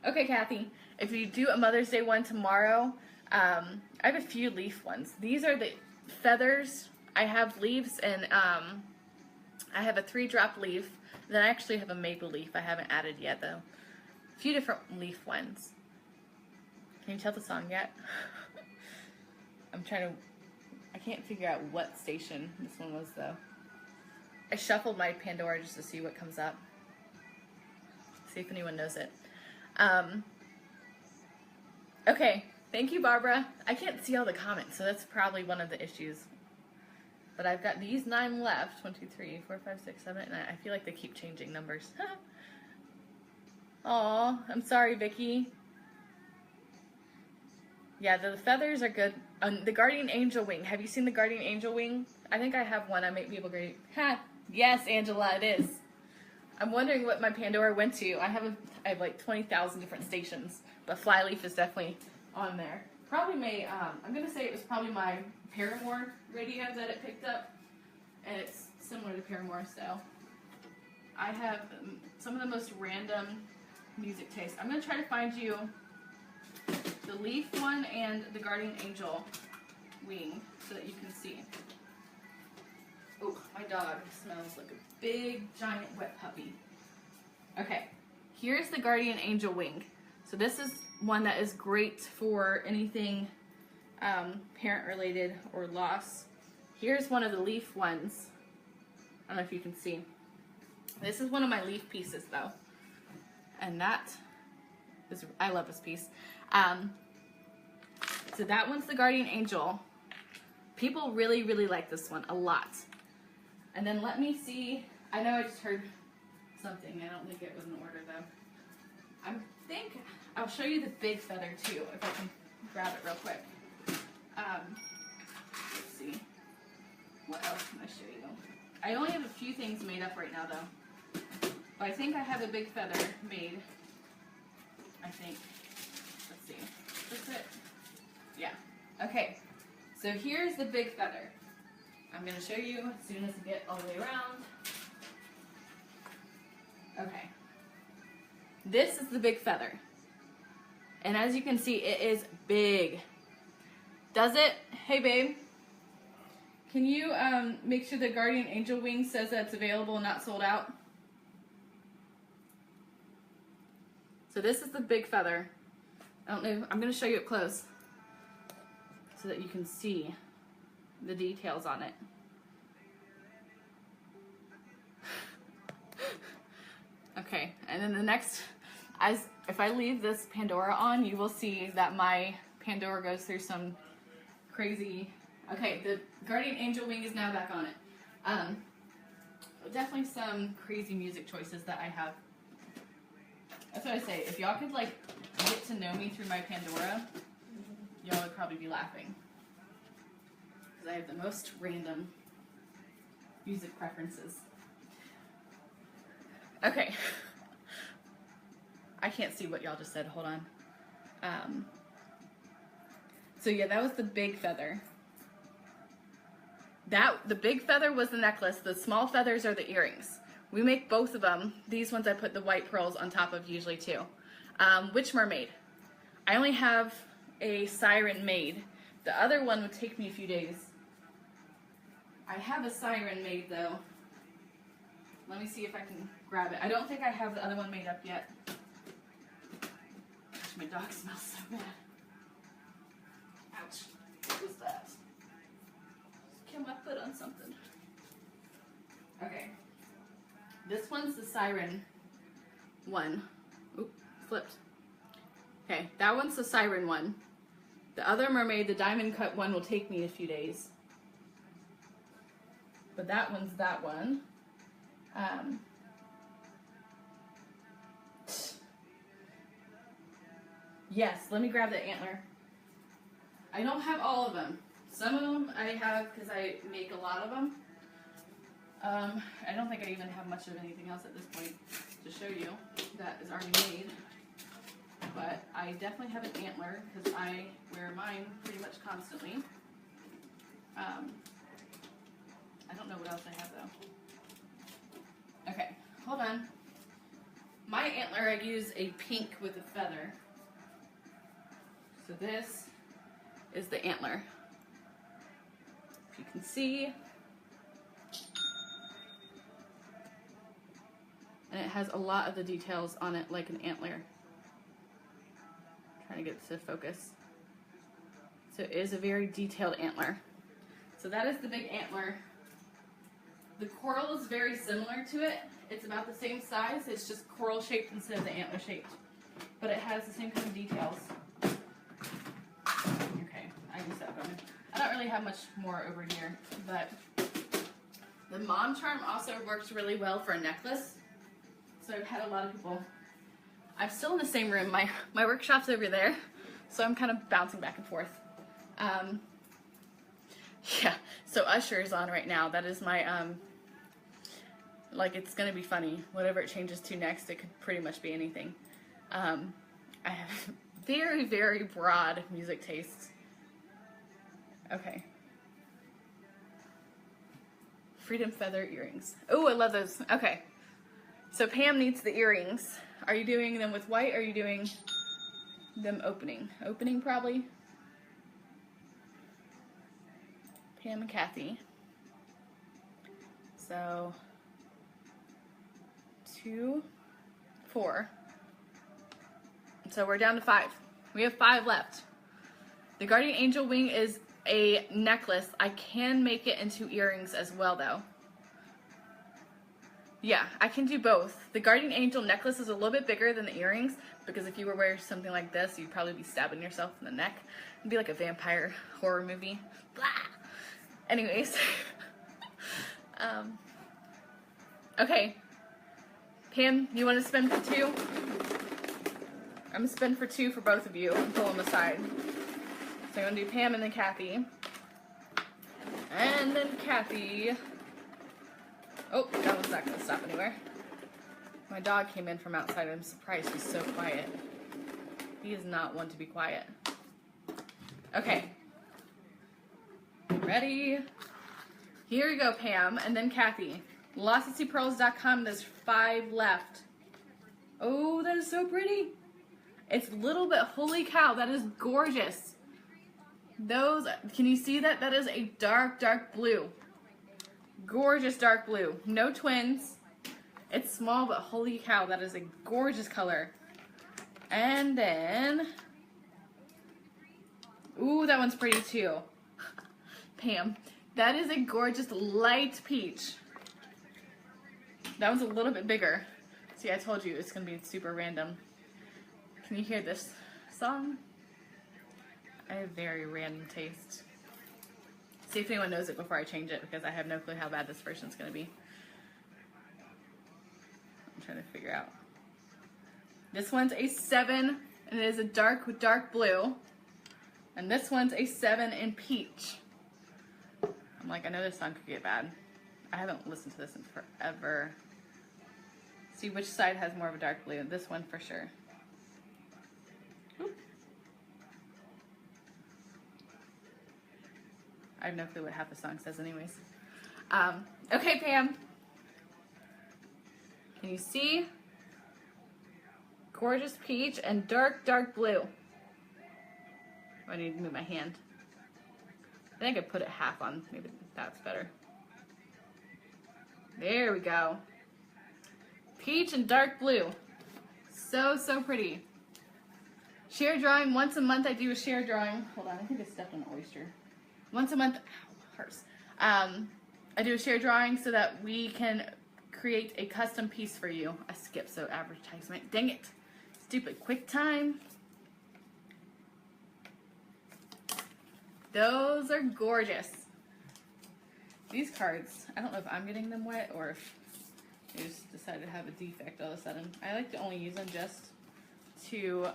Okay, Kathy. If you do a Mother's Day one tomorrow, I have a few leaf ones. These are the feathers. I have leaves, and I have a 3-drop leaf. Then I actually have a maple leaf I haven't added yet, though. A few different leaf ones. Can you tell the song yet? I can't figure out what station this one was, though. I shuffled my Pandora just to see what comes up. See if anyone knows it. Okay, thank you, Barbara. I can't see all the comments, so that's probably one of the issues. But I've got these 9 left. 1, 2, 3, 4, 5, 6, 7, 8, 9. I feel like they keep changing numbers. Aw, I'm sorry, Vicky. Yeah, the feathers are good. The Guardian Angel wing. Have you seen the Guardian Angel wing? I think I have one. I might be able to... Ha! Yes, Angela, it is. I'm wondering what my Pandora went to. I have like 20,000 different stations, but Flyleaf is definitely on there. Probably may, I'm going to say it was probably my Paramore radio that it picked up, and it's similar to Paramore, so I have some of the most random music tastes. I'm going to try to find you the leaf one and the Guardian Angel wing so that you can see. Oh, my dog smells like a big, giant, wet puppy. Okay, here's the Guardian Angel wing. So this is one that is great for anything parent-related or loss. Here's one of the leaf ones. I don't know if you can see. This is one of my leaf pieces, though. And that is, I love this piece. So that one's the Guardian Angel. People really, really like this one a lot. And then let me see. I know I just heard something. I don't think it was in order, though. I think I'll show you the big feather, too, if I can grab it real quick. Let's see. What else can I show you? I only have a few things made up right now, though. But I think I have a big feather made. I think. Let's see. Is this it? Yeah. Okay. So here's the big feather. I'm going to show you as soon as I get all the way around. Okay. This is the big feather. And as you can see, it is big. Does it? Hey, babe. Can you make sure the Guardian Angel wing says that it's available and not sold out? So this is the big feather. I don't know. I'm going to show you up close so that you can see the details on it. Okay, and then the next, if I leave this Pandora on, you will see that my Pandora goes through some crazy. Okay, the Guardian Angel wing is now back on it. Definitely some crazy music choices that I have. That's what I say. If y'all could like get to know me through my Pandora, y'all would probably be laughing. Because I have the most random music preferences. Okay. I can't see what y'all just said. Hold on. So yeah, that was the big feather. The big feather was the necklace. The small feathers are the earrings. We make both of them. These ones I put the white pearls on top of usually too. Which mermaid? I only have a siren made. The other one would take me a few days. I have a siren made though. Let me see if I can grab it. I don't think I have the other one made up yet. Gosh, my dog smells so bad. Ouch. What was that? Just kill my foot on something. Okay. This one's the siren one. Oop, flipped. Okay, that one's the siren one. The other mermaid, the diamond cut one, will take me a few days. But that one's that one. Yes, let me grab the antler. I don't have all of them. Some of them I have because I make a lot of them. I don't think I even have much of anything else at this point to show you that is already made. But I definitely have an antler because I wear mine pretty much constantly. I don't know what else I have though. Okay, hold on. My antler, I use a pink with a feather. So this is the antler. If you can see. And it has a lot of the details on it like an antler. Trying to get it to focus. So it is a very detailed antler. So that is the big antler. The coral is very similar to it. It's about the same size. It's just coral shaped instead of the antler shaped. But it has the same kind of details. Okay, I can stop going. I don't really have much more over here, but the mom charm also works really well for a necklace. So I've had a lot of people. I'm still in the same room. My workshop's over there, so I'm kind of bouncing back and forth. Yeah, so Usher is on right now. That is my, like, it's gonna be funny. Whatever it changes to next, it could pretty much be anything. I have very, very broad music tastes. Okay. Freedom feather earrings. Oh, I love those. Okay. So Pam needs the earrings. Are you doing them with white or are you doing them opening? Opening probably. Pam and Kathy. So 2, 4. So we're down to 5. We have 5 left. The Guardian Angel wing is a necklace. I can make it into earrings as well though. Yeah, I can do both. The Guardian Angel necklace is a little bit bigger than the earrings because if you were wearing something like this, you'd probably be stabbing yourself in the neck. It'd be like a vampire horror movie. Blah. Anyways. Okay. Pam, you want to spin for 2? I'm going to spin for 2 for both of you and pull them aside. So I'm going to do Pam and then Kathy. And then Kathy. Oh, that one's not going to stop anywhere. My dog came in from outside. I'm surprised he's so quiet. He is not one to be quiet. Okay. Ready? Here we go, Pam, and then Kathy. LostAtSeaPearls.com, there's 5 left. Oh, that is so pretty. It's a little bit, holy cow, that is gorgeous. Those, can you see that? That is a dark, dark blue. Gorgeous dark blue. No twins. It's small, but holy cow, that is a gorgeous color. And then, ooh, that one's pretty too. Pam, that is a gorgeous light peach. That one's a little bit bigger. See, I told you it's gonna be super random. Can you hear this song? I have very random taste. See if anyone knows it before I change it, because I have no clue how bad this version's gonna be. I'm trying to figure out. This one's a 7, and it is a dark, dark blue. And this one's a 7 in peach. I'm like, I know this song could get bad. I haven't listened to this in forever. See which side has more of a dark blue. This one for sure. Oop. I have no clue what half the song says anyways. Okay, Pam. Can you see? Gorgeous peach and dark, dark blue. Oh, I need to move my hand. I think I put it half on. Maybe that's better. There we go. Peach and dark blue. So, so pretty. Share drawing. Once a month I do a share drawing. Hold on, I think I stepped on an oyster. Once a month, ow, hurts. I do a share drawing so that we can create a custom piece for you. I skipped so advertisement. Dang it. Stupid QuickTime. Those are gorgeous. These cards, I don't know if I'm getting them wet or if they just decided to have a defect all of a sudden. I like to only use them just to,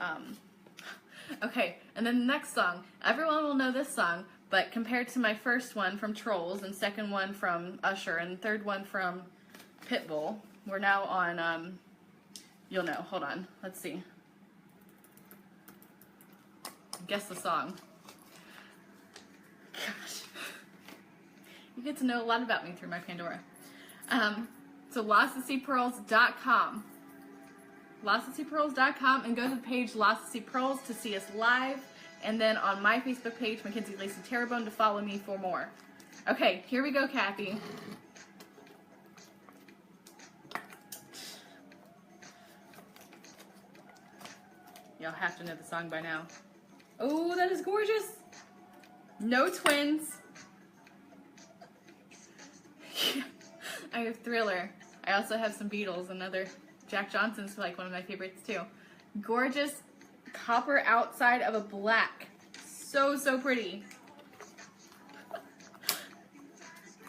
okay, and then the next song. Everyone will know this song, but compared to my first one from Trolls and second one from Usher and third one from Pitbull, we're now on, you'll know, hold on, let's see. Guess the song. Gosh. You get to know a lot about me through my Pandora. So LostAtSeaPearls.com. LostAtSeaPearls.com, and go to the page Lost at Sea Pearls to see us live. And then on my Facebook page, Mackenzie Lacey Terrebone, to follow me for more. Okay, here we go, Kathy. Y'all have to know the song by now. Oh, that is gorgeous. No twins. I have Thriller. I also have some Beatles and other Jack Johnson's, like one of my favorites too. Gorgeous copper outside of a black. So, so pretty.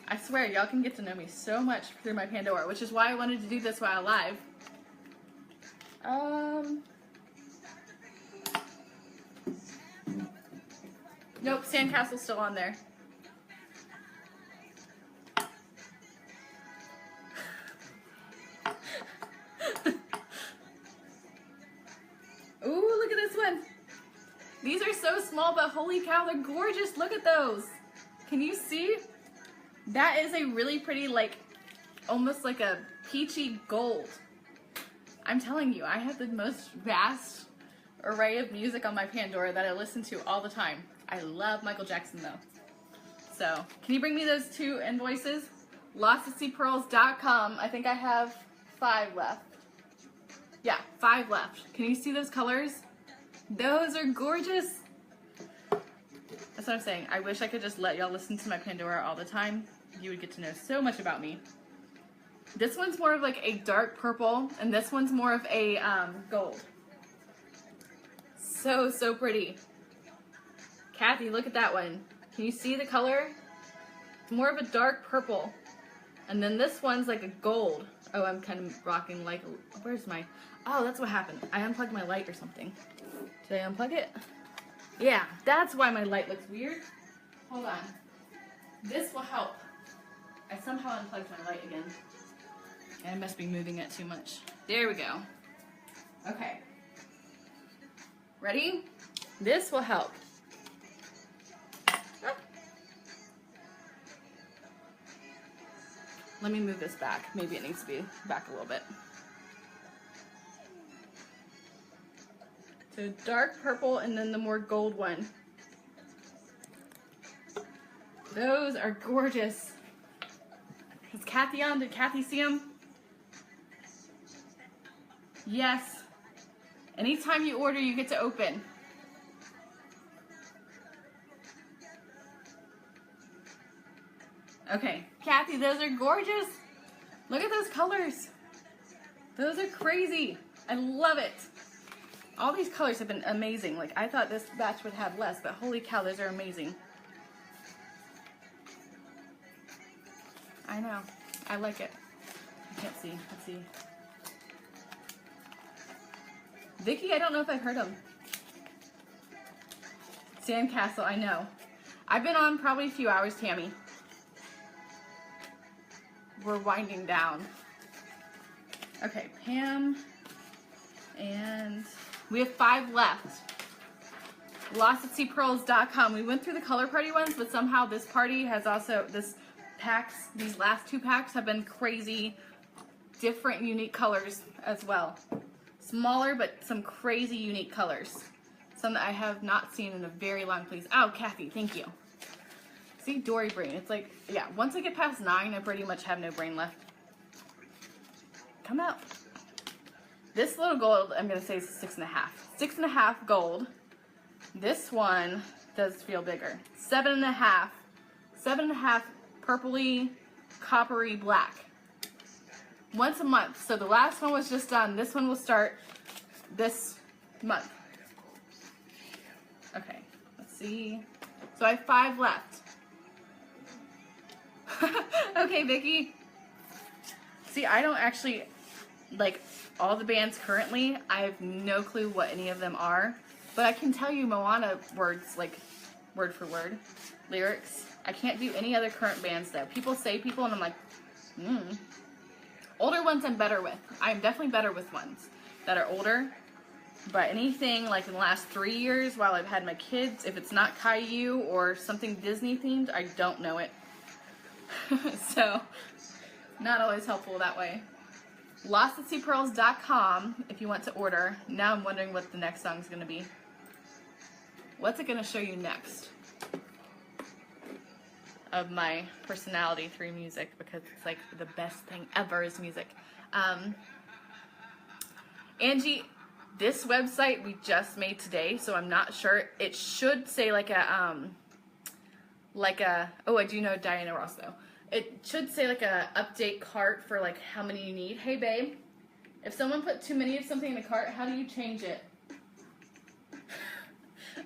I swear, y'all can get to know me so much through my Pandora, which is why I wanted to do this while live. Nope, Sandcastle's still on there. Ooh, look at this one. These are so small, but holy cow, they're gorgeous. Look at those. Can you see? That is a really pretty, like, almost like a peachy gold. I'm telling you, I have the most vast array of music on my Pandora that I listen to all the time. I love Michael Jackson though. So, can you bring me those 2 invoices? LostAtSeaPearls.com. I think I have 5 left. Yeah, 5 left. Can you see those colors? Those are gorgeous. That's what I'm saying. I wish I could just let y'all listen to my Pandora all the time. You would get to know so much about me. This one's more of like a dark purple, and this one's more of a gold. So, so pretty. Kathy, look at that one. Can you see the color? It's more of a dark purple. And then this one's like a gold. Oh, I'm kind of rocking like, where's my, oh, that's what happened. I unplugged my light or something. Did I unplug it? Yeah, that's why my light looks weird. Hold on. This will help. I somehow unplugged my light again. I must be moving it too much. There we go. Okay. Ready? This will help. Let me move this back. Maybe it needs to be back a little bit. So dark purple and then the more gold one. Those are gorgeous. Is Kathy on? Did Kathy see them? Yes. Anytime you order, you get to open. Okay, Kathy, those are gorgeous. Look at those colors. Those are crazy. I love it. All these colors have been amazing. Like, I thought this batch would have less, but holy cow, those are amazing. I know. I like it. I can't see. Let's see. Vicky, I don't know if I've heard them. Sandcastle, I know. I've been on probably a few hours, Tammy. We're winding down. Okay, Pam. And we have 5 left. LostAtSeaPearls.com. We went through the color party ones, but somehow this party has also, these last 2 packs have been crazy, different, unique colors as well. Smaller, but some crazy, unique colors. Some that I have not seen in a very long place. Oh, Kathy, thank you. See, Dory brain. It's like, yeah, once I get past 9, I pretty much have no brain left. Come out. This little gold, I'm going to say is 6.5. 6.5 gold. This one does feel bigger. 7.5. 7.5 purpley, coppery black. Once a month. So the last one was just done. This one will start this month. Okay, let's see. So I have 5 left. Okay, Vicky. See, I don't actually, like, all the bands currently, I have no clue what any of them are. But I can tell you Moana words, like, word for word, lyrics. I can't do any other current bands, though. People say people, and I'm like, Older ones I'm better with. I'm definitely better with ones that are older. But anything like in the last 3 years while I've had my kids, if it's not Caillou or something Disney themed, I don't know it. So, not always helpful that way. LostAtSeaPearls.com if you want to order. Now I'm wondering what the next song's going to be. What's it going to show you next? Of my personality through music, because it's like the best thing ever is music. Angie, this website we just made today, so I'm not sure. It should say like a oh, I do know Diana Ross though. It should say like a update cart for like how many you need. Hey babe, if someone put too many of something in a cart, how do you change it?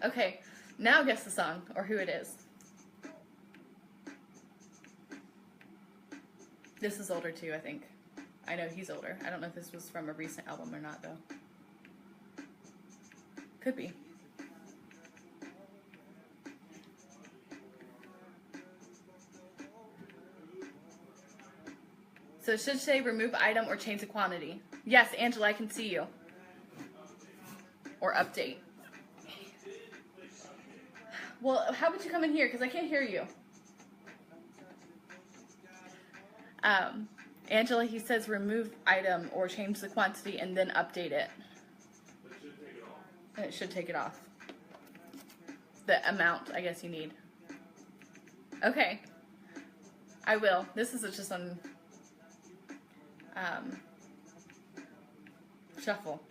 Okay, now guess the song or who it is. This is older too, I think. I know he's older. I don't know if this was from a recent album or not, though. Could be. So it should say remove item or change the quantity. Yes, Angela, I can see you. Or update. Well, how about you come in here? Because I can't hear you. Angela, he says remove item or change the quantity and then update it. And it should take it off. The amount, I guess, you need. Okay. I will. This is just on shuffle.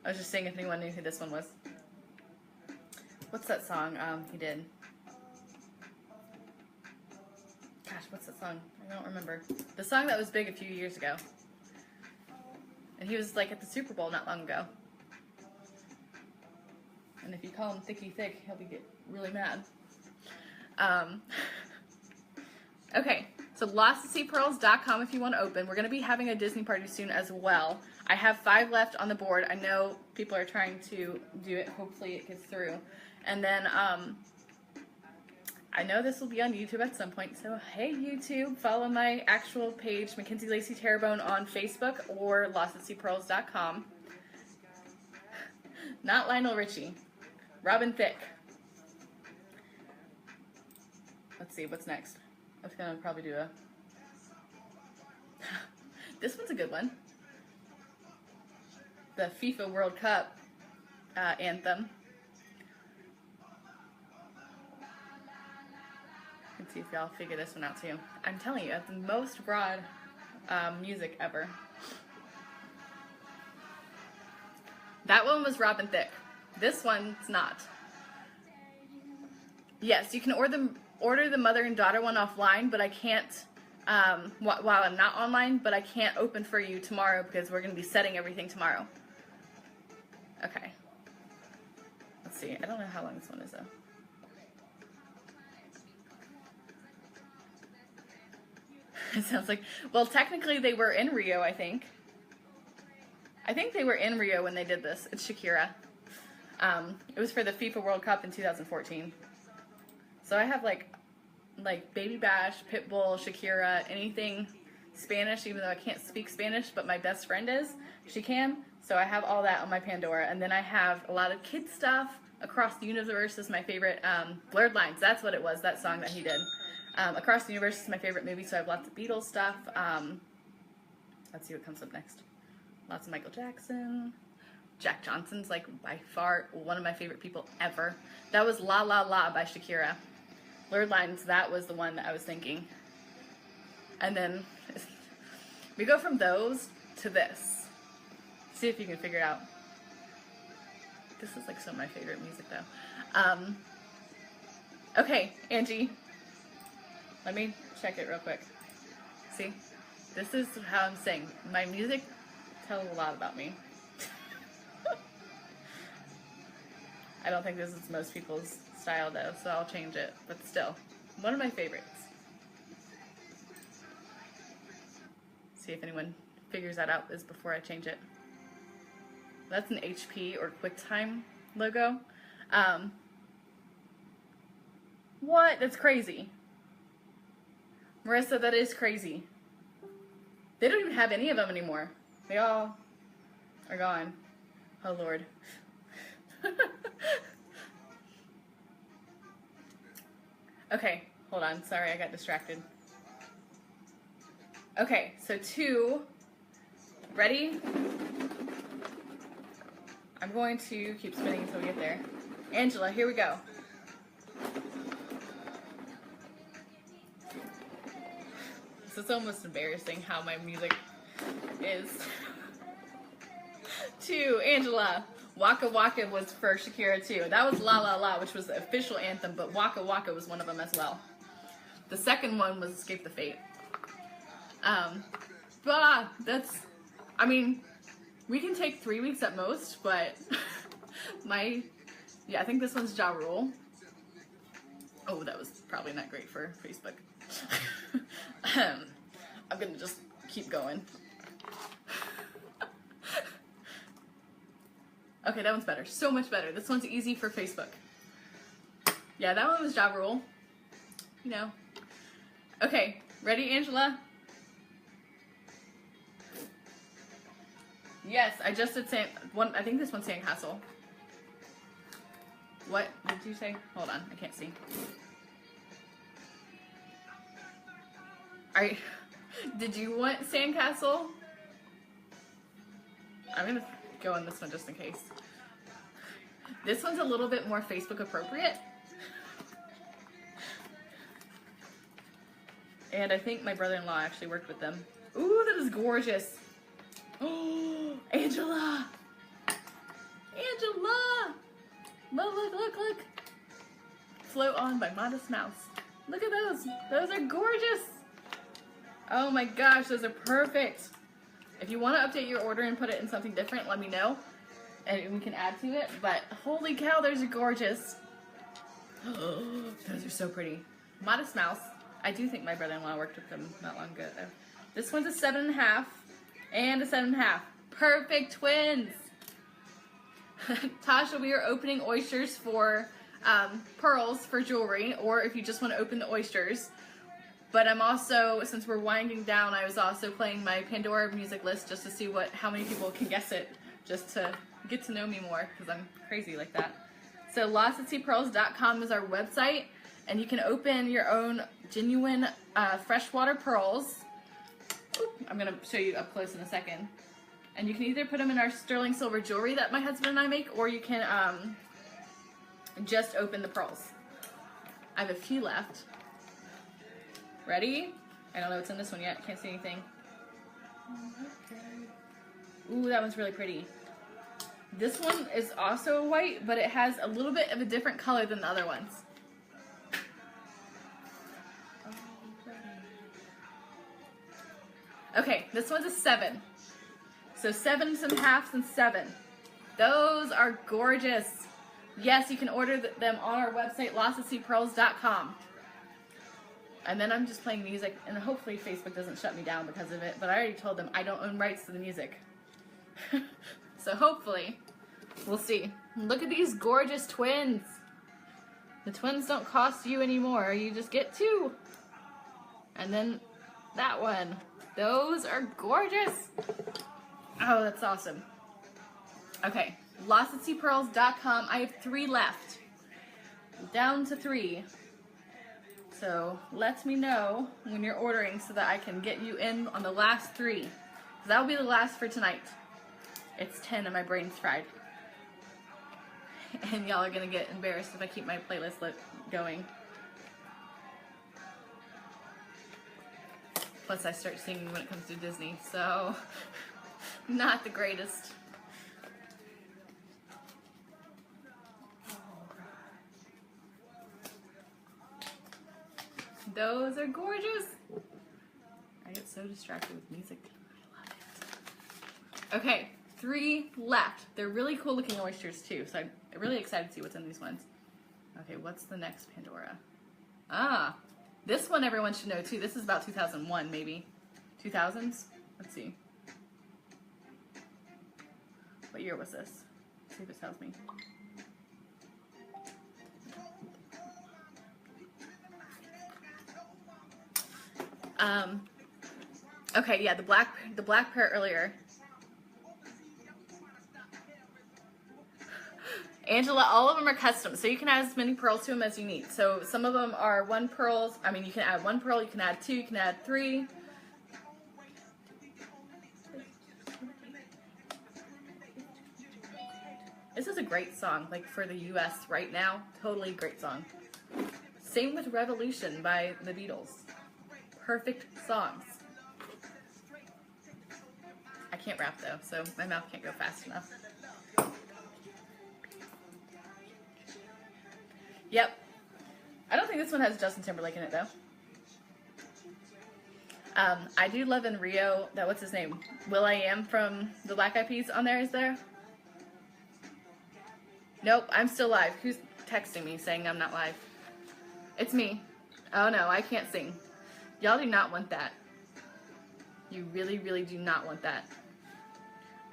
I was just seeing if anyone knew who this one was. What's that song he did? Gosh, what's that song? I don't remember. The song that was big a few years ago. And he was like at the Super Bowl not long ago. And if you call him Thicky Thick, he'll get really mad. Okay, so LostAtSeaPearls.com if you want to open. We're going to be having a Disney party soon as well. I have 5 left on the board. I know people are trying to do it. Hopefully it gets through. And then, I know this will be on YouTube at some point, so hey YouTube, follow my actual page, Mackenzie Lacey Terrebonne on Facebook or LostAtSeaPearls.com. Not Lionel Richie. Robin Thicke. Let's see, what's next? I was going to probably do This one's a good one. The FIFA World Cup anthem. Let's see if y'all figure this one out too. I'm telling you, it's the most broad music ever. That one was Robin Thicke. This one's not. Yes, you can order the mother and daughter one offline, but I can't, while I'm not online, but I can't open for you tomorrow because we're going to be setting everything tomorrow. Okay. Let's see. I don't know how long this one is, though. It sounds like, well, technically they were in Rio, I think. I think they were in Rio when they did this. It's Shakira. It was for the FIFA World Cup in 2014. So I have like Baby Bash, Pitbull, Shakira, anything Spanish, even though I can't speak Spanish, but my best friend is. She can. So I have all that on my Pandora. And then I have a lot of kid stuff. Across the Universe is my favorite. Blurred Lines, that's what it was, that song that he did. Across the Universe is my favorite movie, so I have lots of Beatles stuff. Let's see what comes up next. Lots of Michael Jackson. Jack Johnson's like by far one of my favorite people ever. That was La La La by Shakira. Blurred Lines, that was the one that I was thinking. And then we go from those to this. See if you can figure it out. This is like some of my favorite music though. Okay, Angie. Let me check it real quick. See? This is how I'm saying. My music tells a lot about me. I don't think this is most people's style though, so I'll change it. But still, one of my favorites. See if anyone figures that out is before I change it. That's an HP or QuickTime logo. What? That's crazy. Marissa, that is crazy. They don't even have any of them anymore. They all are gone. Oh, Lord. Okay, hold on. Sorry, I got distracted. Okay, so 2. Ready? I'm going to keep spinning until we get there. Angela, here we go. This is almost embarrassing how my music is. 2, Angela. Waka Waka was for Shakira too. That was La La La, which was the official anthem, but Waka Waka was one of them as well. The second one was Escape the Fate. That's, I mean, we can take 3 weeks at most, but I think this one's Ja Rule. Oh, that was probably not great for Facebook. I'm gonna just keep going. Okay, that one's better. So much better. This one's easy for Facebook. Yeah, that one was Ja Rule. You know. Okay, ready, Angela? Yes, I just did I think this one's Sandcastle. What did you say? Hold on, I can't see. Did you want Sandcastle? I'm gonna go on this one just in case. This one's a little bit more Facebook appropriate. And I think my brother-in-law actually worked with them. Ooh, that is gorgeous. Oh, Angela! Angela! Look. Float On by Modest Mouse. Look at those. Those are gorgeous. Oh my gosh, those are perfect. If you want to update your order and put it in something different, let me know. And we can add to it. But holy cow, those are gorgeous. Those are so pretty. Modest Mouse. I do think my brother-in-law worked with them not long ago, though. This one's a 7.5 and a 7.5. Perfect twins. Tasha, we are opening oysters for pearls for jewelry, or if you just want to open the oysters. But I'm also, since we're winding down, I was also playing my Pandora music list just to see how many people can guess it, just to get to know me more, because I'm crazy like that. So lostsetseapearls.com is our website, and you can open your own genuine freshwater pearls I'm gonna show you up close in a second. And you can either put them in our sterling silver jewelry that my husband and I make, or you can just open the pearls. I have a few left. Ready? I don't know what's in this one yet. Can't see anything. Ooh, that one's really pretty. This one is also white, but it has a little bit of a different color than the other ones. Okay, this one's a 7. So 7s and halves and 7. Those are gorgeous. Yes, you can order them on our website, lostatseapearls.com. And then I'm just playing music, and hopefully Facebook doesn't shut me down because of it, but I already told them I don't own rights to the music. So hopefully, we'll see. Look at these gorgeous twins. The twins don't cost you anymore. You just get 2. And then that one. Those are gorgeous. Oh, that's awesome. Okay, lostatseapearls.com. I have 3 left. Down to 3. So let me know when you're ordering so that I can get you in on the last 3. That'll be the last for tonight. It's 10 and my brain's fried. And y'all are gonna get embarrassed if I keep my playlist going. Plus I start singing when it comes to Disney, so not the greatest. Those are gorgeous. I get so distracted with music. I love it. Okay, 3 left. They're really cool looking oysters too, so I'm really excited to see what's in these ones. Okay, what's the next Pandora? Ah, this one everyone should know too. This is about 2001 maybe. 2000s? Let's see. What year was this? Let's see if it tells me. Okay, yeah, the black pair earlier. Angela, all of them are custom, so you can add as many pearls to them as you need. So some of them are 1 pearls. I mean, you can add 1 pearl, you can add 2, you can add 3. This is a great song, like for the US right now. Totally great song. Same with Revolution by the Beatles. Perfect songs. I can't rap though, so my mouth can't go fast enough. Yep. I don't think this one has Justin Timberlake in it though. I do love in Rio that, what's his name? will.i.am from the Black Eyed Peas on there, is there? Nope, I'm still live. Who's texting me saying I'm not live? It's me. Oh no, I can't sing. Y'all do not want that. You really, really do not want that.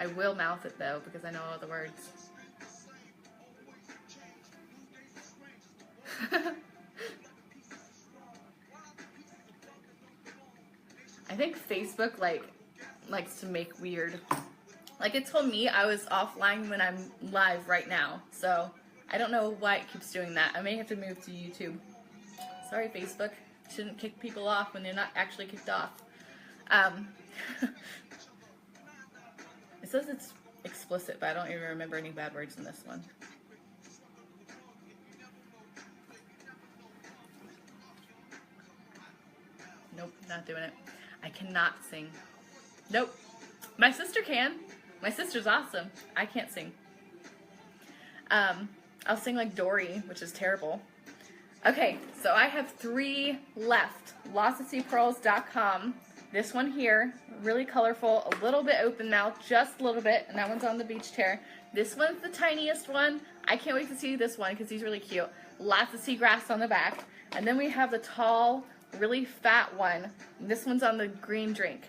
I will mouth it though, because I know all the words. I think Facebook likes to make weird. Like it told me I was offline when I'm live right now, so I don't know why it keeps doing that. I may have to move to YouTube. Sorry, Facebook. Shouldn't kick people off when they're not actually kicked off. It says it's explicit, but I don't even remember any bad words in this one. Nope, not doing it. I cannot sing. Nope. My sister can. My sister's awesome. I can't sing. I'll sing like Dory, which is terrible. Okay, so I have 3 left. lostatseapearls.com. This one here, really colorful, a little bit open mouth, just a little bit, and that one's on the beach chair. This one's the tiniest one. I can't wait to see this one because he's really cute. Lots of seagrass on the back. And then we have the tall, really fat one. This one's on the green drink.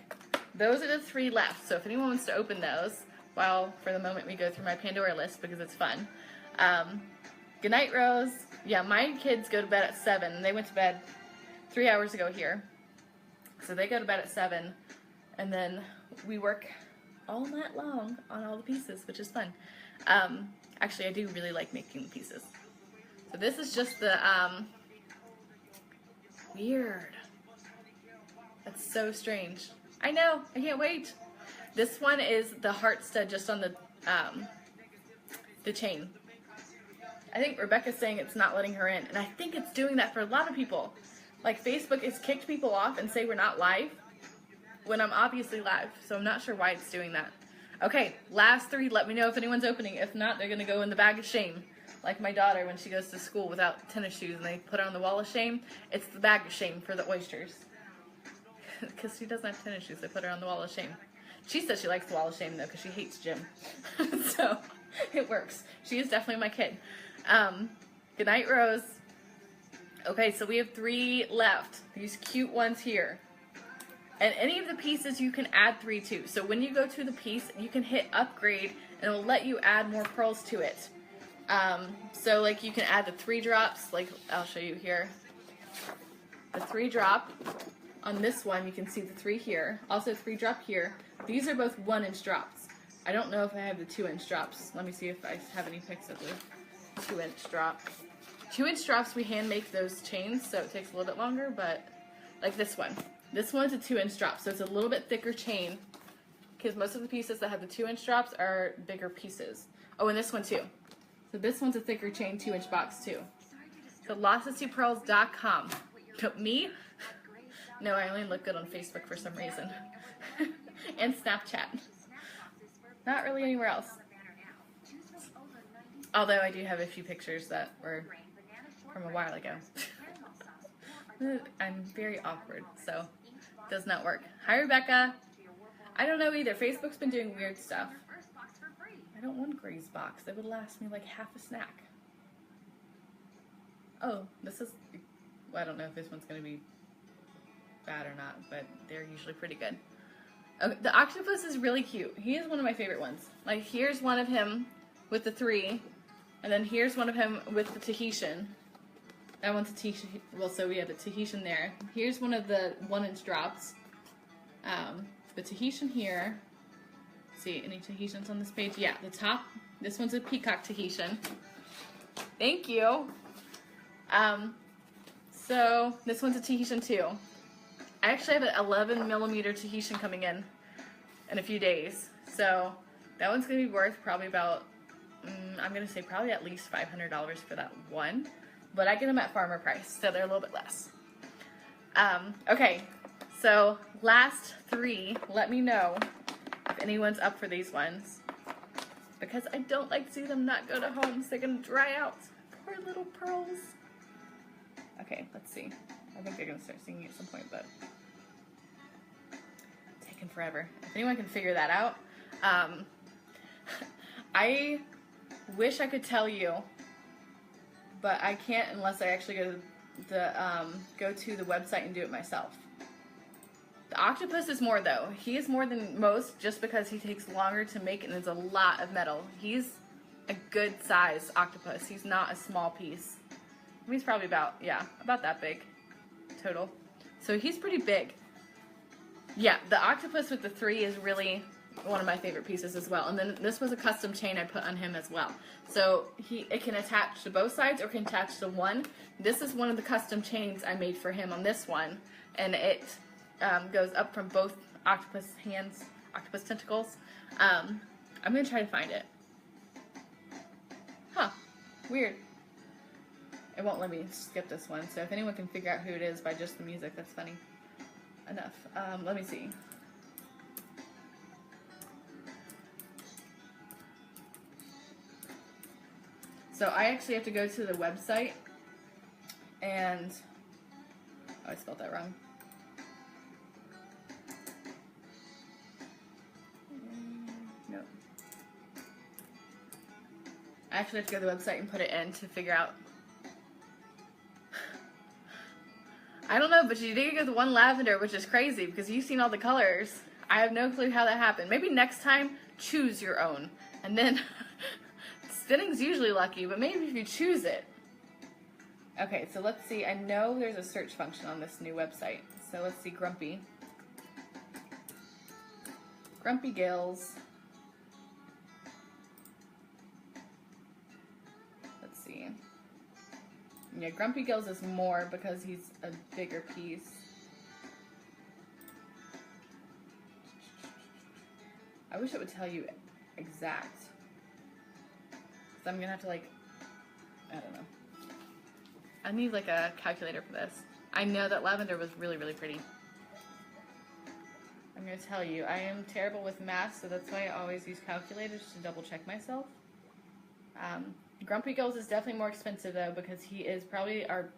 Those are the 3 left, so if anyone wants to open those, while for the moment we go through my Pandora list because it's fun. Goodnight, Rose. Yeah, my kids go to bed at 7. They went to bed 3 hours ago here. So they go to bed at 7, and then we work all night long on all the pieces, which is fun. Actually, I do really like making the pieces. So this is just the, weird. That's so strange. I know, I can't wait. This one is the heart stud just on the chain. I think Rebecca's saying it's not letting her in, and I think it's doing that for a lot of people. Like, Facebook has kicked people off and say we're not live when I'm obviously live, so I'm not sure why it's doing that. Okay, last 3, let me know if anyone's opening. If not, they're gonna go in the bag of shame. Like my daughter when she goes to school without tennis shoes and they put her on the wall of shame, it's the bag of shame for the oysters. Because she doesn't have tennis shoes, they put her on the wall of shame. She says she likes the wall of shame though because she hates gym. So, it works. She is definitely my kid. Good night, Rose. Okay, so we have 3 left. These cute ones here. And any of the pieces you can add 3 to. So when you go to the piece, you can hit upgrade and it will let you add more pearls to it. So like you can add the 3 drops, like I'll show you here. The 3 drop on this one, you can see the 3 here. Also 3 drop here. These are both 1-inch drops. I don't know if I have the 2-inch drops. Let me see if I have any pics of the 2-inch drop. 2-inch drops, we hand make those chains, so it takes a little bit longer, but like this one. This one's a 2-inch drop, so it's a little bit thicker chain because most of the pieces that have the 2-inch drops are bigger pieces. Oh, and this one too. So this one's a thicker chain 2-inch box too. So LostCityPearls.com. Me? No, I only look good on Facebook for some reason. And Snapchat. Not really anywhere else. Although I do have a few pictures that were from a while ago. I'm very awkward, so it does not work. Hi, Rebecca. I don't know either. Facebook's been doing weird stuff. I don't want Gray's box. It would last me like half a snack. Oh, this is... Well, I don't know if this one's going to be bad or not, but they're usually pretty good. Okay, the octopus is really cute. He is one of my favorite ones. Like, here's one of him with the 3, and then here's one of him with the Tahitian. That one's a Tahitian. Well, so we have a Tahitian there. Here's one of the 1-inch drops. The Tahitian here. See, any Tahitians on this page? Yeah, the top. This one's a peacock Tahitian. Thank you. So this one's a Tahitian too. I actually have an 11mm Tahitian coming in a few days. So that one's going to be worth probably about, I'm going to say probably at least $500 for that one. But I get them at farmer price, so they're a little bit less. Okay, so last 3, let me know if anyone's up for these ones. Because I don't like to see them not go to homes. They're going to dry out. Poor little pearls. Okay, let's see. I think they're going to start singing at some point, but taking forever. If anyone can figure that out. I wish I could tell you, but I can't unless I actually go to the website and do it myself. The octopus is more though. He is more than most just because he takes longer to make and it's a lot of metal. He's a good size octopus. He's not a small piece. He's probably about that big total. So he's pretty big. Yeah, the octopus with the 3 is really one of my favorite pieces as well. And then this was a custom chain I put on him as well. So it can attach to both sides or can attach to one. This is one of the custom chains I made for him on this one. And it goes up from both octopus hands, octopus tentacles. I'm going to try to find it. Huh. Weird. It won't let me skip this one. So if anyone can figure out who it is by just the music, that's funny enough. Let me see. So I actually have to go to the website and, oh, I spelled that wrong. No. I actually have to go to the website and put it in to figure out. I don't know, but you did get the one lavender, which is crazy because you've seen all the colors. I have no clue how that happened. Maybe next time, choose your own. And then... Spinning's usually lucky, but maybe if you choose it. Okay, so let's see. I know there's a search function on this new website. So let's see, Grumpy. Grumpy Gills. Let's see. Yeah, Grumpy Gills is more because he's a bigger piece. I wish it would tell you exact. So I'm gonna have to like, I don't know. I need like a calculator for this. I know that lavender was really, really pretty. I'm gonna tell you, I am terrible with math, so that's why I always use calculators to double check myself. Grumpy Gills is definitely more expensive though, because he is probably our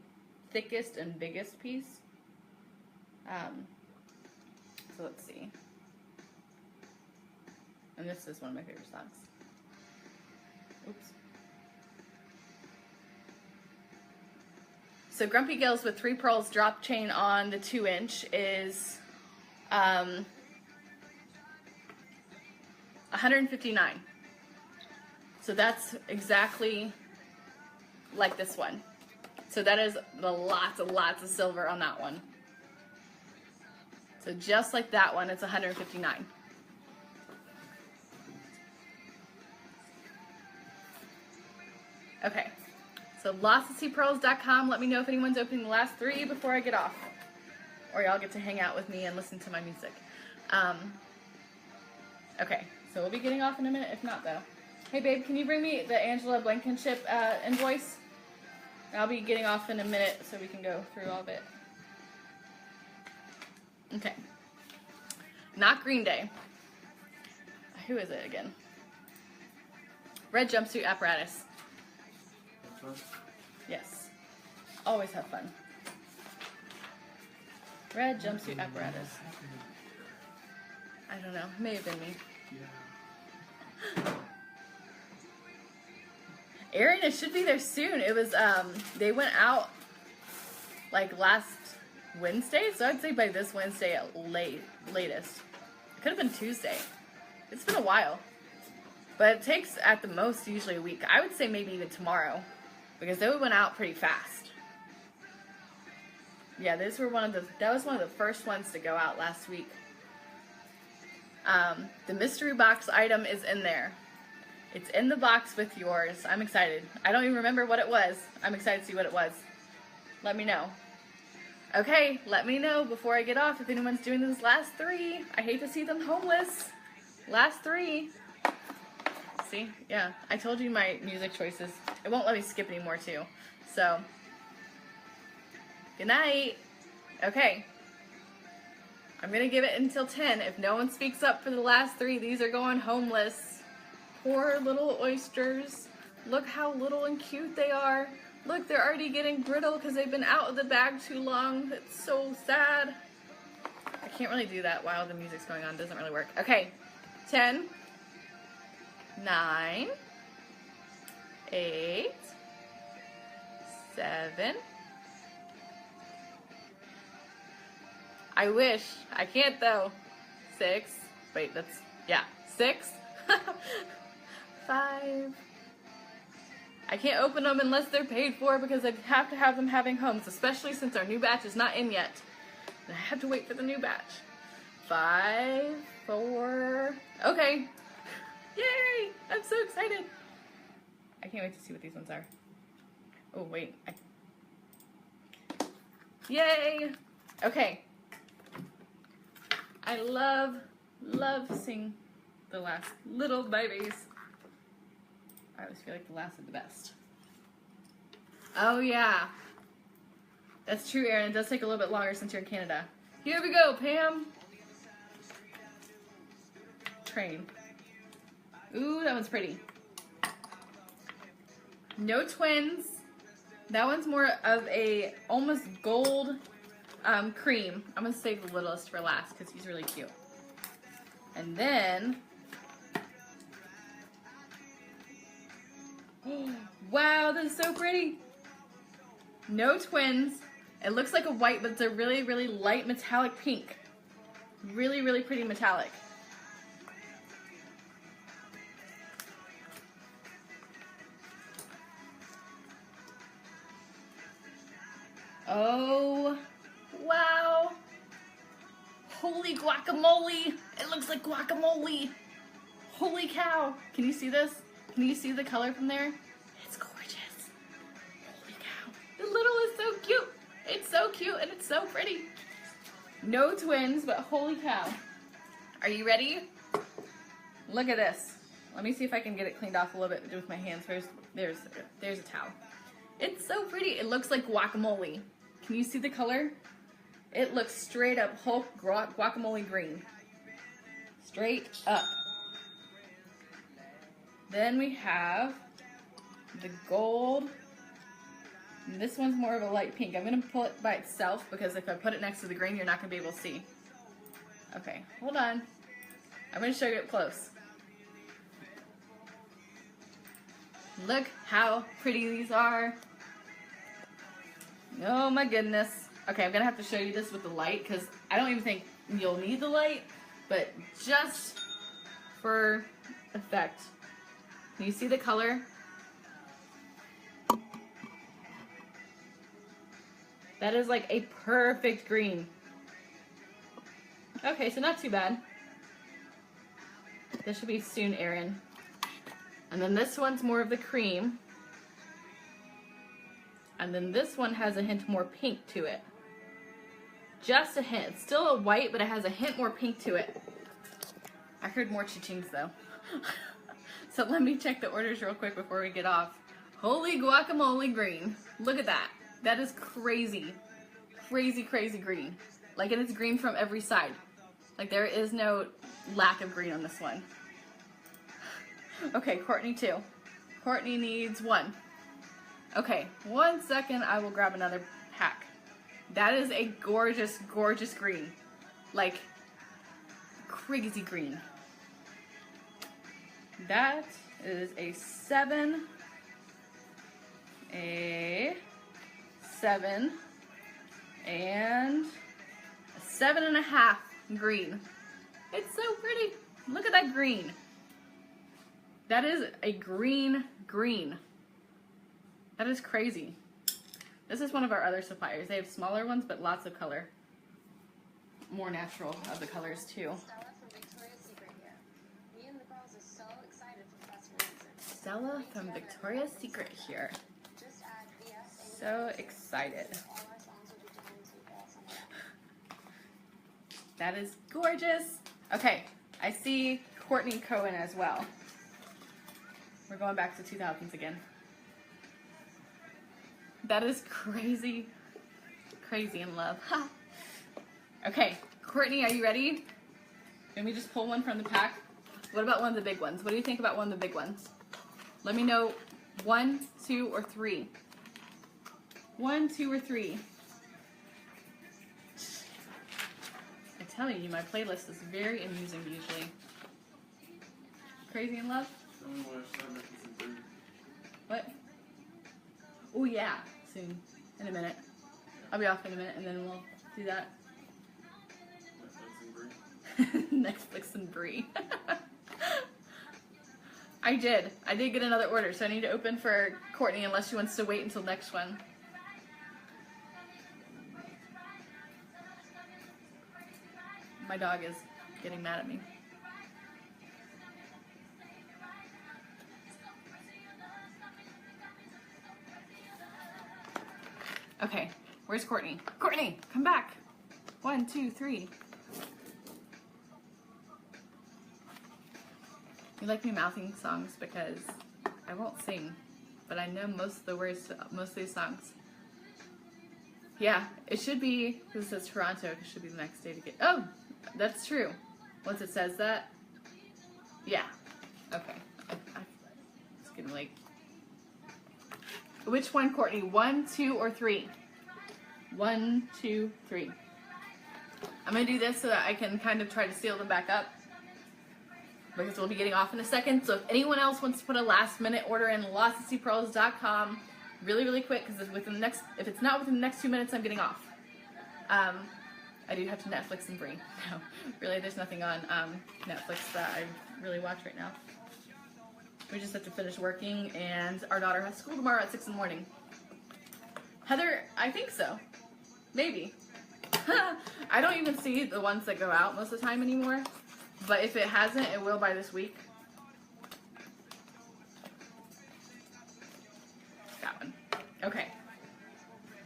thickest and biggest piece. So let's see. And this is one of my favorite songs. Oops. So Grumpy Gills with 3 pearls drop chain on the 2-inch is $159. So that's exactly like this one. So that is lots of silver on that one. So just like that one, it's $159. Okay, so losttospearls.com. Let me know if anyone's opening the last 3 before I get off. Or y'all get to hang out with me and listen to my music. Okay, so we'll be getting off in a minute, if not though. Hey babe, can you bring me the Angela Blankenship invoice? I'll be getting off in a minute so we can go through all of it. Okay. Not Green Day. Who is it again? Red Jumpsuit Apparatus. Yes. Always have fun. Red Jumpsuit Apparatus. I don't know. May have been me. Aaron, it should be there soon. It was, they went out like last Wednesday, so I'd say by this Wednesday at latest. It could have been Tuesday. It's been a while. But it takes at the most usually a week. I would say maybe even tomorrow, because they went out pretty fast. Yeah, that was one of the first ones to go out last week. The mystery box item is in there. It's in the box with yours. I'm excited. I don't even remember what it was. I'm excited to see what it was. Let me know. Okay, let me know before I get off if anyone's doing those last 3. I hate to see them homeless. Last 3. See? Yeah, I told you my music choices. It won't let me skip anymore too. So, good night. Okay. I'm going to give it until 10. If no one speaks up for the last 3, these are going homeless. Poor little oysters. Look how little and cute they are. Look, they're already getting brittle because they've been out of the bag too long. It's so sad. I can't really do that while the music's going on. It doesn't really work. Okay. 10, 9, 8, 7. I wish. I can't though. 6. Wait, that's, yeah. 6. 5. I can't open them unless they're paid for because I have to have them having homes, especially since our new batch is not in yet. And I have to wait for the new batch. 5, 4. Okay. Yay! I'm so excited. I can't wait to see what these ones are. Oh, wait. Yay! Okay. I love seeing the last little babies. I always feel like the last are the best. Oh yeah. That's true, Aaron. It does take a little bit longer since you're in Canada. Here we go, Pam. Train. Ooh, that one's pretty. No twins. That one's more of a almost gold cream. I'm going to save the littlest for last because he's really cute. And then... wow, this is so pretty. No twins. It looks like a white, but it's a really, really light metallic pink. Really, really pretty metallic. Oh, wow. Holy guacamole. It looks like guacamole. Holy cow. Can you see this? Can you see the color from there? It's gorgeous. Holy cow. The little is so cute. It's so cute and it's so pretty. No twins, but holy cow. Are you ready? Look at this. Let me see if I can get it cleaned off a little bit with my hands. There's a towel. It's so pretty. It looks like guacamole. Can you see the color? It looks straight up Hulk guacamole green. Straight up. Then we have the gold. And this one's more of a light pink. I'm going to pull it by itself because if I put it next to the green, you're not going to be able to see. Okay, hold on. I'm going to show you up close. Look how pretty these are. Oh my goodness. Okay, I'm going to have to show you this with the light because I don't even think you'll need the light, but just for effect. Can you see the color? That is like a perfect green. Okay, so not too bad. This should be soon, Erin. And then this one's more of the cream. And then this one has a hint more pink to it. Just a hint. It's still a white, but it has a hint more pink to it. I heard more cha-chings though. So let me check the orders real quick before we get off. Holy guacamole green. Look at that. That is crazy. Crazy, crazy green. Like, and it's green from every side. Like, there is no lack of green on this one. Okay, Courtney too. Courtney needs one. Okay, 1 second, I will grab another pack. That is a gorgeous, gorgeous green. Like, crazy green. That is a 7, a 7, and a 7.5 green. It's so pretty. Look at that green. That is a green green. That is crazy. This is one of our other suppliers. They have smaller ones, but lots of color. More natural of the colors too. Stella from Victoria's Secret here. So excited. That is gorgeous. Okay, I see Courtney Cohen as well. We're going back to 2000s again. That is crazy. Crazy in love. Ha. Okay, Courtney, are you ready? Let me just pull one from the pack. What about one of the big ones? What do you think about one of the big ones? Let me know 1, 2, or 3. 1, 2, or 3. I'm telling you, my playlist is very amusing usually. Crazy in love? What? Oh yeah, soon. In a minute. I'll be off in a minute and then we'll do that. Netflix and Brie. I did get another order, so I need to open for Courtney unless she wants to wait until next one. My dog is getting mad at me. Okay, where's Courtney? Courtney, come back. 1, 2, 3. You like me mouthing songs because I won't sing, but I know most of the words to most of these songs. Yeah, it should be, because it says Toronto, it should be the next day to get, oh, that's true. Once it says that, yeah, okay. It's getting late. Which one, Courtney? 1, 2, or 3? 1, 2, 3. I'm going to do this so that I can kind of try to seal them back up, because we'll be getting off in a second. So if anyone else wants to put a last minute order in, lostandseapearls.com, really, really quick, because if it's not within the next 2 minutes, I'm getting off. I do have to Netflix and Brie. No, really, there's nothing on Netflix that I really watch right now. We just have to finish working, and our daughter has school tomorrow at 6 in the morning. Heather, I think so. Maybe. I don't even see the ones that go out most of the time anymore, but if it hasn't, it will by this week. That one. Okay.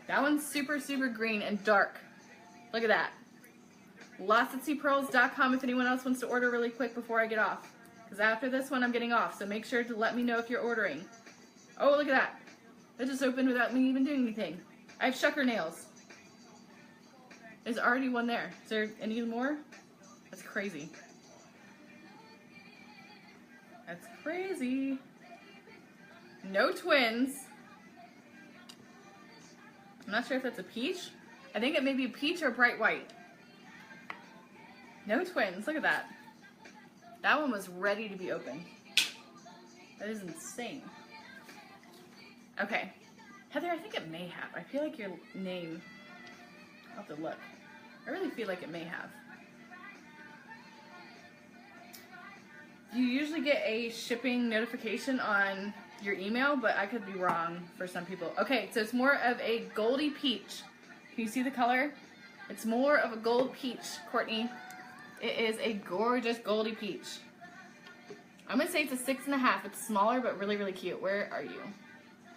That one's super, super green and dark. Look at that. lostandseapearls.com if anyone else wants to order really quick before I get off. Because after this one, I'm getting off. So make sure to let me know if you're ordering. Oh, look at that. That just opened without me even doing anything. I have shucker nails. There's already one there. Is there any more? That's crazy. That's crazy. No twins. I'm not sure if that's a peach. I think it may be a peach or bright white. No twins. Look at that. That one was ready to be opened. That is insane. Okay. Heather, I think it may have. I feel like your name... I'll have to look. I really feel like it may have. You usually get a shipping notification on your email, but I could be wrong for some people. Okay, so it's more of a goldy peach. Can you see the color? It's more of a gold peach, Courtney. It is a gorgeous goldy peach. I'm gonna say it's a 6.5. It's smaller, but really, really cute. Where are you?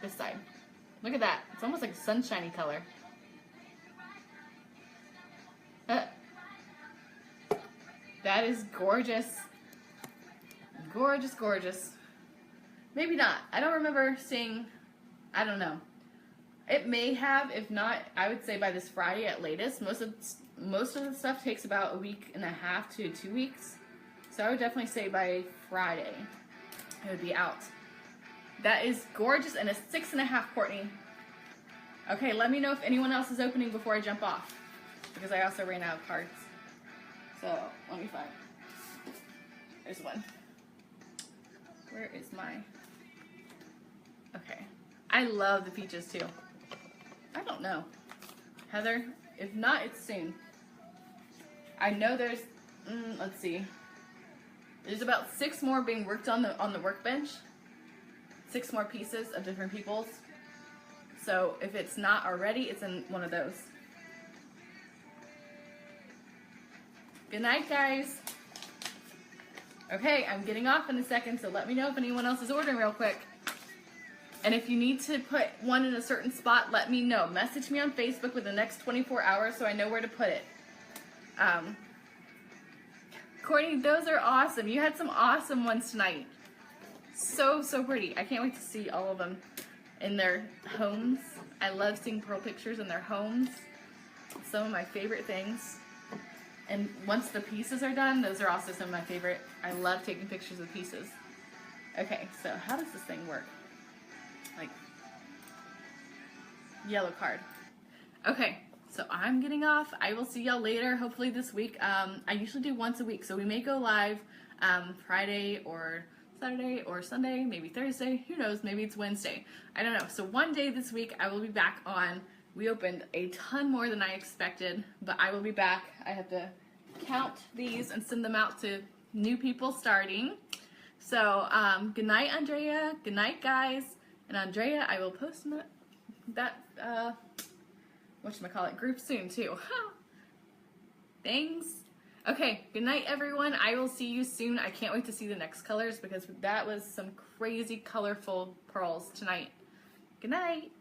This side. Look at that. It's almost like a sunshiny color. That is gorgeous. Gorgeous, gorgeous. Maybe not. I don't remember seeing, I don't know. It may have, if not, I would say by this Friday at latest. Most of the stuff takes about 1.5 to 2 weeks. So I would definitely say by Friday it would be out. That is gorgeous and a 6.5, Courtney. Okay, let me know if anyone else is opening before I jump off, because I also ran out of cards. So let me find. There's one. Where is my... Okay. I love the peaches too. I don't know. Heather, if not, it's soon. I know there's, let's see. There's about 6 more being worked on the workbench. 6 more pieces of different people's. So if it's not already, it's in one of those. Good night, guys. Okay, I'm getting off in a second, so let me know if anyone else is ordering real quick. And if you need to put one in a certain spot, let me know. Message me on Facebook within the next 24 hours so I know where to put it. Courtney, those are awesome. You had some awesome ones tonight. So, so pretty. I can't wait to see all of them in their homes. I love seeing pearl pictures in their homes. It's some of my favorite things. And once the pieces are done, those are also some of my favorite. I love taking pictures of pieces. Okay, so how does this thing work? Like, yellow card. Okay, so I'm getting off. I will see y'all later, hopefully this week. I usually do once a week, so we may go live Friday or Saturday or Sunday, maybe Thursday. Who knows? Maybe it's Wednesday. I don't know. So one day this week, I will be back on. We opened a ton more than I expected, but I will be back. I have to count these and send them out to new people starting. So, good night, Andrea. Good night, guys. And Andrea, I will post that whatchamacallit, group soon, too. Thanks. Okay, good night, everyone. I will see you soon. I can't wait to see the next colors because that was some crazy, colorful pearls tonight. Good night.